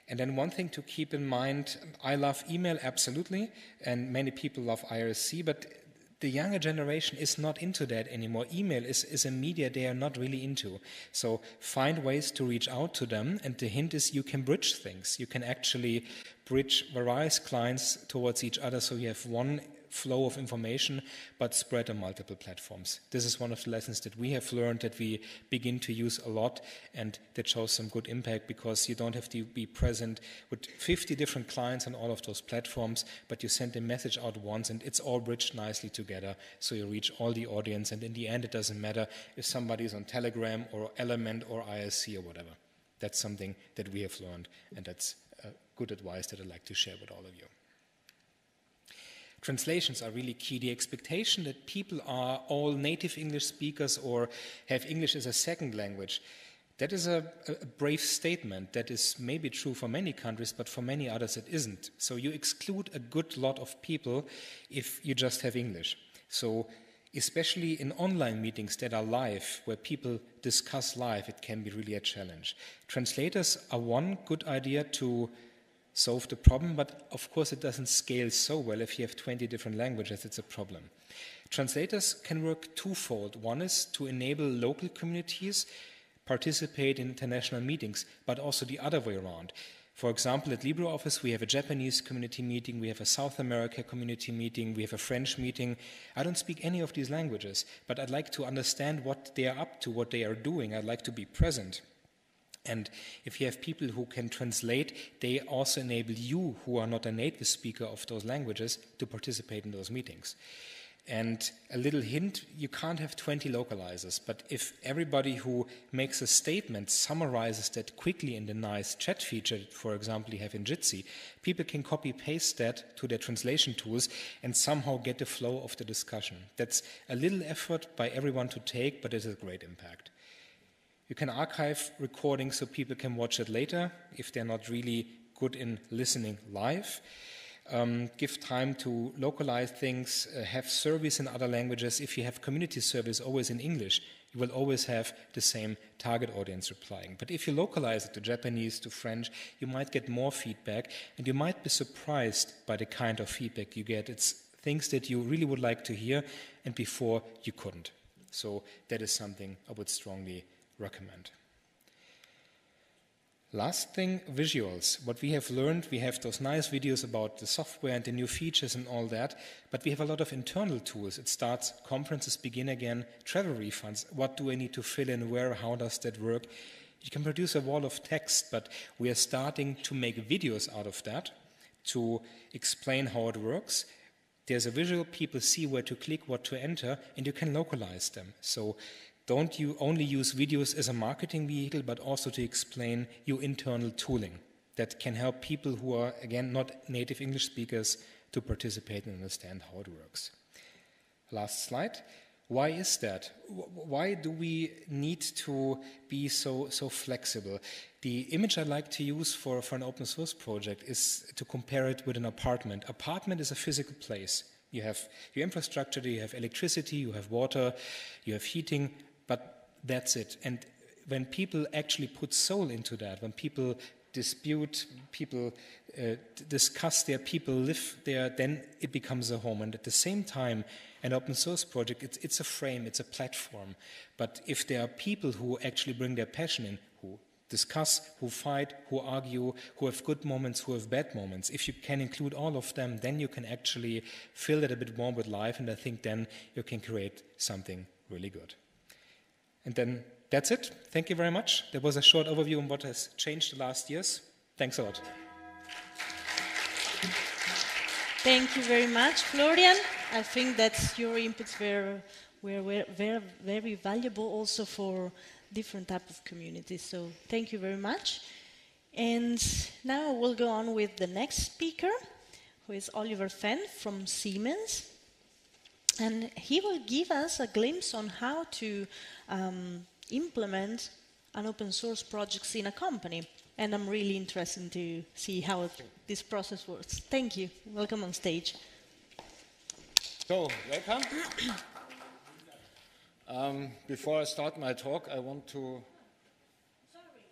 And then one thing to keep in mind, I love email, absolutely, and many people love IRC, but the younger generation is not into that anymore. Email is a media they are not really into. So find ways to reach out to them, and the hint is you can bridge things. You can actually bridge various clients towards each other, so you have one flow of information, but spread on multiple platforms. This is one of the lessons that we have learned that we begin to use a lot, and that shows some good impact, because you don't have to be present with 50 different clients on all of those platforms, but you send a message out once and it's all bridged nicely together, so you reach all the audience, and in the end it doesn't matter if somebody is on Telegram or Element or IRC or whatever. That's something that we have learned, and that's good advice that I'd like to share with all of you. Translations are really key. The expectation that people are all native English speakers or have English as a second language, that is a brave statement. That is maybe true for many countries, but for many others it isn't. So you exclude a good lot of people if you just have English. So especially in online meetings that are live, where people discuss live, it can be really a challenge. Translators are one good idea to solve the problem, but of course it doesn't scale so well. If you have 20 different languages, it's a problem. Translators can work twofold. One is to enable local communities participate in international meetings, but also the other way around. For example, at LibreOffice, we have a Japanese community meeting, we have a South America community meeting, we have a French meeting. I don't speak any of these languages, but I'd like to understand what they are up to, what they are doing. I'd like to be present. And if you have people who can translate, they also enable you, who are not a native speaker of those languages, to participate in those meetings. And a little hint, you can't have 20 localizers, but if everybody who makes a statement summarizes that quickly in the nice chat feature, for example, you have in Jitsi, people can copy-paste that to their translation tools and somehow get the flow of the discussion. That's a little effort by everyone to take, but it has a great impact. You can archive recordings so people can watch it later if they're not really good in listening live. Give time to localize things, have surveys in other languages. If you have community surveys always in English, you will always have the same target audience replying. But if you localize it to Japanese, to French, you might get more feedback, and you might be surprised by the kind of feedback you get. It's things that you really would like to hear, and before you couldn't. So that is something I would strongly recommend. Last thing, visuals. What we have learned, we have those nice videos about the software and the new features and all that, but we have a lot of internal tools. It starts, conferences begin again, travel refunds. What do I need to fill in where? How does that work? You can produce a wall of text, but we are starting to make videos out of that to explain how it works. There's a visual, people see where to click, what to enter, and you can localize them. So don't you only use videos as a marketing vehicle, but also to explain your internal tooling that can help people who are, again, not native English speakers to participate and understand how it works. Last slide. Why is that? Why do we need to be so flexible? The image I like to use for an open source project is to compare it with an apartment. Apartment is a physical place. You have your infrastructure, you have electricity, you have water, you have heating, but that's it. And when people actually put soul into that, when people dispute, people discuss there, people live there, then it becomes a home. And at the same time, an open source project, it's a frame, it's a platform. But if there are people who actually bring their passion in, who discuss, who fight, who argue, who have good moments, who have bad moments, if you can include all of them, then you can actually fill it a bit more with life, and I think then you can create something really good. And then that's it. Thank you very much. That was a short overview on what has changed the last years. Thanks a lot. Thank you very much, Florian. I think that your inputs were very, very valuable also for different type of communities. So thank you very much. And now we'll go on with the next speaker, who is Oliver Fenn from Siemens. And he will give us a glimpse on how to implement an open source project in a company. And I'm really interested to see how this process works. Thank you. Welcome on stage. So, welcome. Before I start my talk, I want to... Sorry.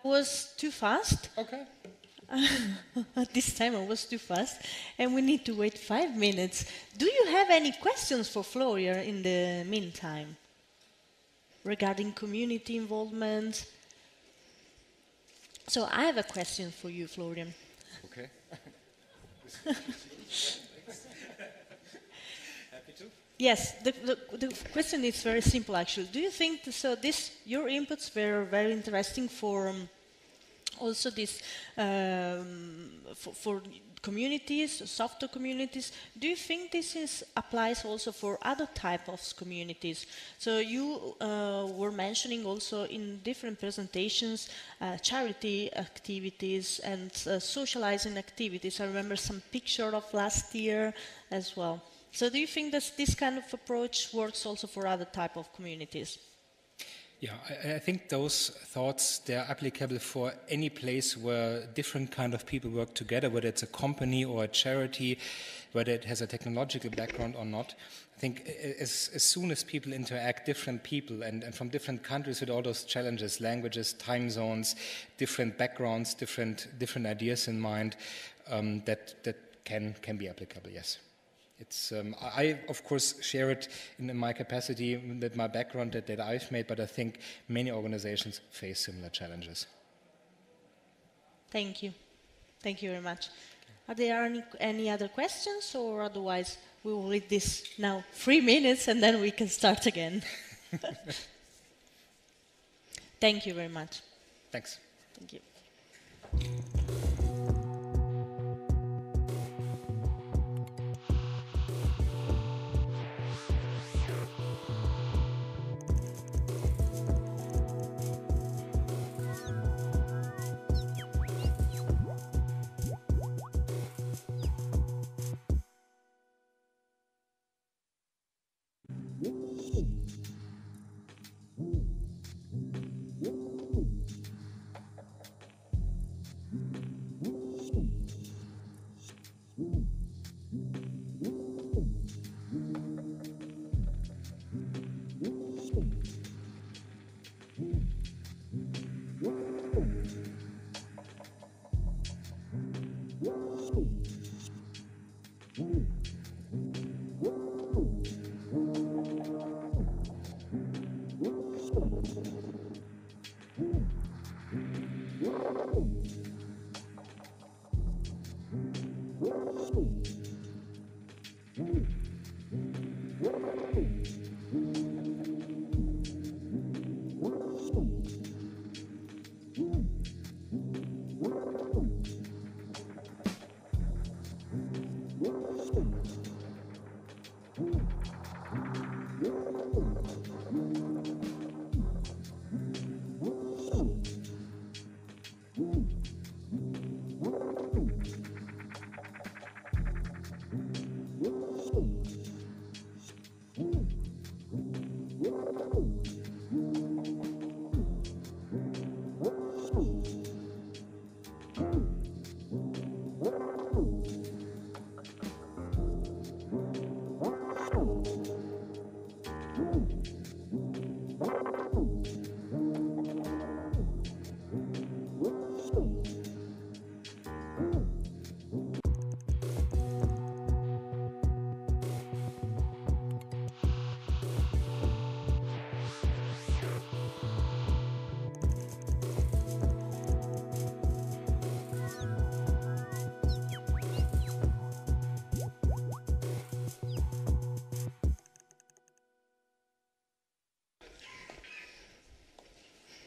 I was too fast. Okay. This time I was too fast, and we need to wait 5 minutes. Do you have any questions for Florian in the meantime regarding community involvement? So I have a question for you, Florian. Okay. Happy to? Yes, the question is very simple, actually. Do you think your inputs were very interesting for also this for communities, software communities? Do you think this applies also for other type of communities? So you were mentioning also in different presentations charity activities and socializing activities. I remember some picture of last year as well. So do you think that this kind of approach works also for other type of communities? Yeah, I think those thoughts, they're applicable for any place where different kind of people work together, whether it's a company or a charity, whether it has a technological background or not. I think as soon as people interact, different people and from different countries with all those challenges, languages, time zones, different backgrounds, different ideas in mind, that can be applicable, yes. It's, I, of course, share it in my capacity, with my background that I've made, but I think many organizations face similar challenges. Thank you. Thank you very much. Are there any other questions, or otherwise we will read this now 3 minutes and then we can start again? Thank you very much. Thanks. Thank you.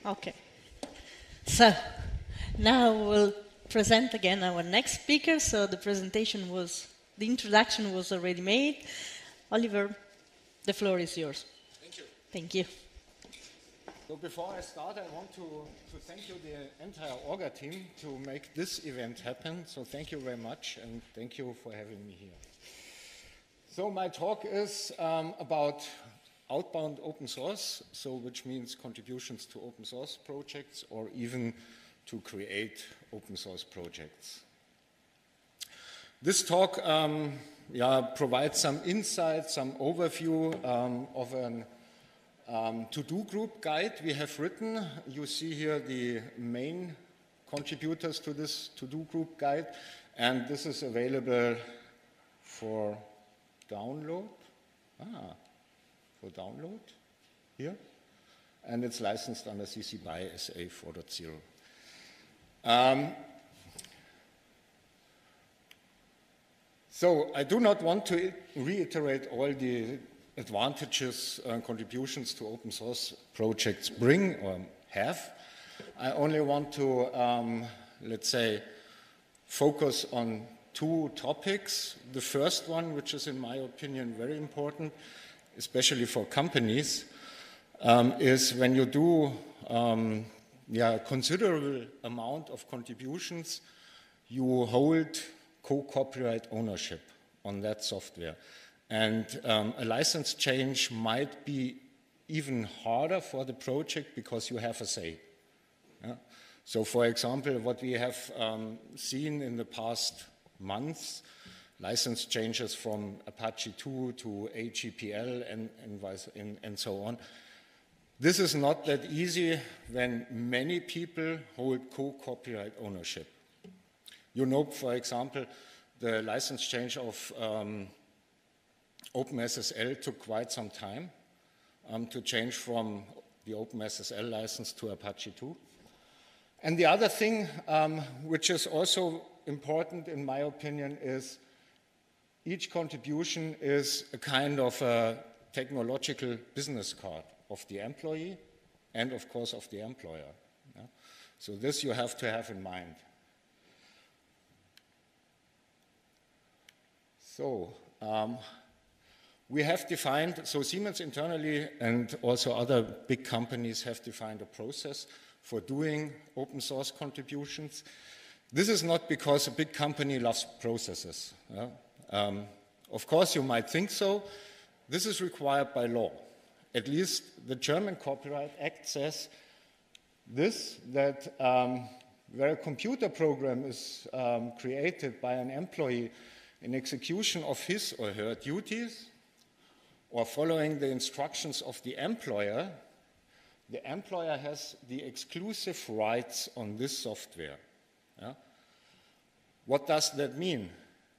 Okay. So now we'll present again our next speaker. So the introduction was already made. Oliver, the floor is yours. Thank you. Thank you. So before I start, I want to thank you, the entire Orga team, to make this event happen. So thank you very much, and thank you for having me here. So my talk is about outbound open source, so which means contributions to open source projects or even to create open source projects. This talk provides some insight, some overview of an to-do group guide we have written. You see here the main contributors to this to-do group guide, and this is available for download. For download here, and it's licensed under CC BY SA 4.0. So I do not want to reiterate all the advantages and contributions to open source projects bring or have. I only want to, let's say, focus on two topics. The first one, which is in my opinion very important, especially for companies, is when you do considerable amount of contributions, you hold co-copyright ownership on that software. And a license change might be even harder for the project because you have a say. Yeah? So for example, what we have seen in the past months, license changes from Apache 2 to AGPL and so on. This is not that easy when many people hold co-copyright ownership. You know, for example, the license change of OpenSSL took quite some time to change from the OpenSSL license to Apache 2. And the other thing, which is also important in my opinion, is each contribution is a kind of a technological business card of the employee and of course of the employer. Yeah? So this you have to have in mind. So we have defined, so Siemens internally and also other big companies have defined a process for doing open source contributions. This is not because a big company loves processes. Yeah? Of course you might think so. This is required by law. At least the German Copyright Act says this, that where a computer program is created by an employee in execution of his or her duties or following the instructions of the employer has the exclusive rights on this software. Yeah? What does that mean?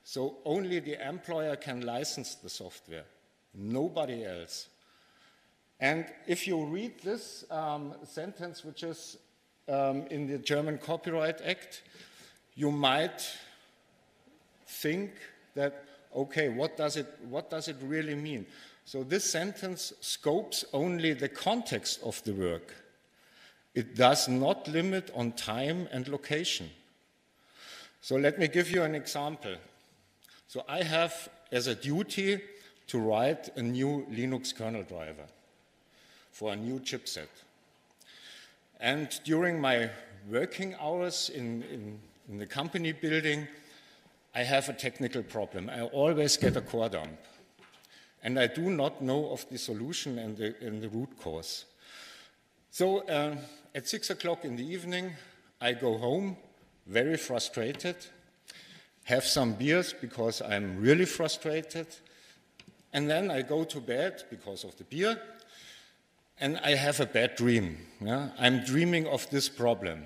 So only the employer can license the software, nobody else. And if you read this sentence, which is in the German Copyright Act, you might think that, okay, what does it really mean? So this sentence scopes only the context of the work. It does not limit on time and location. So let me give you an example. So I have as a duty to write a new Linux kernel driver for a new chipset. And during my working hours in the company building, I have a technical problem. I always get a core dump. And I do not know of the solution and the root cause. So at 6 o'clock in the evening, I go home, very frustrated, have some beers because I'm really frustrated, and then I go to bed because of the beer, and I have a bad dream. Yeah? I'm dreaming of this problem,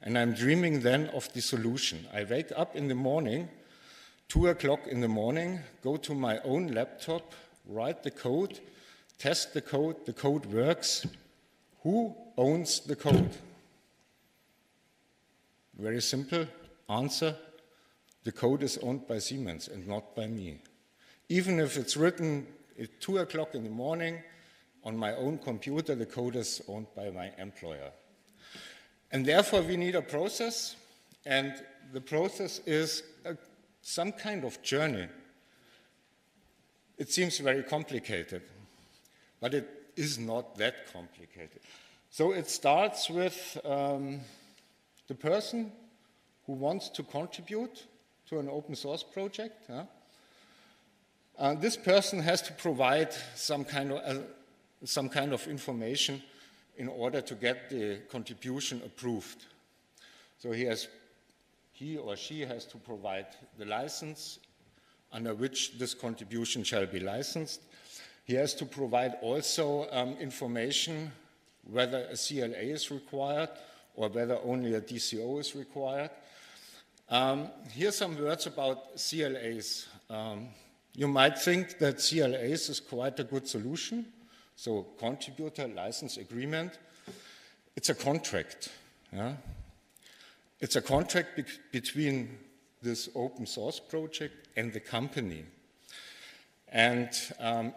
and I'm dreaming then of the solution. I wake up in the morning, 2 o'clock in the morning, go to my own laptop, write the code, test the code works. Who owns the code? Very simple answer, the code is owned by Siemens and not by me. Even if it's written at 2 o'clock in the morning on my own computer, the code is owned by my employer. And therefore we need a process, and the process is some kind of journey. It seems very complicated, but it is not that complicated. So it starts with the person who wants to contribute to an open source project. Yeah? This person has to provide some kind of information in order to get the contribution approved. So he or she has to provide the license under which this contribution shall be licensed. He has to provide also information whether a CLA is required or whether only a DCO is required. Here's some words about CLAs. You might think that CLAs is quite a good solution. So contributor license agreement, it's a contract. Yeah? It's a contract between this open source project and the company. And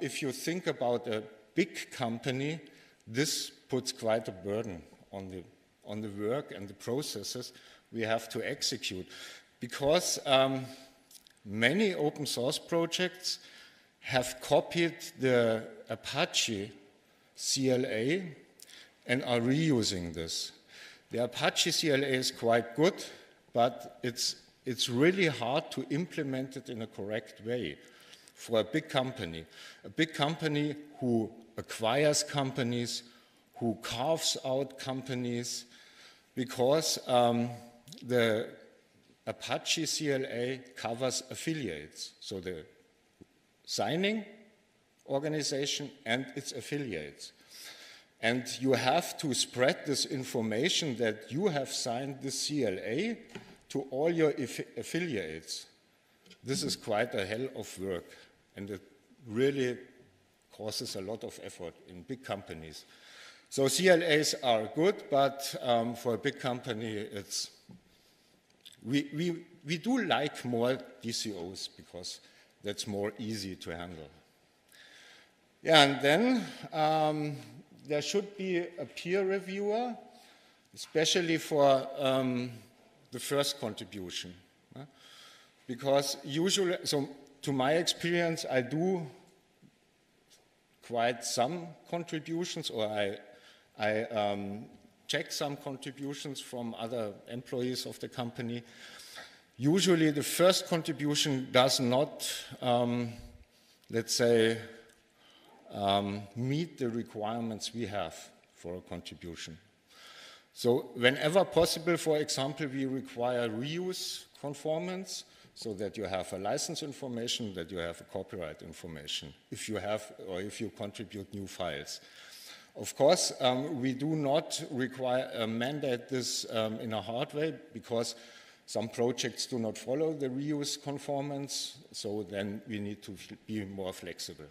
if you think about a big company, this puts quite a burden on the work and the processes we have to execute. Because many open source projects have copied the Apache CLA and are reusing this. The Apache CLA is quite good, but it's really hard to implement it in a correct way for a big company who acquires companies, who carves out companies, because the Apache CLA covers affiliates, so the signing organization and its affiliates. And you have to spread this information that you have signed this CLA to all your affiliates. This is quite a hell of work, and it really causes a lot of effort in big companies. So CLAs are good, but for a big company, we do like more DCOs because that's more easy to handle. Yeah, and then there should be a peer reviewer, especially for the first contribution. Because usually, so to my experience, I do quite some contributions, or I check some contributions from other employees of the company. Usually the first contribution does not, let's say, meet the requirements we have for a contribution. So whenever possible, for example, we require reuse conformance, so that you have a license information, that you have a copyright information, if you have or if you contribute new files. Of course, we do not require mandate this in a hard way, because some projects do not follow the reuse conformance, so then we need to be more flexible.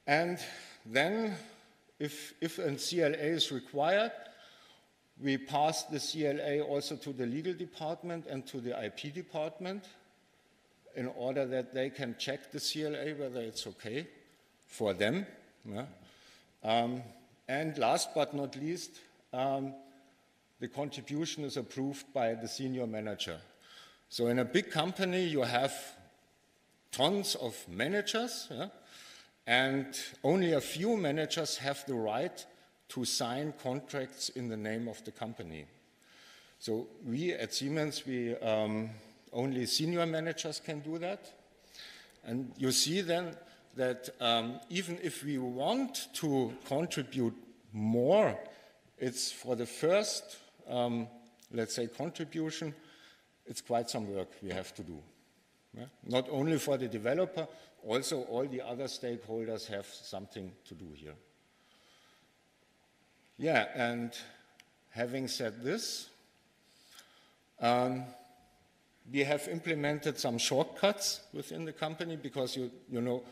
And then, if a CLA is required, we pass the CLA also to the legal department and to the IP department in order that they can check the CLA whether it's okay for them. Yeah. And last but not least, the contribution is approved by the senior manager. So in a big company, you have tons of managers, yeah? And only a few managers have the right to sign contracts in the name of the company. So we at Siemens, only senior managers can do that. And you see then that even if we want to contribute more, it's for the first, let's say, contribution, it's quite some work we have to do. Yeah? Not only for the developer, also all the other stakeholders have something to do here. Yeah, and having said this, we have implemented some shortcuts within the company, because you know,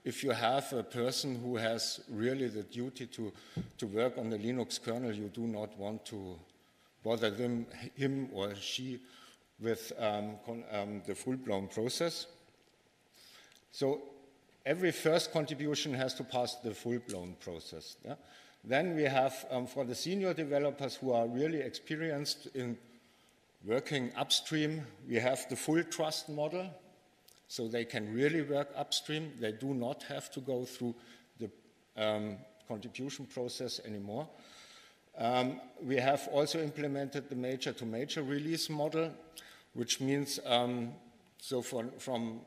if you have a person who has really the duty to work on the Linux kernel, you do not want to bother him or she with the full-blown process. So every first contribution has to pass the full-blown process. Yeah? Then we have, for the senior developers who are really experienced in working upstream, we have the full trust model, so they can really work upstream. They do not have to go through the contribution process anymore. We have also implemented the major-to-major release model, which means, so from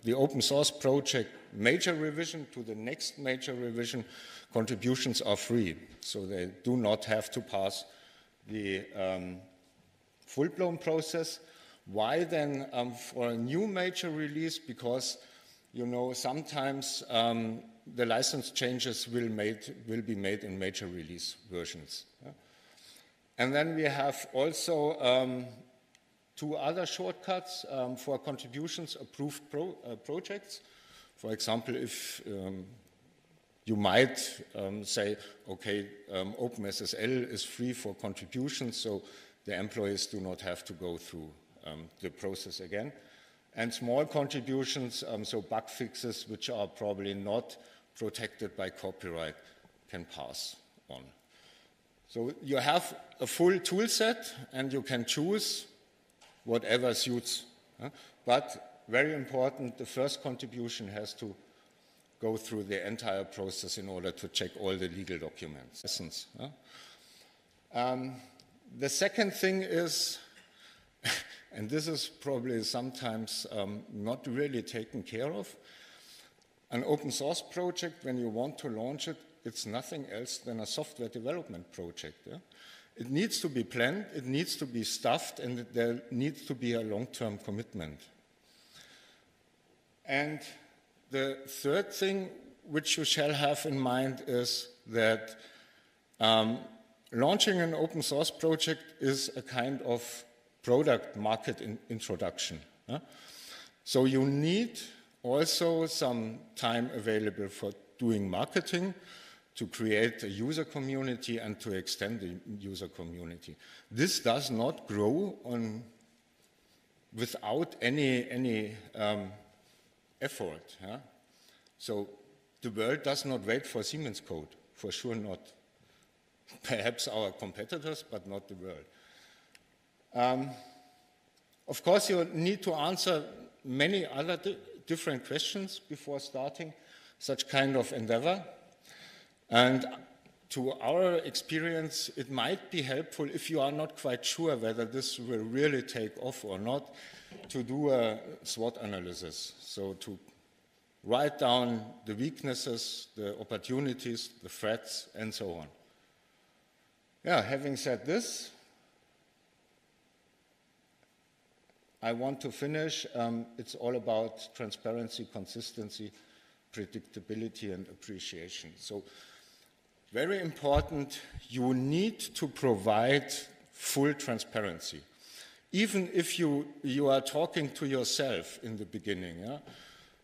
the open source project major revision to the next major revision, contributions are free, so they do not have to pass the full-blown process. Why then for a new major release? Because, you know, sometimes the license changes will be made in major release versions. Yeah? And then we have also two other shortcuts for contributions approved projects. For example, if you might say, okay, OpenSSL is free for contributions, so the employees do not have to go through the process again. And small contributions, so bug fixes, which are probably not protected by copyright, can pass on. So you have a full tool set, and you can choose whatever suits. But very important, the first contribution has to go through the entire process in order to check all the legal documents. The second thing is, and this is probably sometimes not really taken care of, an open source project, when you want to launch it, it's nothing else than a software development project. Yeah? It needs to be planned, it needs to be staffed, and there needs to be a long-term commitment. And the third thing which you shall have in mind is that launching an open source project is a kind of product market introduction. So you need also some time available doing marketing, to create a user community and to extend the user community. This does not grow without any effort. Yeah? So the world does not wait for Siemens code, for sure not. Perhaps our competitors, but not the world. Of course, you need to answer many other different questions before starting such kind of endeavor. And to our experience, it might be helpful if you are not quite sure whether this will really take off or not, to do a SWOT analysis. So to write down the weaknesses, the opportunities, the threats, and so on. Yeah, having said this, I want to finish. It's all about transparency, consistency, predictability, and appreciation. So very important, you need to provide full transparency. Even if you are talking to yourself in the beginning, yeah?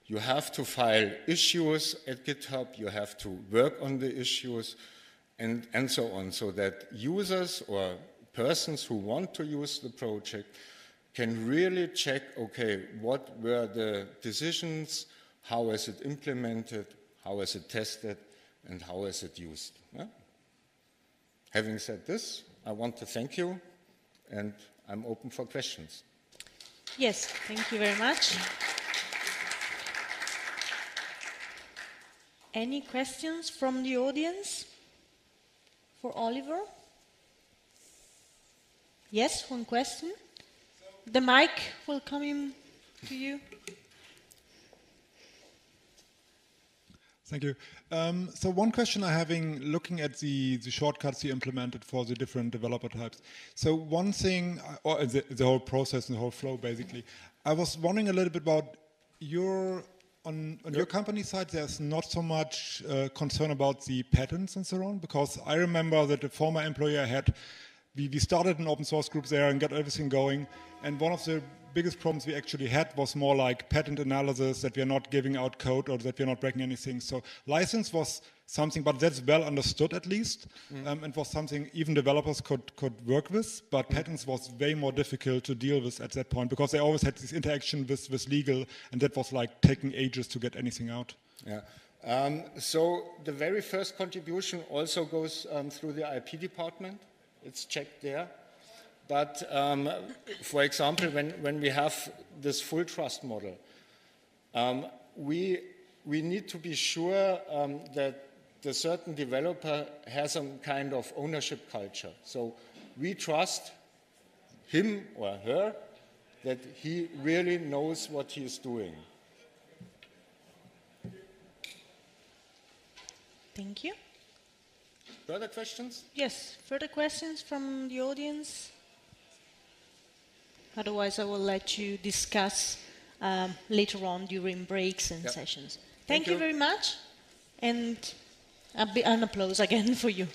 You have to file issues at GitHub, you have to work on the issues, and so on, so that users or persons who want to use the project can really check, okay, what were the decisions, how is it implemented, how is it tested, and how is it used. Yeah? Having said this, I want to thank you, and I'm open for questions. Yes, thank you very much. Any questions from the audience for Oliver? Yes, one question. The mic will come in to you. Thank you. So one question I'm having, looking at the shortcuts you implemented for the different developer types. So one thing, or the whole process and the whole flow basically, I was wondering a little bit about on your company side, there's not so much concern about the patents and so on, because I remember that the former employer I had, we started an open source group there and got everything going, and one of the biggest problems we actually had was more like patent analysis, that we are not giving out code or that we are not breaking anything. So license was something, but that's well understood at least, and was something even developers could work with, but patents was way more difficult to deal with at that point, because they always had this interaction with legal, and that was like taking ages to get anything out. Yeah. So the very first contribution also goes through the IP department. It's checked there. But for example, when we have this full trust model, we need to be sure that the certain developer has some kind of ownership culture. So we trust him or her that he really knows what he is doing. Thank you. Further questions? Yes, further questions from the audience? Otherwise, I will let you discuss later on during breaks and sessions. Thank you very much, and an applause again for you.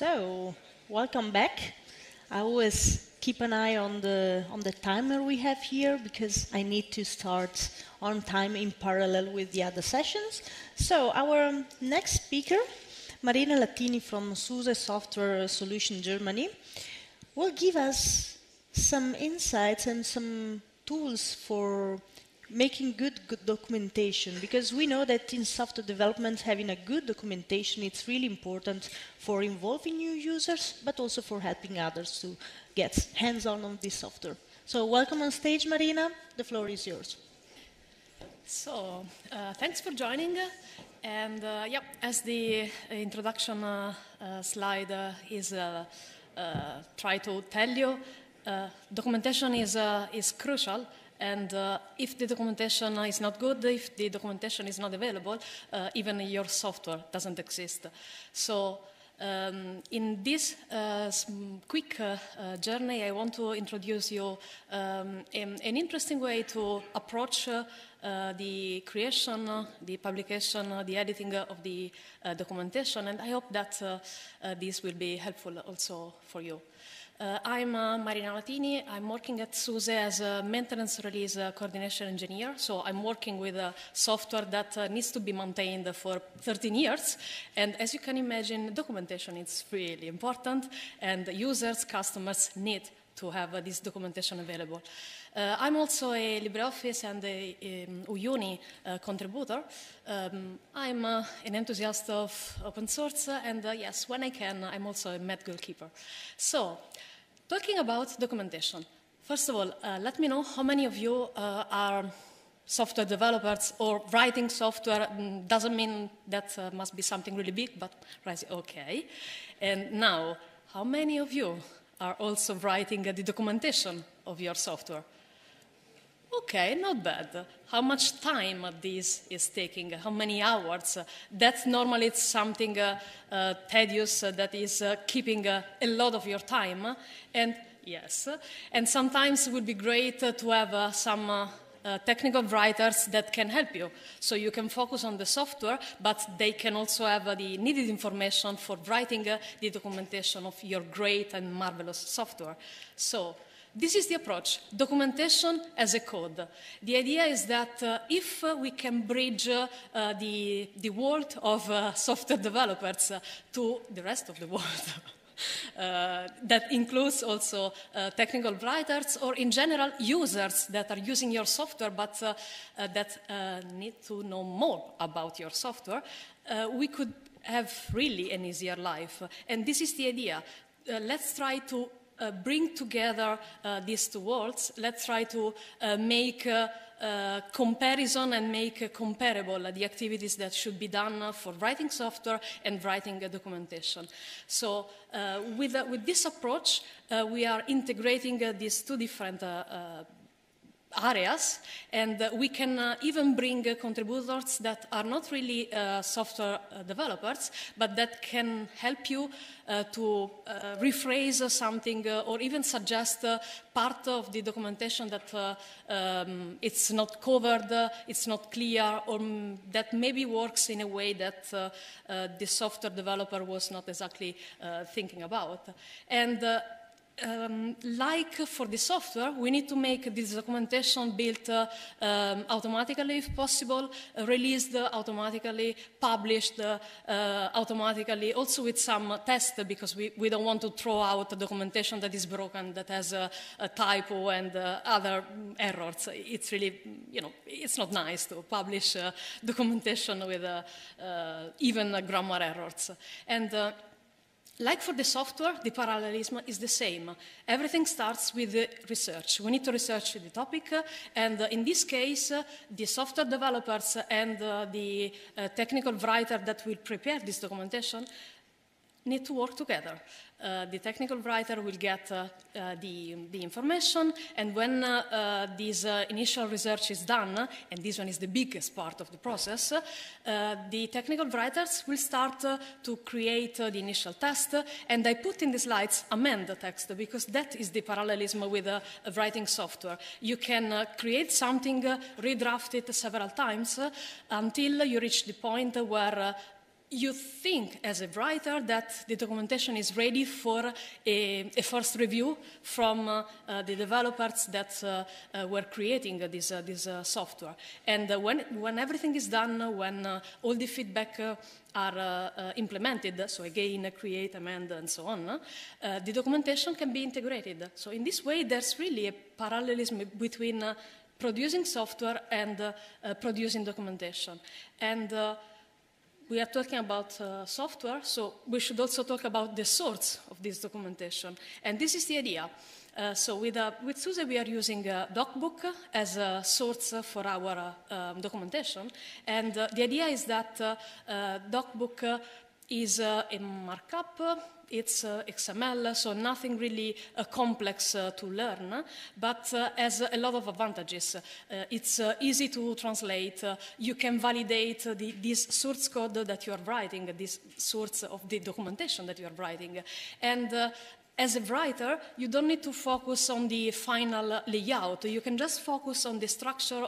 So, welcome back. I always keep an eye on the timer we have here because I need to start on time in parallel with the other sessions. So, our next speaker, Marina Latini from SUSE Software Solution Germany, will give us some insights and some tools for making good documentation, because we know that in software development having a good documentation it's really important for involving new users but also for helping others to get hands-on on this software. So welcome on stage, Marina. The floor is yours. So thanks for joining, and as the introduction slide is try to tell you, documentation is crucial. And if the documentation is not good, if the documentation is not available, even your software doesn't exist. So in this quick journey, I want to introduce you an interesting way to approach the creation, the publication, the editing of the documentation. And I hope that this will be helpful also for you. I'm Marina Latini. I'm working at SUSE as a maintenance release coordination engineer. So I'm working with a software that needs to be maintained for 13 years. And as you can imagine, documentation is really important. And users, customers need to have this documentation available. I'm also a LibreOffice and a Uyuni contributor. I'm an enthusiast of open source. And yes, when I can, I'm also a Met goalkeeper. So, talking about documentation, first of all, let me know how many of you are software developers or writing software. Doesn't mean that must be something really big, but okay. And now, how many of you are also writing the documentation of your software? Okay, not bad. How much time this is taking? How many hours? That normally it's something tedious that is keeping a lot of your time. And yes, and sometimes it would be great to have some technical writers that can help you. So you can focus on the software, but they can also have the needed information for writing the documentation of your great and marvelous software. So this is the approach, documentation as a code. The idea is that if we can bridge the world of software developers to the rest of the world, that includes also technical writers or in general users that are using your software but that need to know more about your software, we could have really an easier life. And this is the idea. Let's try to bring together these two worlds. Let's try to make comparison and make comparable the activities that should be done for writing software and writing documentation. So with this approach, we are integrating these two different areas, and we can even bring contributors that are not really software developers, but that can help you to rephrase something or even suggest part of the documentation that it's not covered, it's not clear, or that maybe works in a way that the software developer was not exactly thinking about. And like for the software, we need to make this documentation built automatically if possible, released automatically, published automatically, also with some tests, because we don't want to throw out documentation that is broken, that has a typo and other errors. It's really, it's not nice to publish documentation with even grammar errors. And like for the software, the parallelism is the same. Everything starts with the research. We need to research the topic, and in this case, the software developers and the technical writer that will prepare this documentation need to work together. The technical writer will get the information, and when this initial research is done, and this one is the biggest part of the process, the technical writers will start to create the initial test, and I put in the slides amend the text, because that is the parallelism with writing software. You can create something, redraft it several times, until you reach the point where you think as a writer that the documentation is ready for a first review from the developers that were creating this software. And when everything is done, when all the feedback are implemented, so again, create, amend, and so on, the documentation can be integrated. So in this way, there's really a parallelism between producing software and producing documentation. And we are talking about software, so we should also talk about the source of this documentation. And this is the idea. So with SUSE, we are using DocBook as a source for our documentation. And the idea is that DocBook is a markup. It's XML, so nothing really complex to learn, but has a lot of advantages. It's easy to translate. You can validate this source code that you are writing, this source of the documentation that you are writing. And as a writer, you don't need to focus on the final layout. You can just focus on the structure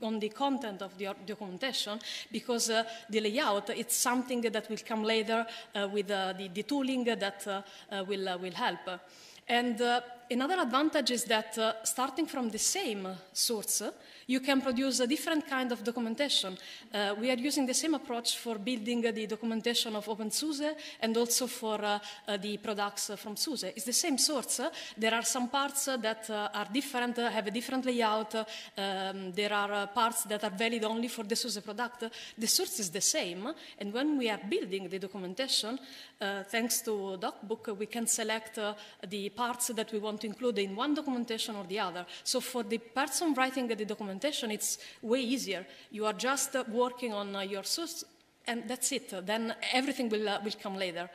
on the content of the documentation, because the layout, it's something that will come later with the tooling that will help. And another advantage is that starting from the same source, you can produce a different kind of documentation. We are using the same approach for building the documentation of OpenSUSE and also for the products from SUSE. It's the same source. There are some parts that are different, have a different layout. There are parts that are valid only for the SUSE product. The source is the same, and when we are building the documentation, thanks to DocBook, we can select the parts that we want to include in one documentation or the other. So for the person writing the documentation, it's way easier. You are just working on your source, and that's it. Then everything will come later.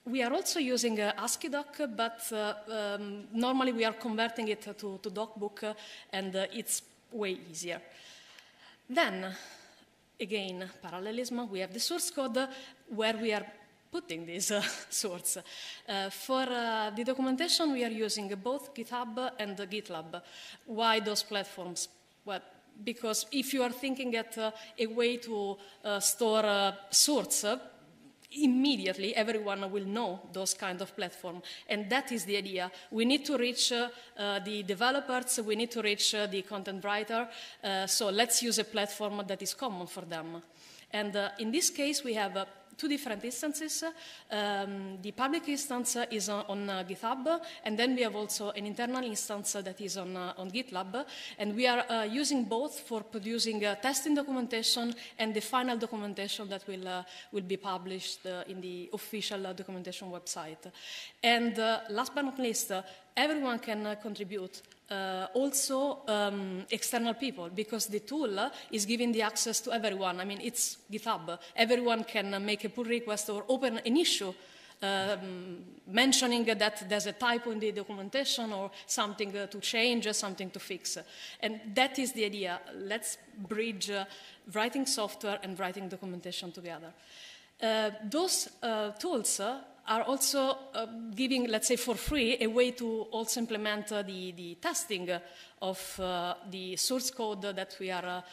We are also using AsciiDoc, but normally we are converting it to DocBook, and it's way easier. Then, again, parallelism. We have the source code where we are putting this source. For the documentation, we are using both GitHub and GitLab. Why those platforms? Well, because if you are thinking at a way to store a source, immediately everyone will know those kind of platforms. And that is the idea. We need to reach the developers, we need to reach the content writer, so let's use a platform that is common for them. And in this case, we have two different instances. The public instance is on GitHub, and then we have also an internal instance that is on GitLab. And we are using both for producing testing documentation and the final documentation that will be published in the official documentation website. And last but not least, everyone can contribute. Also external people, because the tool is giving the access to everyone. I mean, it's GitHub. Everyone can make a pull request or open an issue mentioning that there's a typo in the documentation or something to change, something to fix. And that is the idea. Let's bridge writing software and writing documentation together. Those tools are also giving, let's say for free, a way to also implement the testing of the source code that we are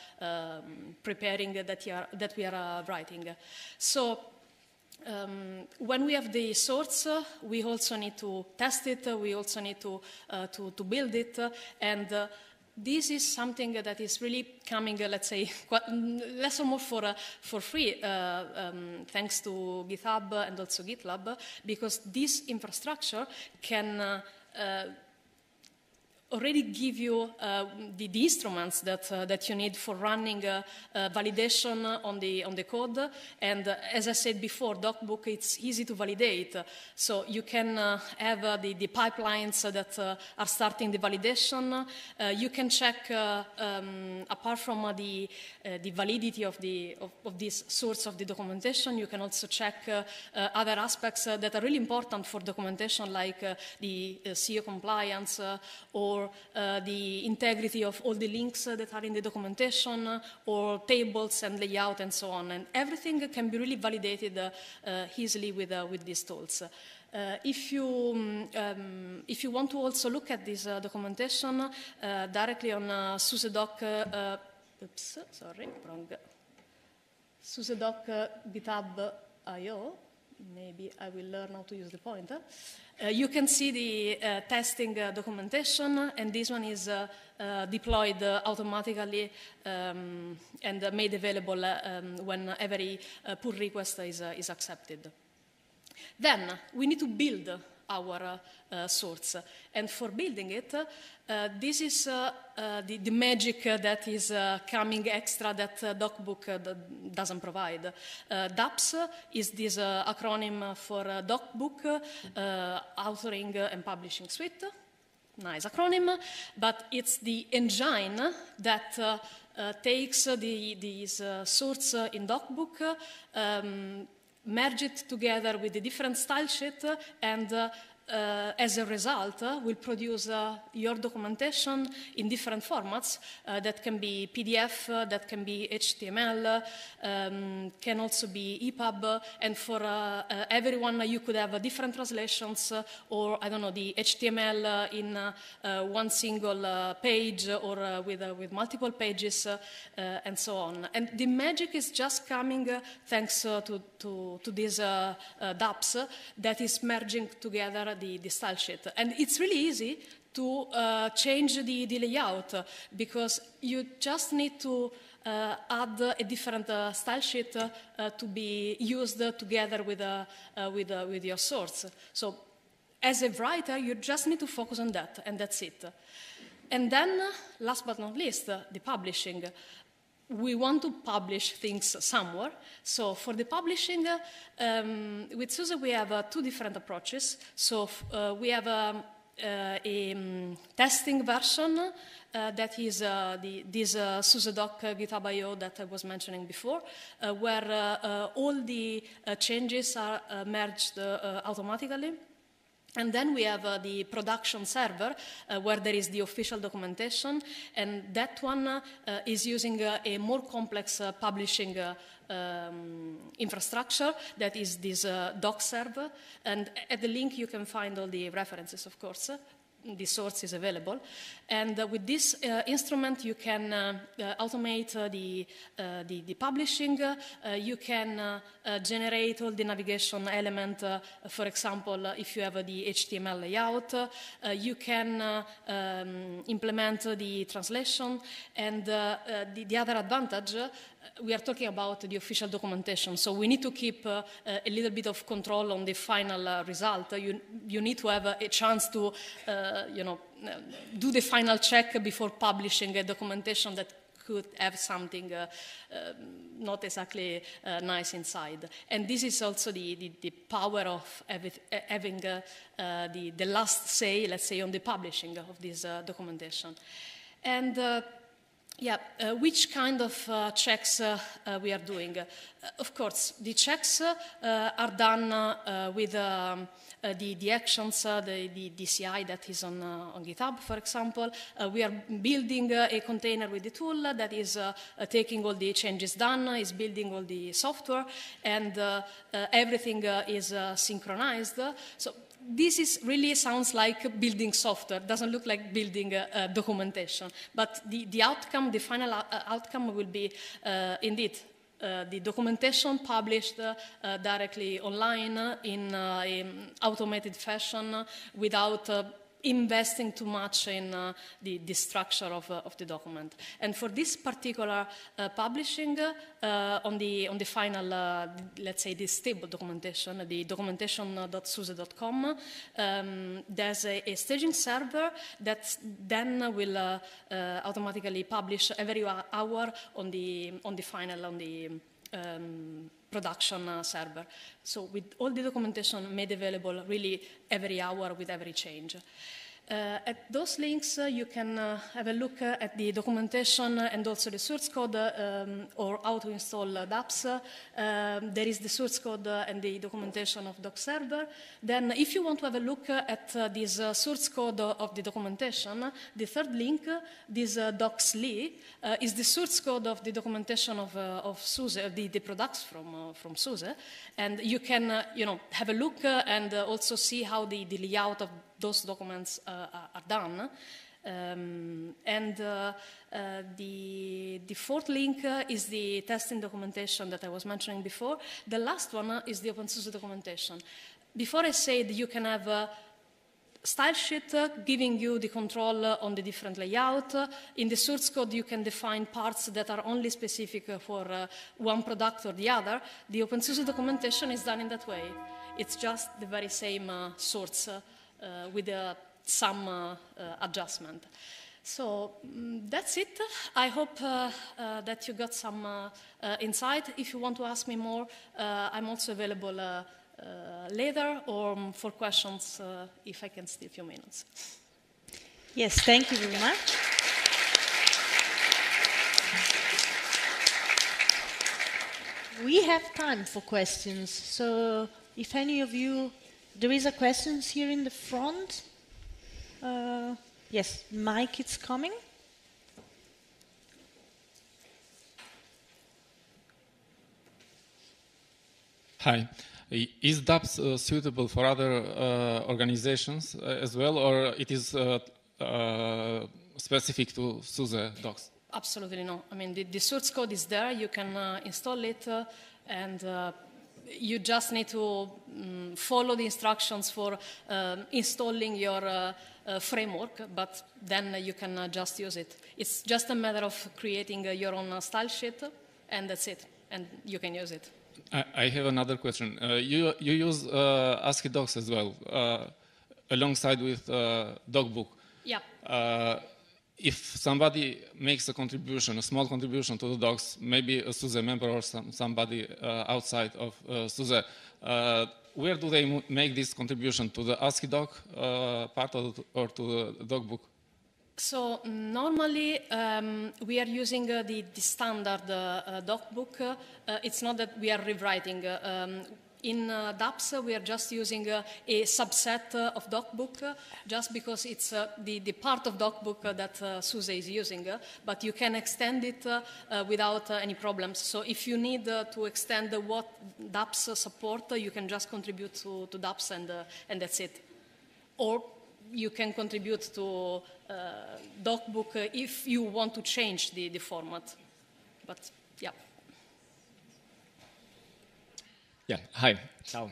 preparing, that we are writing. So when we have the source, we also need to test it, we also need to build it, and this is something that is really coming, let's say, less or more for free, thanks to GitHub and also GitLab, because this infrastructure can already give you the instruments that you need for running validation on the code. And as I said before, DocBook, it's easy to validate. So you can have the pipelines that are starting the validation. You can check, apart from the validity of this source of the documentation, you can also check other aspects that are really important for documentation, like the SEO compliance or the integrity of all the links that are in the documentation, or tables and layout and so on. And everything can be really validated easily with these tools. If you want to also look at this documentation directly on SUSEDoc, SUSEDoc GitHub.io, maybe I will learn how to use the pointer. You can see the testing documentation, and this one is deployed automatically and made available when every pull request is accepted. Then we need to build our source, and for building it, this is the magic that is coming extra that DocBook doesn't provide. DApps is this acronym for DocBook, Authoring and Publishing Suite. Nice acronym, but it's the engine that takes this source in DocBook, merge it together with the different style sheet, and as a result, will produce your documentation in different formats that can be PDF, that can be HTML, can also be EPUB, and for everyone you could have different translations, or I don't know, the HTML in one single page, or with multiple pages, and so on. And the magic is just coming thanks to these DApps that is merging together the style sheet. And it's really easy to change the layout, because you just need to add a different style sheet to be used together with your source. So as a writer, you just need to focus on that, and that's it. And then, last but not least, the publishing. We want to publish things somewhere. So for the publishing, with SUSE we have two different approaches. So we have a testing version that is this SUSEDoc GitHub.io that I was mentioning before, where all the changes are merged automatically. And then we have the production server, where there is the official documentation, and that one is using a more complex publishing infrastructure that is this doc server. And at the link you can find all the references, of course. The source is available. And with this instrument you can automate the publishing. You can generate all the navigation element. For example, if you have the HTML layout, you can implement the translation. And the other advantage, we are talking about the official documentation, so we need to keep a little bit of control on the final result. You need to have a chance to do the final check before publishing a documentation that could have something not exactly nice inside. And this is also the power of having the last say, let's say, on the publishing of this documentation. And which kind of checks we are doing? Of course, the checks are done with the actions, the CI that is on GitHub, for example. We are building a container with the tool that is taking all the changes done, is building all the software, and everything is synchronized. So this really sounds like building software, doesn't look like building documentation. But the outcome, the final outcome will be indeed the documentation published directly online in automated fashion without investing too much in the structure of the document. And for this particular publishing, on the final, let's say, the stable documentation, the documentation.suse.com, there's a staging server that then will automatically publish every hour on the final, production server. So with all the documentation made available really every hour with every change. At those links, you can have a look at the documentation and also the source code or how to install dApps. There is the source code and the documentation of DocServer. Then if you want to have a look at this source code of the documentation, the third link, this docsli, is the source code of the documentation of SUSE, the products from SUSE. And you can have a look and also see how the layout of those documents are done. The fourth link is the testing documentation that I was mentioning before. The last one is the OpenSUSE documentation. Before I said you can have a style sheet giving you the control on the different layout. In the source code, you can define parts that are only specific for one product or the other. The OpenSUSE documentation is done in that way. It's just the very same source with some adjustment. So that's it. I hope that you got some insight. If you want to ask me more, I'm also available later or for questions if I can steal a few minutes. Yes, thank you very much. We have time for questions. So if any of you, there is a question here in the front. Yes, Mike, it's coming. Hi. Is dApps suitable for other organizations as well, or it is specific to SUSE docs? Absolutely no. I mean, the source code is there. You can install it, and you just need to follow the instructions for installing your framework, but then you can just use it. It's just a matter of creating your own style sheet, and that's it, and you can use it. I have another question. You use ASCII docs as well, alongside with DocBook. Yeah. If somebody makes a contribution, a small contribution to the docs, maybe a SUSE member or somebody outside of SUSE, where do they make this contribution? To the ASCII doc part or to the DocBook? So normally we are using the standard DocBook. It's not that we are rewriting. In dApps, we are just using a subset of DocBook, just because it's the part of DocBook that SUSE is using, but you can extend it without any problems. So if you need to extend what dApps support, you can just contribute to dApps and that's it. Or you can contribute to DocBook if you want to change the format. But yeah. Yeah, hi. Ciao.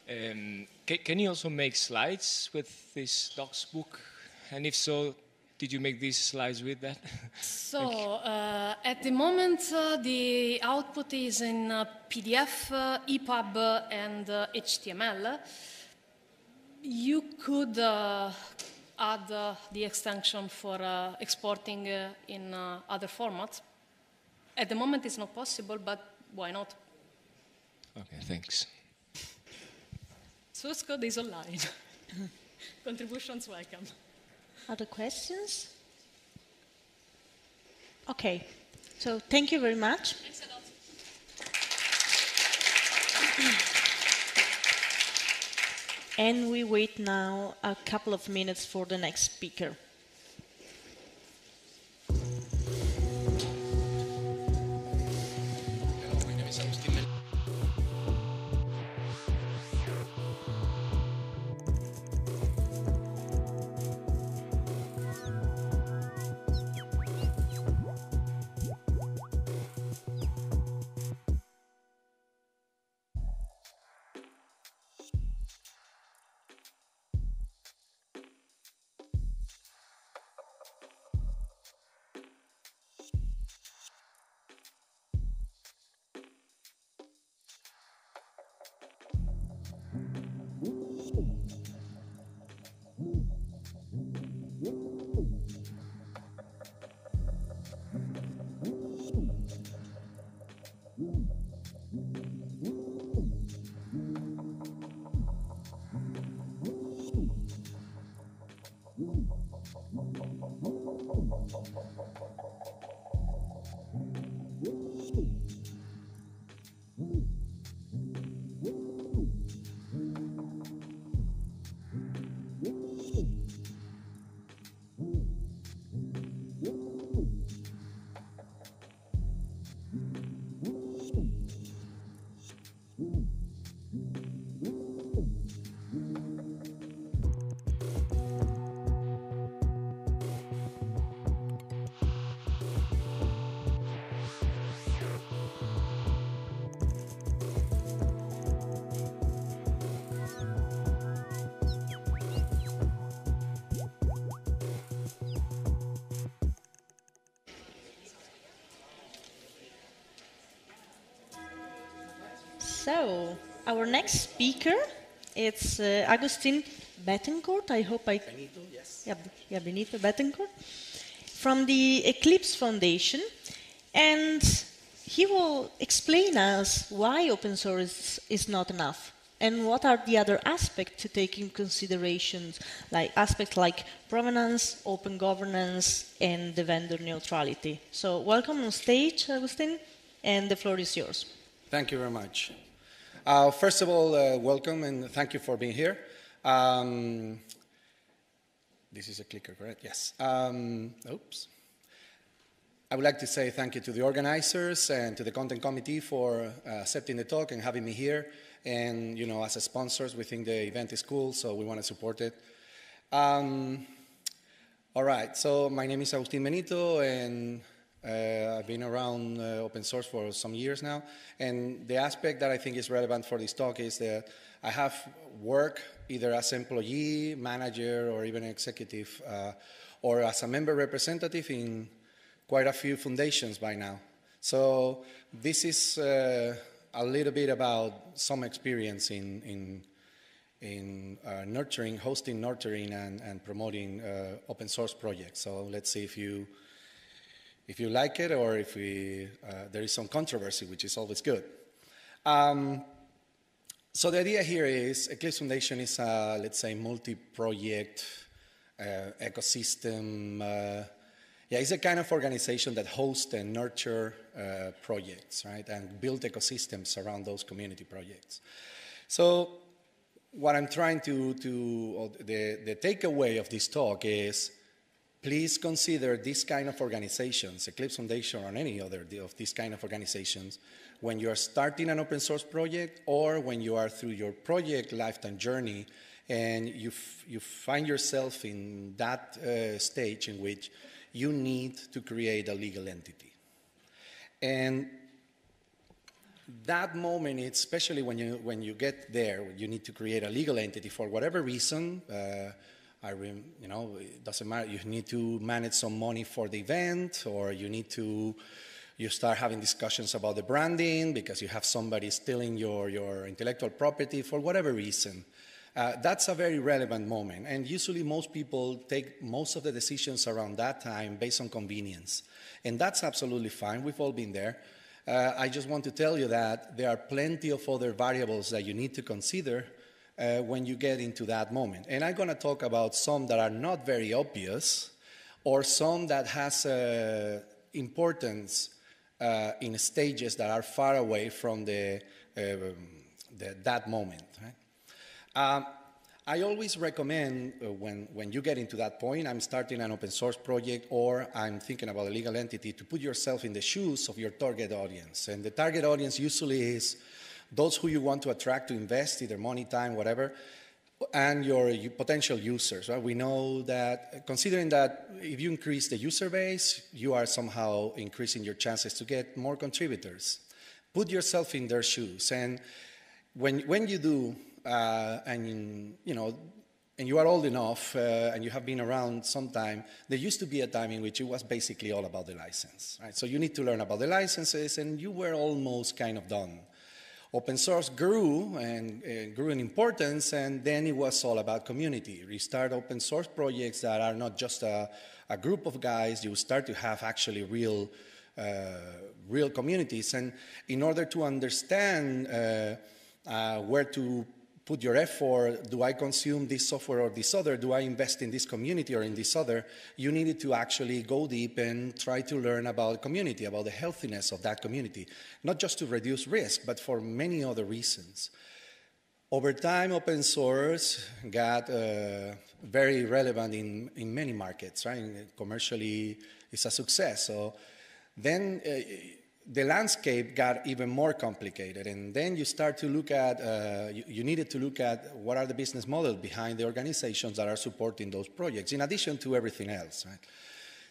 Can you also make slides with this DocBook? And if so, did you make these slides with that? So at the moment, the output is in PDF, EPUB, and HTML. You could add the extension for exporting in other formats. At the moment, it's not possible, but why not? Okay, thanks. Source code is online. Contributions welcome. Other questions? Okay, so thank you very much. Thanks a lot. And we wait now a couple of minutes for the next speaker. So, our next speaker, it's Agustin Bettencourt. I hope I... Benito, yes. Yeah, Benito Bettencourt. From the Eclipse Foundation. And he will explain us why open source is not enough. And what are the other aspects to take in consideration, like aspects like provenance, open governance, and the vendor neutrality. So welcome on stage, Agustin, and the floor is yours. Thank you very much. First of all, welcome and thank you for being here. This is a clicker, correct? Yes. Oops. I would like to say thank you to the organizers and to the content committee for accepting the talk and having me here. And, you know, as a sponsors, we think the event is cool, so we want to support it. All right, so my name is Agustin Benito, and I've been around open source for some years now. And the aspect that I think is relevant for this talk is that I have worked either as employee, manager, or even executive, or as a member representative in quite a few foundations by now. So this is a little bit about some experience in nurturing, hosting, nurturing, and promoting open source projects. So let's see if you like it or if there is some controversy, which is always good. So the idea here is Eclipse Foundation is a, let's say, multi-project ecosystem. Yeah, it's a kind of organization that hosts and nurture projects, right, and build ecosystems around those community projects. So what I'm trying the takeaway of this talk is, please consider this kind of organizations, Eclipse Foundation or any other of these kind of organizations, when you are starting an open source project or when you are through your project lifetime journey and you find yourself in that stage in which you need to create a legal entity. And that moment, especially when you get there, you need to create a legal entity for whatever reason. You know, it doesn't matter. You need to manage some money for the event, or you start having discussions about the branding because you have somebody stealing your intellectual property for whatever reason. That's a very relevant moment, and usually most people take most of the decisions around that time based on convenience, and that's absolutely fine. We've all been there. I just want to tell you that there are plenty of other variables that you need to consider when you get into that moment, and I'm going to talk about some that are not very obvious, or some that has importance in stages that are far away from that moment. Right? I always recommend when you get into that point, I'm starting an open source project or I'm thinking about a legal entity, to put yourself in the shoes of your target audience. And the target audience usually is those who you want to attract to invest, either money, time, whatever, and your potential users. Right? We know that considering that if you increase the user base, you are somehow increasing your chances to get more contributors. Put yourself in their shoes. And when you do, and you are old enough and you have been around some time, there used to be a time in which it was basically all about the license, right? So you need to learn about the licenses, and you were almost kind of done. Open source grew and grew in importance, and then it was all about community. You start open source projects that are not just a group of guys. You start to have actually real communities, and in order to understand where to put your effort, do I consume this software or this other? Do I invest in this community or in this other? You needed to actually go deep and try to learn about community, about the healthiness of that community, not just to reduce risk, but for many other reasons. Over time, open source got very relevant in many markets, right? Commercially, it's a success. So then the landscape got even more complicated, and then you start to look at, you needed to look at what are the business models behind the organizations that are supporting those projects, in addition to everything else, right?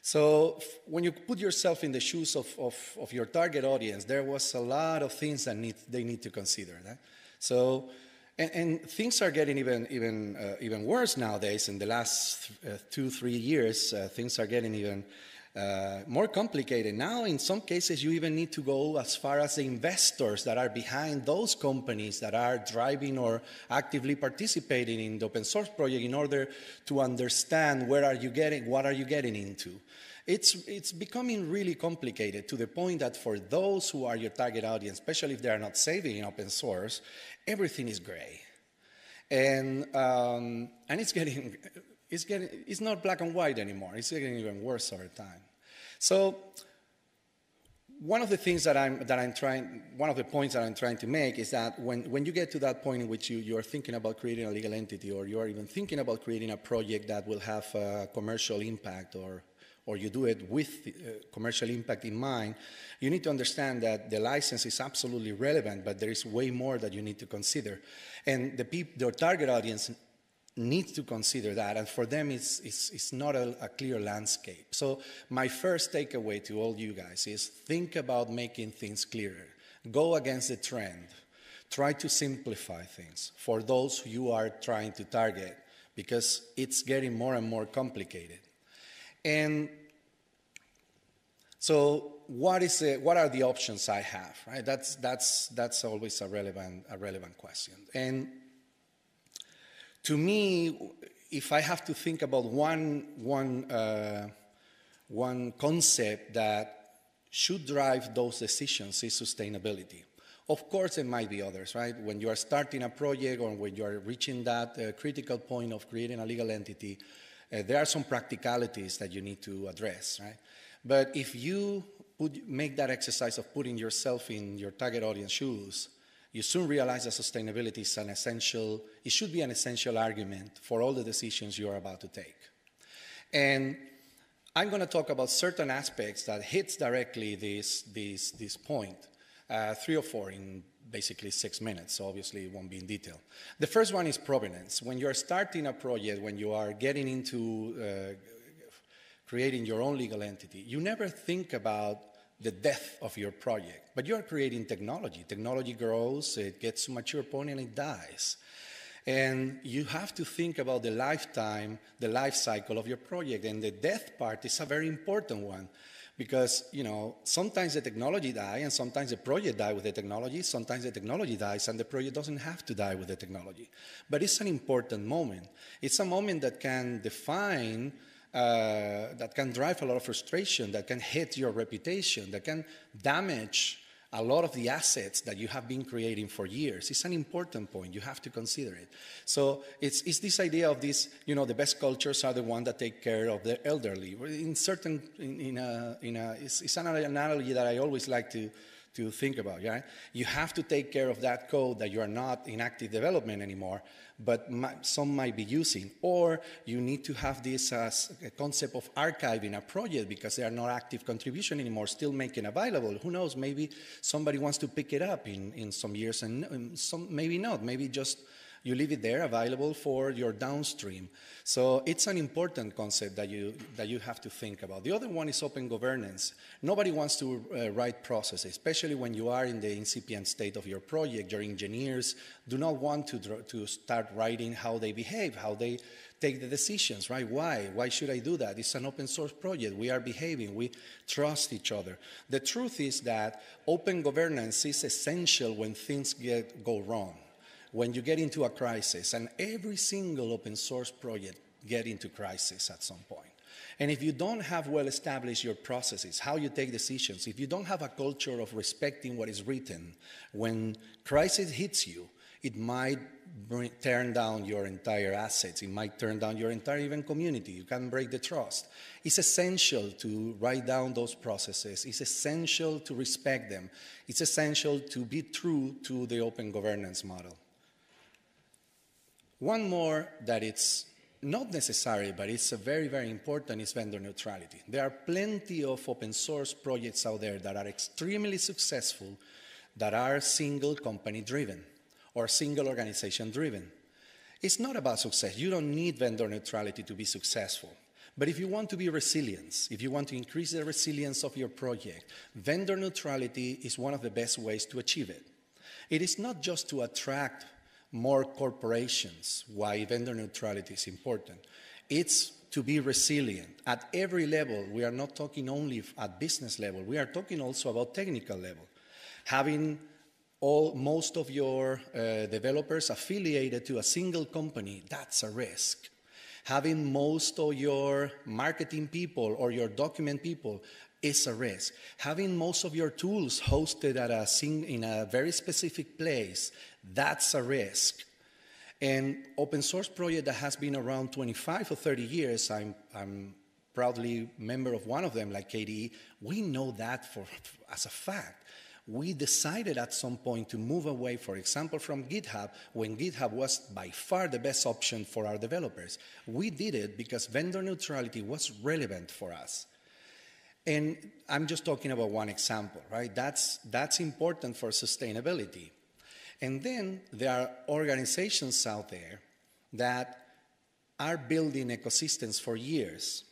So when you put yourself in the shoes of your target audience, there was a lot of things that they need to consider, right? So, and things are getting even worse nowadays. In the last 2-3 years, things are getting even more complicated. Now, in some cases, you even need to go as far as the investors that are behind those companies that are driving or actively participating in the open source project in order to understand what are you getting into. It's becoming really complicated to the point that for those who are your target audience, especially if they are not saving in open source, everything is gray. And it's not black and white anymore. It's getting even worse over time. So one of the points that I'm trying to make is that when you get to that point in which you are thinking about creating a legal entity, or you are even thinking about creating a project that will have a commercial impact, or you do it with commercial impact in mind, you need to understand that the license is absolutely relevant, but there is way more that you need to consider. And the target audience needs to consider that, and for them it's not a clear landscape. So my first takeaway to all you guys is think about making things clearer. Go against the trend. Try to simplify things for those who you are trying to target, because it's getting more and more complicated. And so what are the options I have, right? That's always a relevant question. And to me, if I have to think about one concept that should drive those decisions, is sustainability. Of course, there might be others, right? When you are starting a project, or when you are reaching that critical point of creating a legal entity, there are some practicalities that you need to address, right? But if you make that exercise of putting yourself in your target audience shoes, you soon realize that sustainability is it should be an essential argument for all the decisions you are about to take. And I'm going to talk about certain aspects that hits directly this point, 3 or 4 in basically 6 minutes, so obviously it won't be in detail. The first one is provenance. When you're starting a project, when you are getting into creating your own legal entity, you never think about the death of your project, but you are creating technology. Technology grows, it gets to a mature point, and it dies. And you have to think about the lifetime, the life cycle of your project, and the death part is a very important one. Because, sometimes the technology dies, and sometimes the project dies with the technology. Sometimes the technology dies, and the project doesn't have to die with the technology. But it's an important moment. It's a moment that can define, that can drive a lot of frustration, that can hit your reputation, that can damage a lot of the assets that you have been creating for years. It's an important point. You have to consider it. So it's this idea of this, the best cultures are the ones that take care of the elderly. It's an analogy that I always like to think about. Yeah? You have to take care of that code that you are not in active development anymore, but some might be using. Or you need to have this as a concept of archiving a project because they are not active contribution anymore, still making available. Who knows, maybe somebody wants to pick it up in some years, and maybe not. Maybe just you leave it there available for your downstream. So it's an important concept that you have to think about. The other one is open governance. Nobody wants to write processes, especially when you are in the incipient state of your project. Your engineers do not want to start writing how they behave, how they take the decisions, right? Why? Why should I do that? It's an open source project. We are behaving. We trust each other. The truth is that open governance is essential when things go wrong. When you get into a crisis, and every single open source project get into crisis at some point. And if you don't have well established your processes, how you take decisions, if you don't have a culture of respecting what is written, when crisis hits you, it might turn down your entire assets. It might turn down your entire even community. You can break the trust. It's essential to write down those processes. It's essential to respect them. It's essential to be true to the open governance model. One more that it's not necessary, but it's very, very important, is vendor neutrality. There are plenty of open source projects out there that are extremely successful that are single company driven or single organization driven. It's not about success. You don't need vendor neutrality to be successful. But if you want to be resilient, if you want to increase the resilience of your project, vendor neutrality is one of the best ways to achieve it. It is not just to attract more corporations why vendor neutrality is important. It's to be resilient. At every level, we are not talking only at business level, we are talking also about technical level. Having most of your developers affiliated to a single company, that's a risk. Having most of your marketing people or your document people is a risk. Having most of your tools hosted at in a very specific place, that's a risk. And open source project that has been around 25 or 30 years, I'm proudly member of one of them, like KDE, we know that as a fact. We decided at some point to move away, for example, from GitHub, when GitHub was by far the best option for our developers. We did it because vendor neutrality was relevant for us. And I'm just talking about one example, right? That's important for sustainability. And then there are organizations out there that are building ecosystems for years.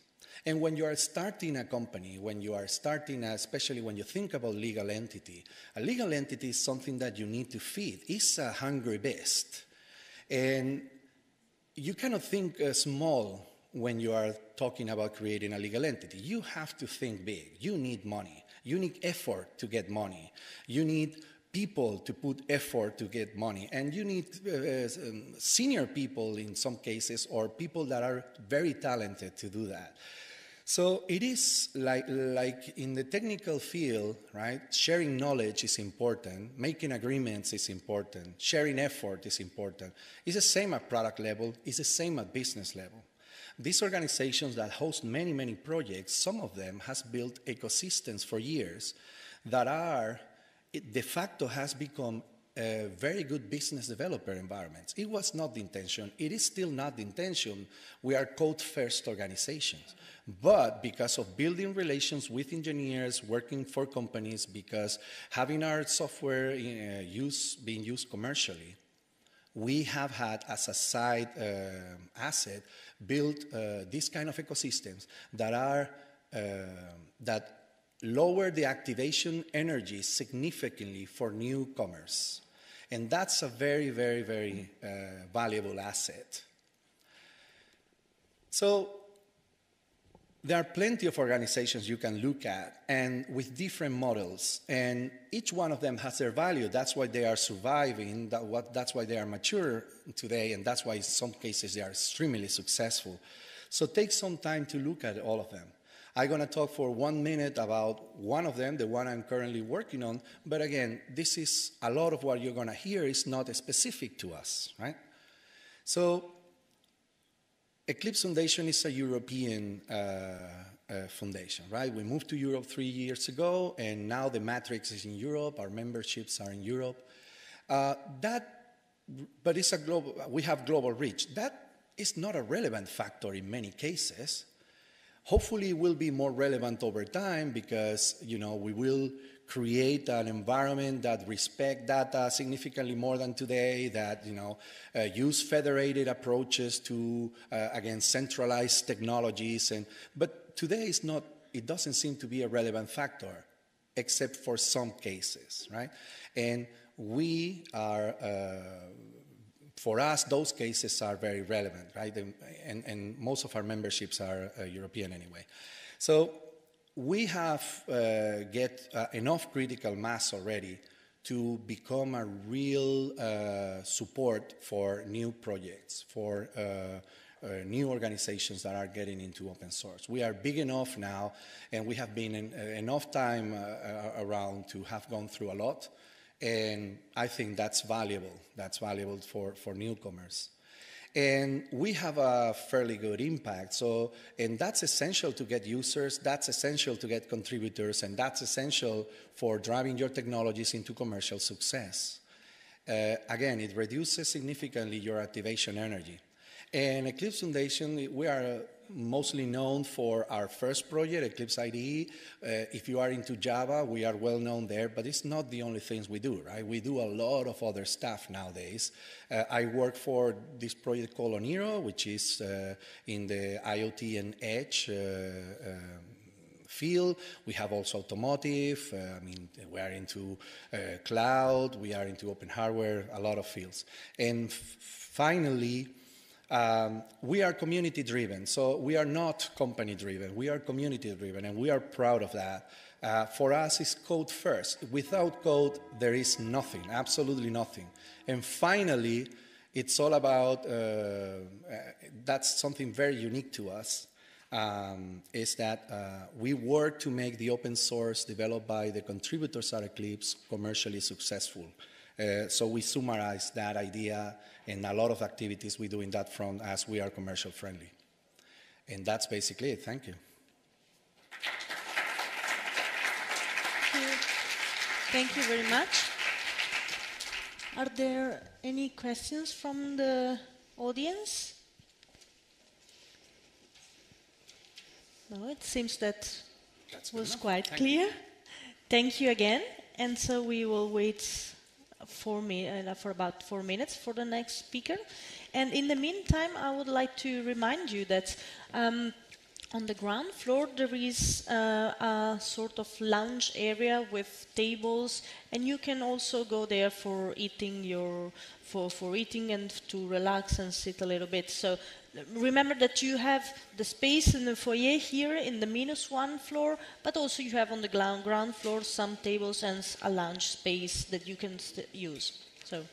And when you are starting a company, when you are starting, especially when you think about legal entity, a legal entity is something that you need to feed. It's a hungry beast. And you cannot think small when you are talking about creating a legal entity. You have to think big. You need money. You need effort to get money. You need people to put effort to get money. And you need senior people in some cases, or people that are very talented to do that. So it is like in the technical field, right? Sharing knowledge is important. Making agreements is important. Sharing effort is important. It's the same at product level. It's the same at business level. These organizations that host many, many projects, some of them has built ecosystems for years that are, de facto has become very good business developer environments. It was not the intention. It is still not the intention. We are code-first organizations. But because of building relations with engineers, working for companies, because having our software being used commercially, we have had, as a side asset, built these kind of ecosystems that are that lower the activation energy significantly for newcomers. And that's a very, very, very valuable asset. So there are plenty of organizations you can look at, and with different models, and each one of them has their value. That's why they are surviving, that's why they are mature today, and that's why in some cases they are extremely successful. So take some time to look at all of them. I'm going to talk for 1 minute about one of them, the one I'm currently working on, but again, this is a lot of what you're going to hear is not specific to us, right? So Eclipse Foundation is a European foundation, right? We moved to Europe 3 years ago, and now the matrix is in Europe. Our memberships are in Europe. But it's a global. We have global reach. That is not a relevant factor in many cases. Hopefully, it will be more relevant over time because we will create an environment that respects data significantly more than today, that use federated approaches to against centralized technologies. But today it doesn't seem to be a relevant factor, except for some cases, right? And we are, for us, those cases are very relevant, right? And most of our memberships are European anyway. So we have get enough critical mass already to become a real support for new projects, for new organizations that are getting into open source. We are big enough now, and we have been enough time around to have gone through a lot. And I think that's valuable. That's valuable for newcomers. And we have a fairly good impact. So, and that's essential to get users, that's essential to get contributors, and that's essential for driving your technologies into commercial success. Again, it reduces significantly your activation energy. And Eclipse Foundation, we are mostly known for our first project, Eclipse IDE. If you are into Java, we are well known there, but it's not the only things we do, right? We do a lot of other stuff nowadays. I work for this project called Oniro, which is in the IoT and Edge field. We have also automotive. I mean, we are into cloud. We are into open hardware, a lot of fields. And finally, we are community-driven, so we are not company-driven. We are community-driven, and we are proud of that. For us, it's code first. Without code, there is nothing, absolutely nothing. And finally, it's all about, that's something very unique to us, is that we work to make the open source developed by the contributors at Eclipse commercially successful. So we summarize that idea and a lot of activities we do in that front as we are commercial friendly. And that's basically it. Thank you. Thank you very much. Are there any questions from the audience? No, it seems that was quite clear. Thank you again. And so we will wait for about 4 minutes for the next speaker. And in the meantime, I would like to remind you that on the ground floor there is a sort of lounge area with tables, and you can also go there for eating for eating and to relax and sit a little bit. So remember that you have the space in the foyer here in the -1 floor, but also you have on the ground floor some tables and a lounge space that you can use. So.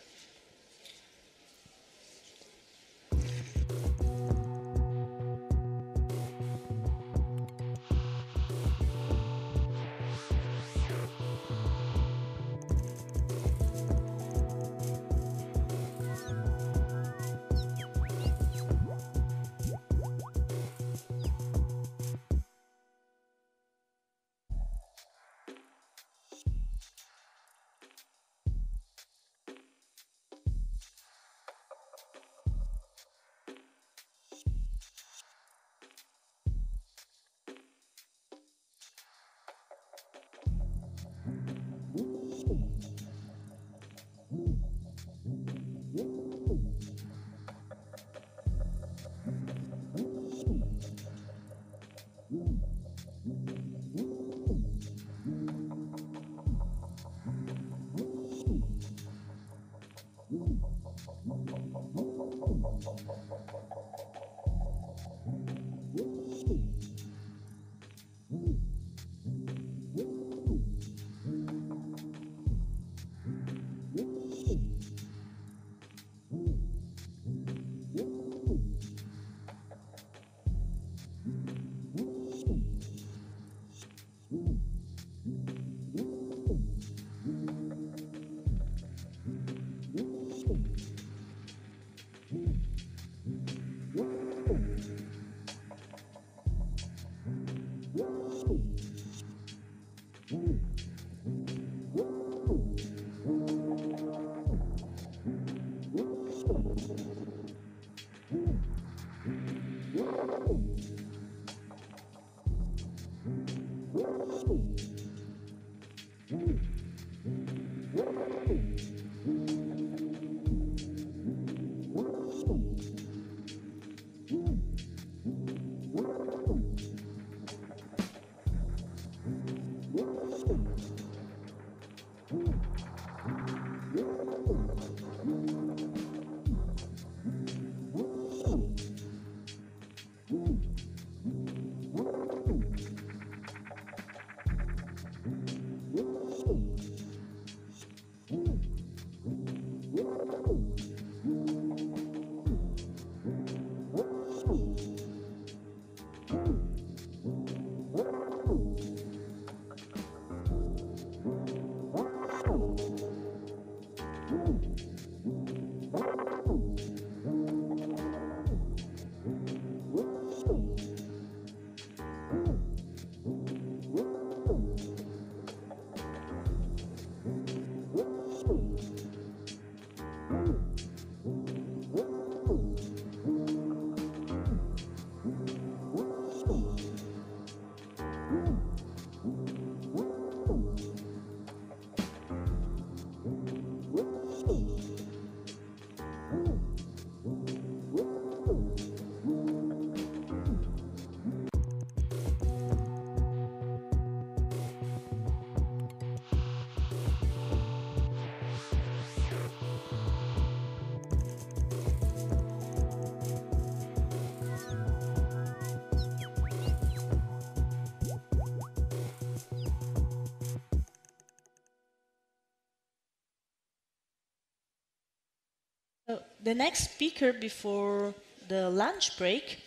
The next speaker before the lunch break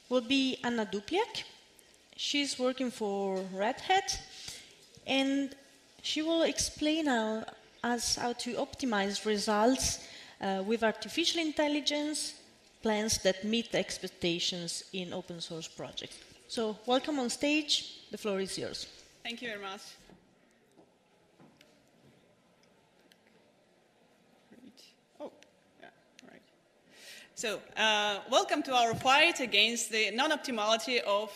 will be Anna Dupliak. She's working for Red Hat, and she will explain us how to optimize results with artificial intelligence, plans that meet the expectations in open source projects. So welcome on stage, the floor is yours. Thank you very much. Oh, yeah, right. So, welcome to our fight against the non-optimality of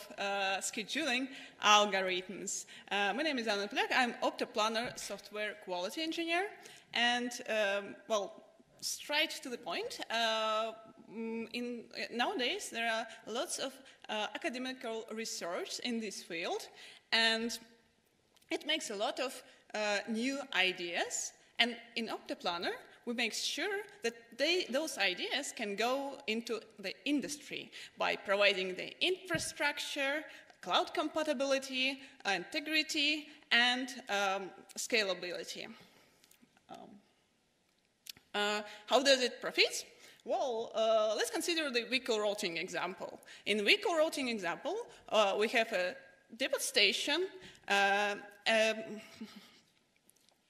scheduling algorithms. My name is Anna Dupliak. I'm Optoplanner software quality engineer, and well, straight to the point. Nowadays, there are lots of academical research in this field, and it makes a lot of new ideas. And in Optoplanner, we make sure that those ideas can go into the industry by providing the infrastructure, cloud compatibility, integrity, and scalability. How does it profit? Well, let's consider the vehicle routing example. In vehicle routing example, we have a depot station,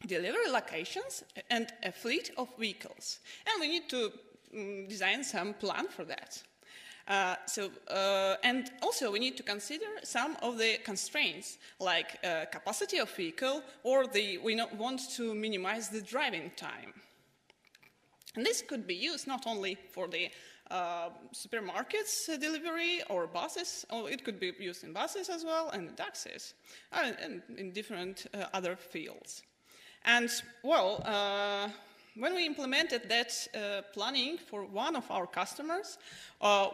delivery locations, and a fleet of vehicles. And we need to design some plan for that. And also we need to consider some of the constraints, like capacity of vehicle, or we want to minimize the driving time. And this could be used not only for the supermarkets delivery or buses, or it could be used in buses as well, and taxis, and in different other fields. And, well, when we implemented that planning for one of our customers,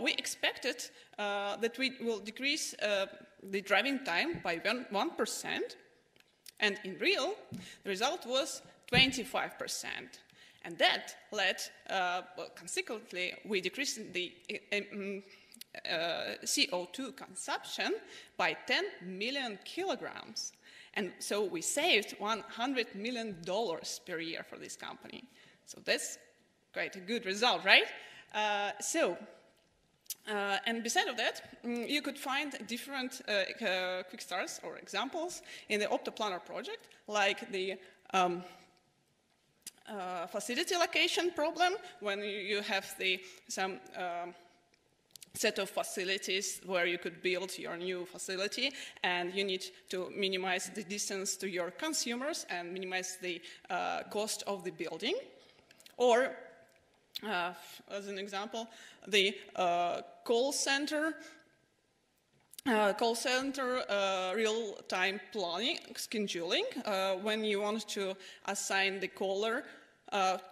we expected that we will decrease the driving time by 1%, and in real, the result was 25%. And that led, well, consequently, we decreased the CO2 consumption by 10 million kilograms. And so we saved $100 million per year for this company. So that's quite a good result, right? And beside of that, you could find different quick starts or examples in the Optoplanner project, like the facility location problem, when you have some set of facilities where you could build your new facility, and you need to minimize the distance to your consumers and minimize the cost of the building. Or, as an example, the call center real-time planning, scheduling, when you want to assign the caller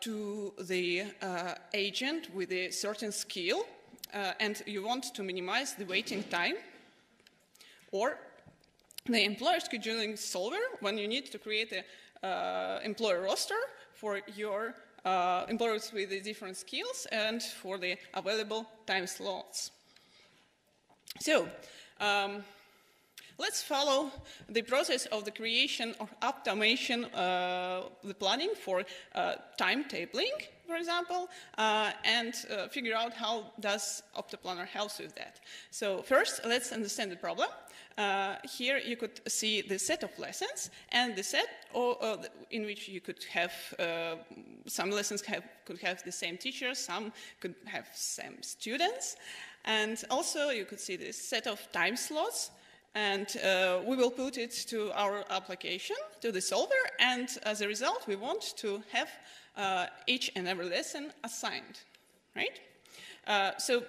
to the agent with a certain skill, and you want to minimize the waiting time. Or the employer scheduling solver, when you need to create an employer roster for your employers with the different skills and for the available time slots. So, let's follow the process of the creation or automation, the planning for timetabling, for example, and figure out how does Optoplanner help with that. So first, let's understand the problem. Here you could see the set of lessons and the set in which you could have some lessons could have the same teachers, some could have same students, and also you could see this set of time slots. And we will put it to our application, to the solver, and as a result, we want to have each and every lesson assigned, right? So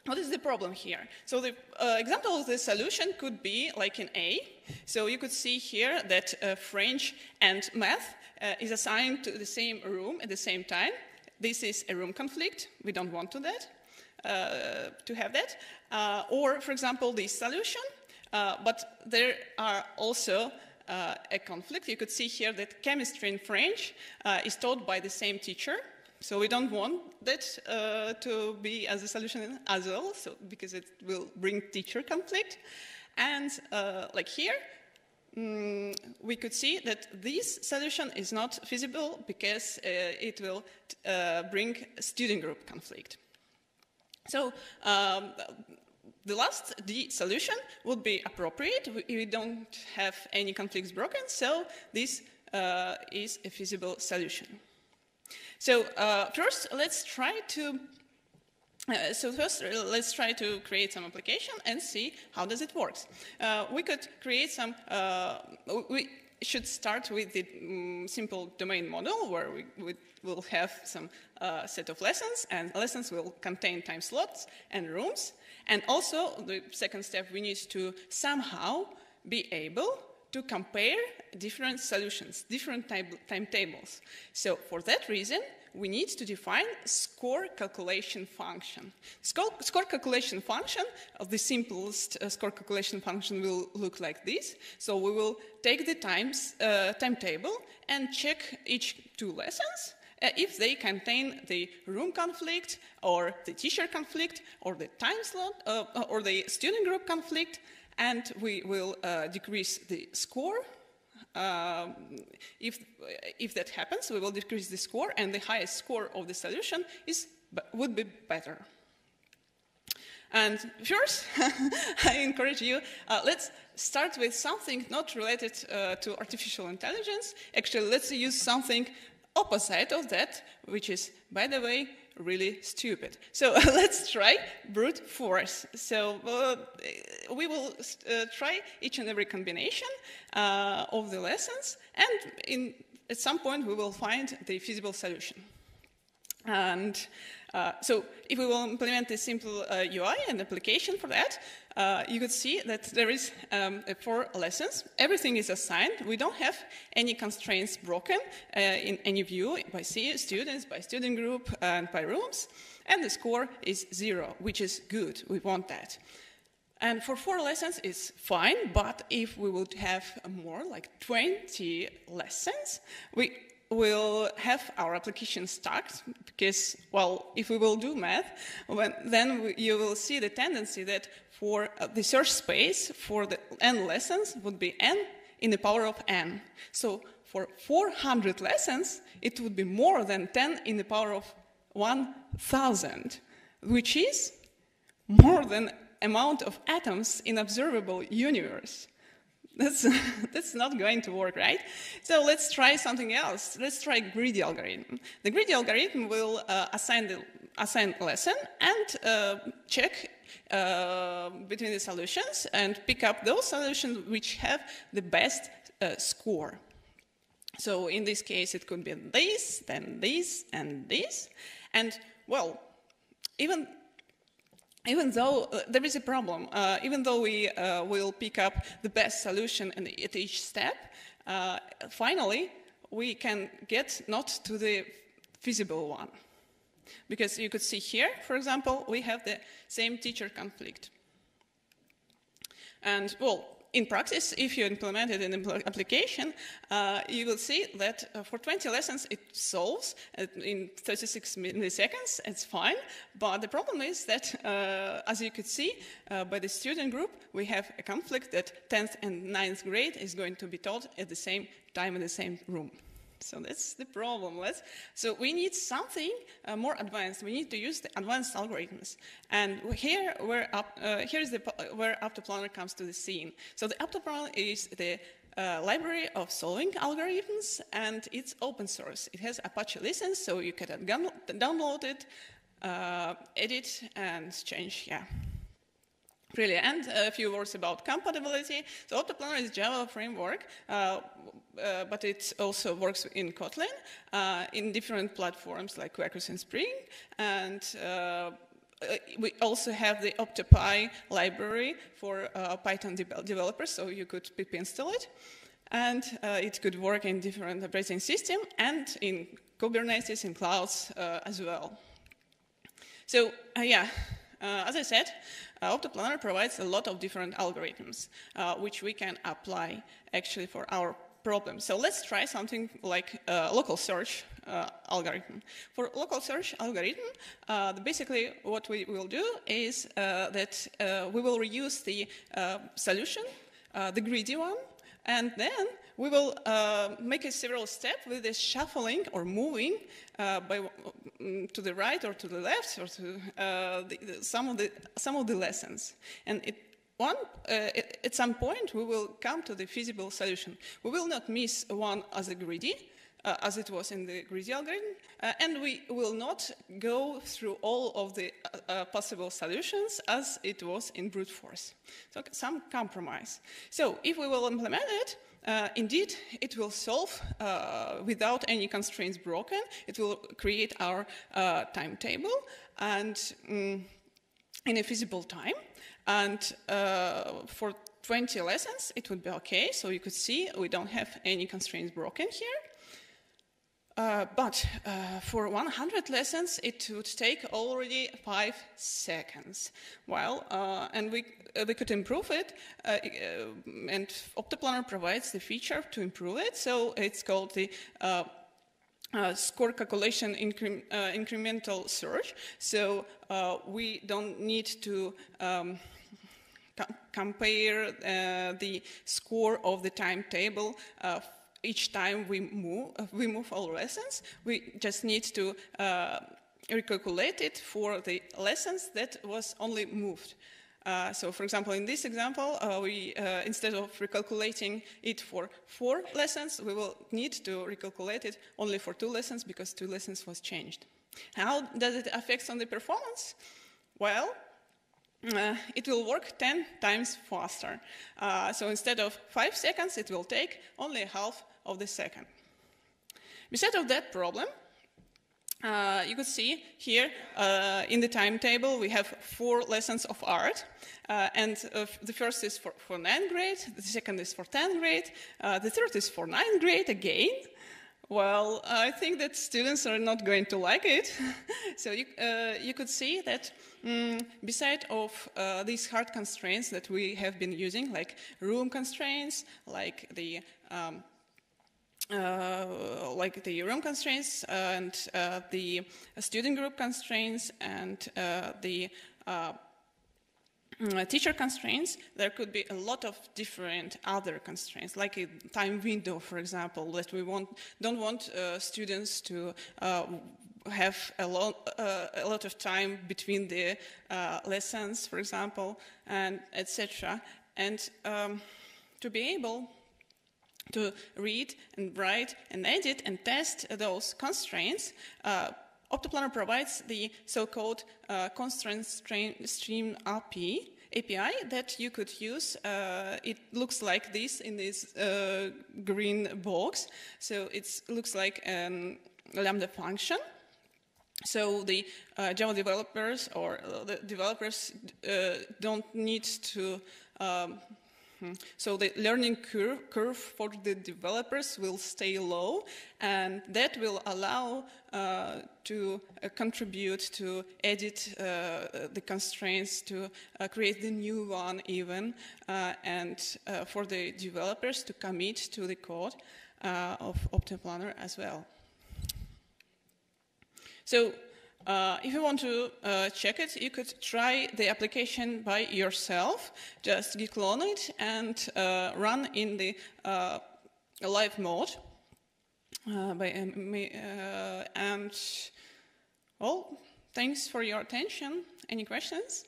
what is the problem here? So the example of the solution could be like in A. So you could see here that French and math is assigned to the same room at the same time. This is a room conflict. We don't want to have that. Or, for example, this solution. But there are also a conflict. You could see here that chemistry in French is taught by the same teacher. So we don't want that to be as a solution as well, because it will bring teacher conflict. And like here, we could see that this solution is not feasible because it will bring student group conflict. So the last D solution would be appropriate. We don't have any conflicts broken, so this is a feasible solution. So first, let's try to create some application and see how does it work. We could create some. We should start with the simple domain model where we will have some set of lessons, and lessons will contain time slots and rooms. And also, the second step, we need to somehow be able to compare different solutions, different timetables. So for that reason, we need to define score calculation function. Score calculation function, the simplest score calculation function will look like this. So we will take the timetable and check each 2 lessons if they contain the room conflict or the teacher conflict or the time slot or the student group conflict, and we will decrease the score. If that happens, we will decrease the score, and the highest score of the solution would be better. And first, I encourage you, let's start with something not related to artificial intelligence. Actually, let's use something opposite of that, which is, by the way, really stupid. So let's try brute force. So we will try each and every combination of the lessons, and at some point we will find the feasible solution. And so if we will implement a simple UI and application for that, you could see that there is 4 lessons. Everything is assigned. We don't have any constraints broken in any view by students, by student group, and by rooms. And the score is 0, which is good. We want that. And for 4 lessons, it's fine. But if we would have more, like 20 lessons, we will have our application stuck because, well, if we will do math, then you will see the tendency that for the search space for the n lessons would be n in the power of n. So for 400 lessons, it would be more than 10 in the power of 1,000, which is more than amount of atoms in observable universe. That's not going to work, right? So let's try something else. Let's try greedy algorithm. The greedy algorithm will assign lesson and check between the solutions and pick up those solutions which have the best score. So in this case, it could be this, then this, and this. And, well, even though there is a problem, even though we will pick up the best solution at each step, finally, we can get not to the feasible one. Because you could see here, for example, we have the same teacher conflict. And, well, in practice, if you implement it in an application, you will see that for 20 lessons it solves in 36 milliseconds. It's fine. But the problem is that, as you could see, by the student group, we have a conflict that 10th and 9th grade is going to be taught at the same time in the same room. So that's the problem. So we need something more advanced. We need to use the advanced algorithms. And here where Optoplanner comes to the scene. So the Optoplanner is the library of solving algorithms, and it's open source. It has Apache license, so you can download it, edit, and change. Yeah. Really, and a few words about compatibility. So Optoplanner is Java framework, but it also works in Kotlin, in different platforms like Quarkus and Spring. And we also have the OptoPy library for Python developers, so you could pip install it. And it could work in different operating systems and in Kubernetes, in clouds as well. So, yeah. As I said, Optoplanner provides a lot of different algorithms, which we can apply actually for our problem. So let's try something like local search algorithm. For local search algorithm, basically what we will do is that we will reuse the solution, the greedy one, And then we will make a several steps with this shuffling or moving to the right or to the left or to some of the lessons. And at some point, we will come to the feasible solution. We will not miss one as a greedy, as it was in the greedy algorithm, and we will not go through all of the possible solutions as it was in brute force. So some compromise. So if we will implement it, indeed, it will solve without any constraints broken. It will create our timetable and in a feasible time. And for 20 lessons, it would be okay. So you could see we don't have any constraints broken here. But for 100 lessons, it would take already 5 seconds. And we could improve it, and Optiplanner provides the feature to improve it. So it's called the score calculation incremental search. So we don't need to compare the score of the timetable each time we move all lessons. We just need to recalculate it for the lessons that was only moved. So, for example, in this example, we instead of recalculating it for 4 lessons, we will need to recalculate it only for 2 lessons because 2 lessons was changed. How does it affect on the performance? Well, it will work 10 times faster. So instead of 5 seconds, it will take only half of the second. Besides of that problem, you could see here in the timetable we have 4 lessons of art, and the first is for 9th grade, the second is for 10th grade, the third is for 9th grade again. Well, I think that students are not going to like it. So you could see that beside of these hard constraints that we have been using, like room constraints, like the room constraints and the student group constraints and the teacher constraints, there could be a lot of different other constraints, like a time window, for example, that we don't want students to have a lot of time between the lessons, for example, and etc. And to be able to read and write and edit and test those constraints, Optiplanner provides the so-called constraint stream API that you could use. It looks like this in this green box. So it looks like a Lambda function. So the Java developers or the developers don't need to so the learning curve for the developers will stay low, and that will allow to contribute to edit the constraints, to create the new one even, and for the developers to commit to the code of Optiplanner as well. So if you want to check it, you could try the application by yourself. Just git clone it and run in the live mode. And, well, thanks for your attention. Any questions?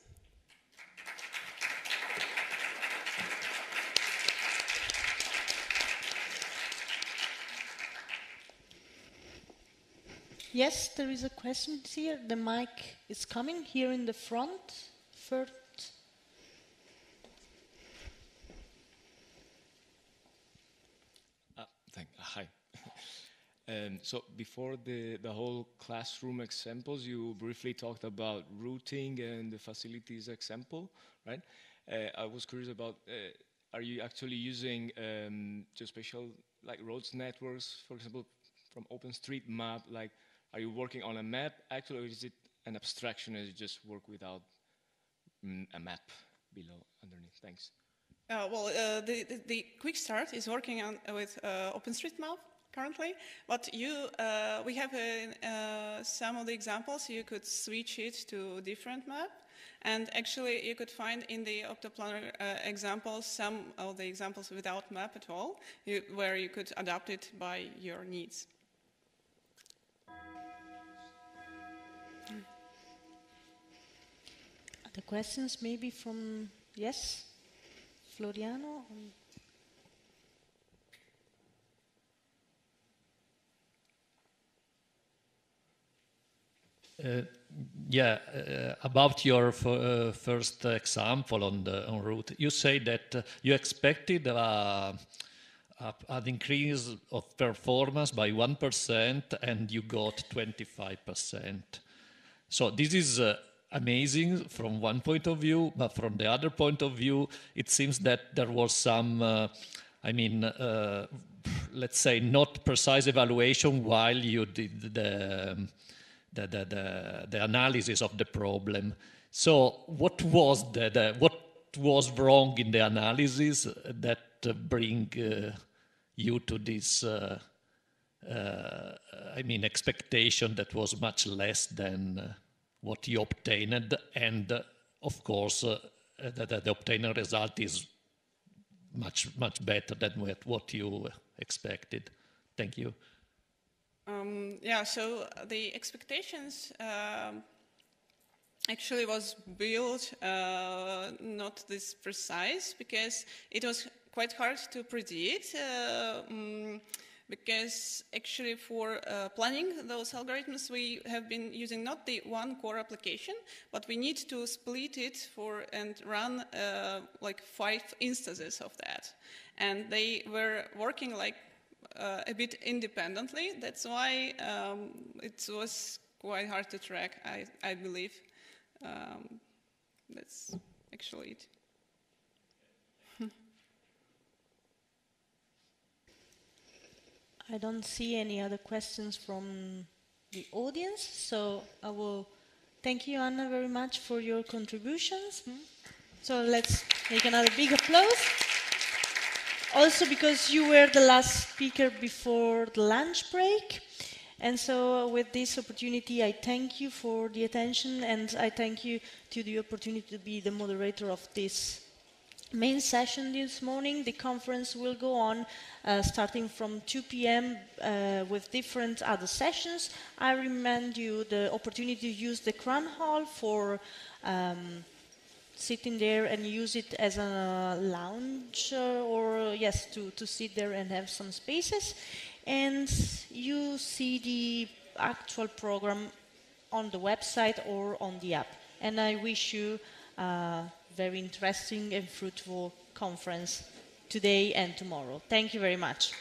Yes, there is a question here. The mic is coming here in the front. First. Hi. So before the whole classroom examples, you briefly talked about routing and the facilities example, right? I was curious about, are you actually using just special like roads networks, for example, from OpenStreetMap? Like, are you working on a map actually, or is it an abstraction and you just work without a map below, underneath? Thanks. The Quick Start is working on with OpenStreetMap currently, but we have some of the examples. You could switch it to different map. And actually, you could find in the OptoPlanner examples some of the examples without map at all, where you could adapt it by your needs. Other questions maybe from, yes, Floriano? About your first example on route, you say that you expected an increase of performance by 1% and you got 25%. So this is amazing from one point of view, but from the other point of view, it seems that there was some, let's say, not precise evaluation while you did the analysis of the problem. So what was what was wrong in the analysis that bring you to this expectation that was much less than what you obtained, and of course the obtained result is much better than what you expected. Thank you. So the expectations actually was built not this precise, because it was quite hard to predict, because actually for planning those algorithms we have been using not the one core application, but we need to split it and run like 5 instances of that, and they were working like a bit independently. That's why it was quite hard to track, I believe. That's actually it. I don't see any other questions from the audience, so I will thank you, Anna, very much for your contributions. So let's make another big applause. Also because you were the last speaker before the lunch break. And so with this opportunity, I thank you for the attention, and I thank you to the opportunity to be the moderator of this main session this morning. The conference will go on starting from 2 p.m. With different other sessions. I remind you the opportunity to use the Crown Hall for sitting there and use it as a lounge to sit there and have some spaces. And you see the actual program on the website or on the app. And I wish you a very interesting and fruitful conference today and tomorrow. Thank you very much.